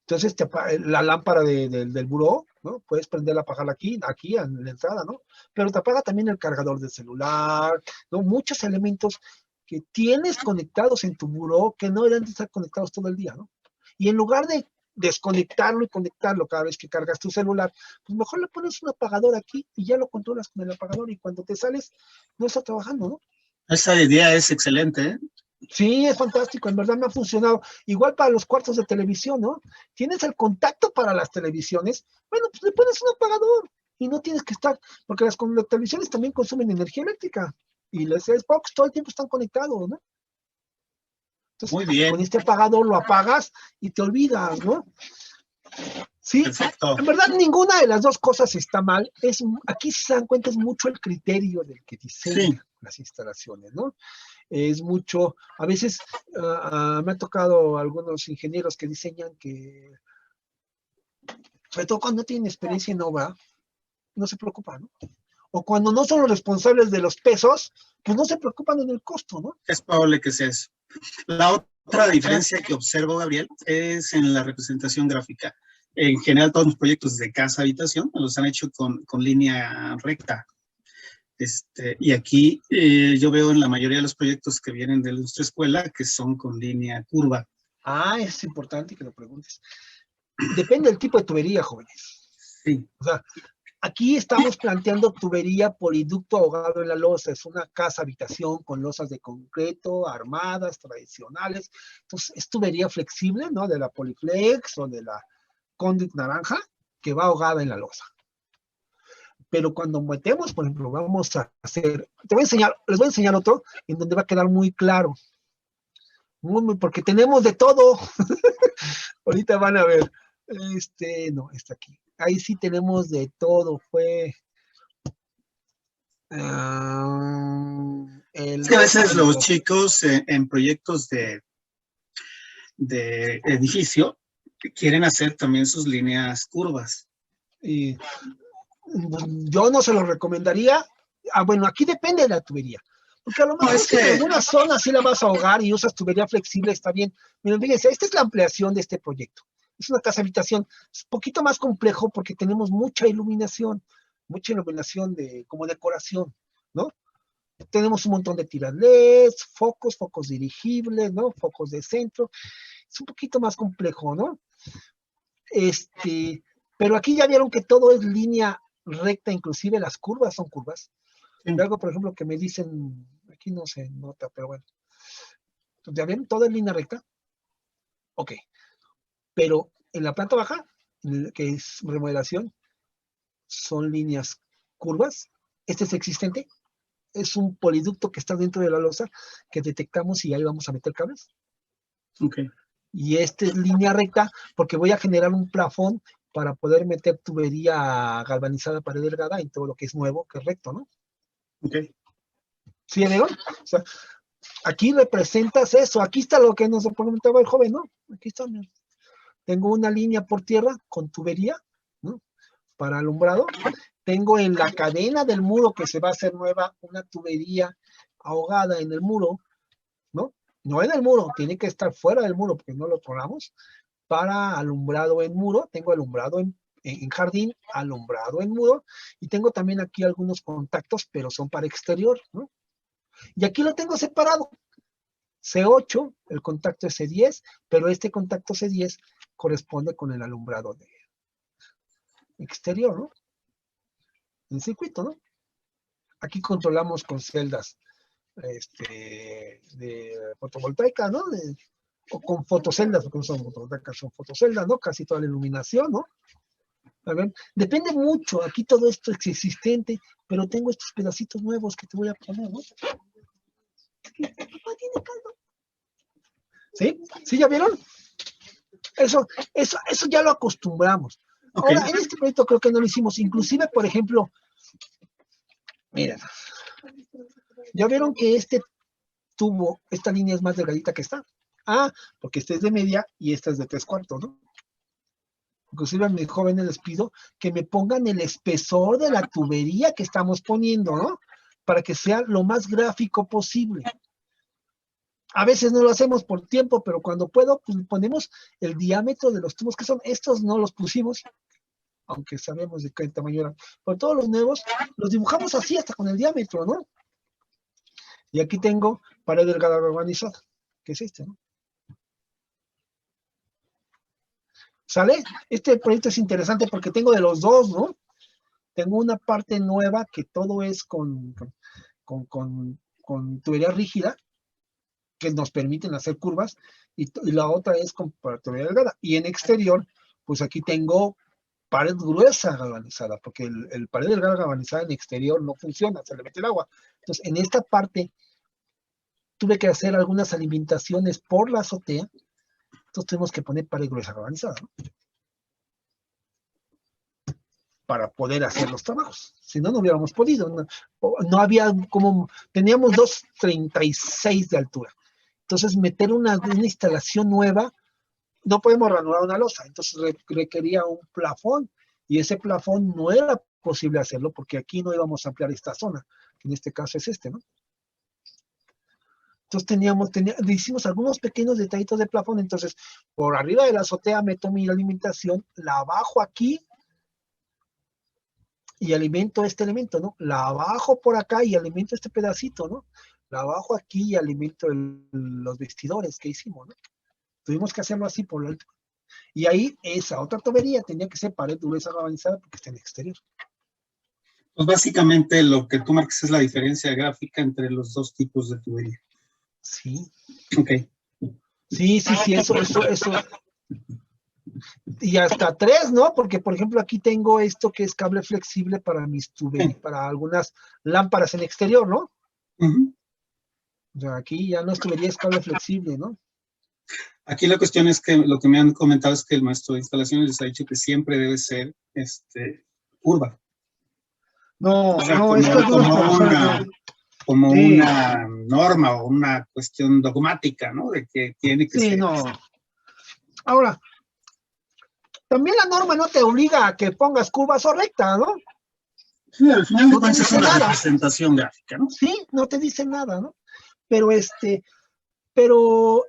Entonces la lámpara del buró, ¿no? Puedes prenderla, apagarla aquí en la entrada, ¿no? Pero te apaga también el cargador del celular, ¿no? Muchos elementos que tienes conectados en tu buró que no deben de estar conectados todo el día, ¿no? Y en lugar de desconectarlo y conectarlo cada vez que cargas tu celular, pues mejor le pones un apagador aquí y ya lo controlas con el apagador y cuando te sales no está trabajando, ¿no? Esa idea es excelente, ¿eh? Sí, es fantástico, en verdad me ha funcionado. Igual para los cuartos de televisión, ¿no? Tienes el contacto para las televisiones, bueno, pues le pones un apagador y no tienes que estar, porque las televisiones también consumen energía eléctrica y las Xbox todo el tiempo están conectados, ¿no? Entonces, muy bien. Con este apagador lo apagas y te olvidas, ¿no? Sí, perfecto. En verdad ninguna de las dos cosas está mal. Aquí si se dan cuenta es mucho el criterio del que diseña las instalaciones, ¿no? Es mucho, a veces me ha tocado algunos ingenieros que diseñan que, sobre todo cuando no tienen experiencia en obra, no se preocupan, ¿no? O cuando no son los responsables de los pesos, pues no se preocupan en el costo, ¿no? Es probable que sea eso. La otra diferencia que observo, Gabriel, es en la representación gráfica. En general, todos los proyectos de casa-habitación los han hecho con línea recta. Y aquí yo veo en la mayoría de los proyectos que vienen de nuestra escuela que son con línea curva. Ah, es importante que lo preguntes. Depende del tipo de tubería, jóvenes. Sí. O sea, aquí estamos planteando tubería poliducto ahogado en la losa. Es una casa habitación con losas de concreto, armadas, tradicionales. Entonces, es tubería flexible, ¿no? De la Poliflex o de la Conduit naranja, que va ahogada en la losa. Pero cuando metemos, por ejemplo, vamos a hacer, les voy a enseñar otro en donde va a quedar muy claro. Porque tenemos de todo. Ahorita van a ver. No, está aquí. Ahí sí tenemos de todo. Fue Es que a veces los chicos en proyectos de edificio quieren hacer también sus líneas curvas. Y yo no se lo recomendaría. Bueno, aquí depende de la tubería. Porque a lo mejor en algunas zonas sí la vas a ahogar y usas tubería flexible, está bien. Miren, fíjense, esta es la ampliación de este proyecto. Es una casa habitación. Es un poquito más complejo porque tenemos mucha iluminación como decoración, ¿no? Tenemos un montón de tiras LEDs, focos dirigibles, ¿no? Focos de centro. Es un poquito más complejo, ¿no? Pero aquí ya vieron que todo es línea recta, inclusive las curvas son curvas. Sí. Algo, por ejemplo, que me dicen, aquí no se nota, pero bueno. ¿Ya ven? Todo es línea recta. Ok. Pero en la planta baja, que es remodelación, son líneas curvas. Este es existente. Es un poliducto que está dentro de la losa que detectamos y ahí vamos a meter cables. Ok. Y este es línea recta porque voy a generar un plafón para poder meter tubería galvanizada pared delgada en todo lo que es nuevo, que es recto, ¿no? Ok. ¿Sí, amigo? O sea, aquí representas eso. Aquí está lo que nos comentaba el joven, ¿no? Aquí está. Tengo una línea por tierra con tubería, ¿no? Para alumbrado. Tengo en la cadena del muro que se va a hacer nueva una tubería ahogada en el muro, ¿no? No en el muro, tiene que estar fuera del muro porque no lo ponemos. Para alumbrado en muro, tengo alumbrado en jardín, alumbrado en muro, y tengo también aquí algunos contactos, pero son para exterior, ¿no? Y aquí lo tengo separado. C8, el contacto es C10, pero este contacto C10 corresponde con el alumbrado de exterior, ¿no? En circuito, ¿no? Aquí controlamos con celdas de fotovoltaica, ¿no? O con fotoceldas, porque no son fotovoltaicas, son fotoceldas, ¿no? Casi toda la iluminación, ¿no? A ver, depende mucho, aquí todo esto es existente, pero tengo estos pedacitos nuevos que te voy a poner, ¿no? ¿Sí? ¿Sí ya vieron? Eso ya lo acostumbramos. Okay. Ahora, en este proyecto creo que no lo hicimos. Inclusive, por ejemplo, miren, ya vieron que este tubo, esta línea es más delgadita que esta. Ah, porque este es de media y esta es de 3/4, ¿no? Inclusive a mis jóvenes les pido que me pongan el espesor de la tubería que estamos poniendo, ¿no? Para que sea lo más gráfico posible. A veces no lo hacemos por tiempo, pero cuando puedo, pues ponemos el diámetro de los tubos, que son estos, no los pusimos, aunque sabemos de qué tamaño eran. Pero todos los nuevos los dibujamos así, hasta con el diámetro, ¿no? Y aquí tengo pared delgada galvanizada, que es este, ¿no? ¿Sale? Este proyecto es interesante porque tengo de los dos, ¿no? Tengo una parte nueva que todo es con tubería rígida, que nos permiten hacer curvas, y la otra es con tubería delgada. Y en exterior, pues aquí tengo pared gruesa galvanizada, porque el pared delgada galvanizada en exterior no funciona, se le mete el agua. Entonces, en esta parte tuve que hacer algunas alimentaciones por la azotea, entonces tuvimos que poner pared gruesa galvanizada, ¿no? Para poder hacer los trabajos. Si no, no hubiéramos podido. No había como, teníamos 2.36 de altura. Entonces, meter una instalación nueva, no podemos ranurar una losa. Entonces, requería un plafón. Y ese plafón no era posible hacerlo porque aquí no íbamos a ampliar esta zona. Que en este caso es este, ¿no? Entonces, hicimos algunos pequeños detallitos de plafón. Entonces, por arriba de la azotea meto mi alimentación, la bajo aquí, y alimento este elemento, ¿no? La bajo por acá y alimento este pedacito, ¿no? La bajo aquí y alimento los vestidores que hicimos, ¿no? Tuvimos que hacerlo así por lo alto. Y ahí esa otra tubería tenía que ser pared dureza galvanizada porque está en el exterior. Pues básicamente lo que tú marcas es la diferencia gráfica entre los dos tipos de tubería. Sí. Ok. Sí, eso. Y hasta 3, ¿no? Porque, por ejemplo, aquí tengo esto que es cable flexible para mis tuberías, para algunas lámparas en exterior, ¿no? Uh-huh. O sea, aquí ya no es tubería, es cable flexible, ¿no? Aquí la cuestión es que lo que me han comentado es que el maestro de instalaciones les ha dicho que siempre debe ser curva. No, O sea, no, es que algunos profesores como sí. una norma o una cuestión dogmática, ¿no? De que tiene que sí, ser. no. Ahora, también la norma no te obliga a que pongas curvas o recta, ¿no? Sí, al final no te es dice una nada. representación gráfica, ¿no? Sí, no te dice nada, ¿no? Pero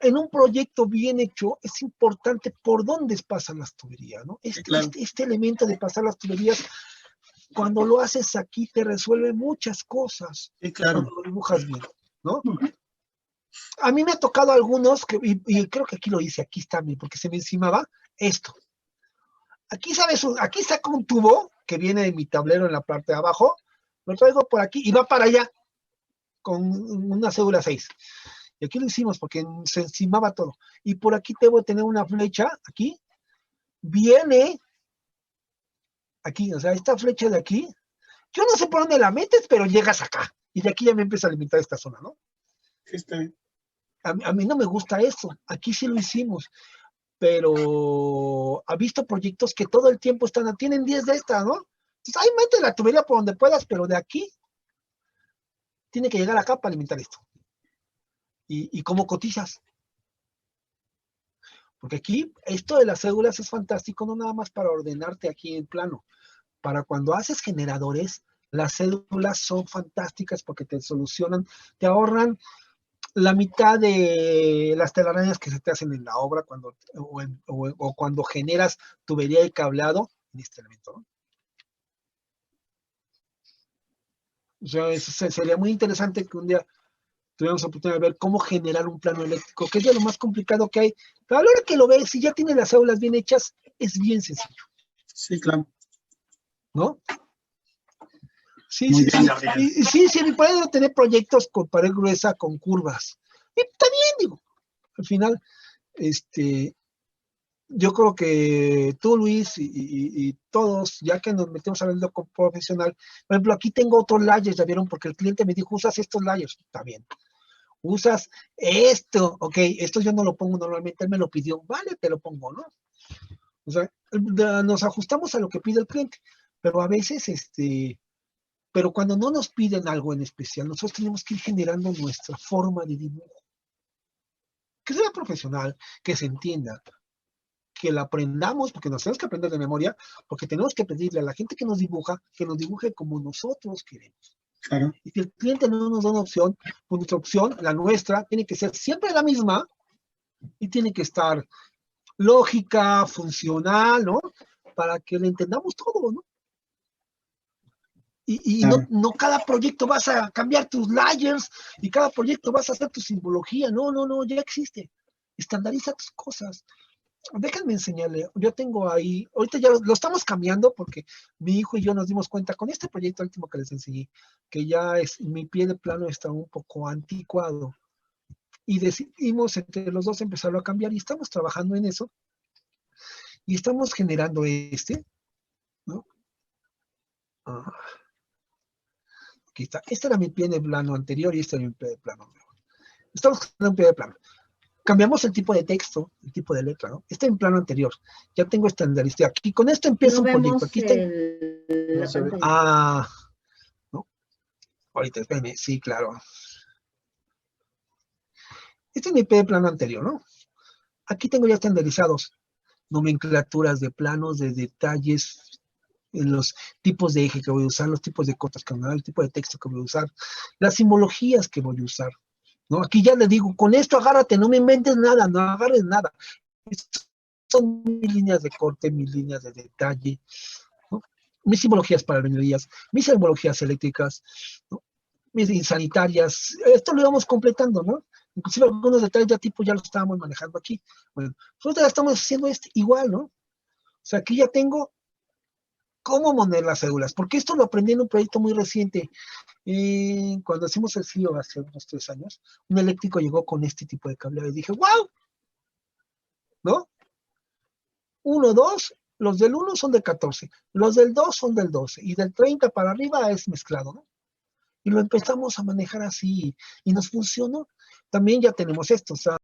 en un proyecto bien hecho es importante por dónde pasan las tuberías, ¿no? Claro. Este elemento de pasar las tuberías, cuando lo haces aquí te resuelve muchas cosas. Sí, claro. Cuando lo dibujas bien, ¿no? Uh-huh. A mí me ha tocado algunos, y creo que aquí lo hice, aquí está, porque se me encimaba esto. Aquí, ¿sabes? Aquí saco un tubo que viene de mi tablero en la parte de abajo, lo traigo por aquí y va para allá con una cédula 6. Y aquí lo hicimos porque se encimaba todo. Y por aquí debo tener una flecha, aquí, viene, aquí, o sea, esta flecha de aquí, yo no sé por dónde la metes, pero llegas acá. Y de aquí ya me empieza a limitar esta zona, ¿no? Sí, está bien. A mí no me gusta eso. Aquí sí lo hicimos. Pero ha visto proyectos que todo el tiempo tienen 10 de estas, ¿no? Entonces, ahí mete la tubería por donde puedas, pero de aquí tiene que llegar acá para alimentar esto. ¿Y cómo cotizas? Porque aquí, esto de las cédulas es fantástico, no nada más para ordenarte aquí en plano. Para cuando haces generadores, las cédulas son fantásticas porque te solucionan, te ahorran la mitad de las telarañas que se te hacen en la obra o cuando generas tubería y cableado en este elemento, ¿no? O sea, sería muy interesante que un día tuviéramos la oportunidad de ver cómo generar un plano eléctrico, que es de lo más complicado que hay. Pero a la hora que lo ves, si ya tienes las células bien hechas, es bien sencillo. Sí, claro. ¿No? Sí, Muy sí, bien, sí. Gabriel. Sí, mi padre debe tener proyectos con pared gruesa, con curvas. Y también, digo, al final, yo creo que tú, Luis, y todos, ya que nos metemos a verlo como profesional, por ejemplo, aquí tengo otros layers, ¿ya vieron? Porque el cliente me dijo, usas estos layers, está bien. Usas esto, ok, esto yo no lo pongo normalmente, él me lo pidió, vale, te lo pongo, ¿no? O sea, nos ajustamos a lo que pide el cliente, pero a veces, pero cuando no nos piden algo en especial, nosotros tenemos que ir generando nuestra forma de dibujo. Que sea profesional, que se entienda, que la aprendamos, porque nos tenemos que aprender de memoria, porque tenemos que pedirle a la gente que nos dibuje como nosotros queremos. Claro. Y si el cliente no nos da una opción, pues nuestra opción, la nuestra, tiene que ser siempre la misma y tiene que estar lógica, funcional, ¿no? Para que le entendamos todo, ¿no? Y Claro. no cada proyecto vas a cambiar tus layers y cada proyecto vas a hacer tu simbología. No, ya existe. Estandariza tus cosas. Déjenme enseñarle. Yo tengo ahí, ahorita ya lo estamos cambiando porque mi hijo y yo nos dimos cuenta con este proyecto último que les enseñé, que ya mi pie de plano está un poco anticuado. Y decidimos entre los dos empezarlo a cambiar y estamos trabajando en eso. Y estamos generando ¿no? Aquí está. Este era mi pie de plano anterior y este era mi pie de plano nuevo. Estamos generando un pie de plano. Cambiamos el tipo de texto, el tipo de letra, ¿no? Este en plano anterior. Ya tengo estandarizado. Aquí con esto empieza un proyecto. Aquí la pantalla. ¿no? Ahorita, espérenme. Sí, claro. Este es mi pie de plano anterior, ¿no? Aquí tengo ya estandarizados nomenclaturas de planos, de detalles, en los tipos de eje que voy a usar, los tipos de cotas que voy a usar, el tipo de texto que voy a usar, las simbologías que voy a usar, ¿no? Aquí ya le digo, con esto agárrate, no me inventes nada, no agarres nada. Estas son mis líneas de corte, mis líneas de detalle, ¿no? mis simbologías para minerías, mis simbologías eléctricas, ¿no? Mis sanitarias, esto lo íbamos completando, ¿no? Inclusive algunos detalles de tipo ya los estábamos manejando aquí. Bueno, nosotros ya estamos haciendo igual, ¿no? O sea, aquí ya tengo cómo poner las cédulas, porque esto lo aprendí en un proyecto muy reciente. Cuando hicimos el CIO hace unos 3 años, un eléctrico llegó con este tipo de cableado y dije, ¡wow! ¿No? 1, 2, los del 1 son de 14, los del 2 son del 12, y del 30 para arriba es mezclado, ¿no? Y lo empezamos a manejar así, y nos funcionó. También ya tenemos esto, o sea,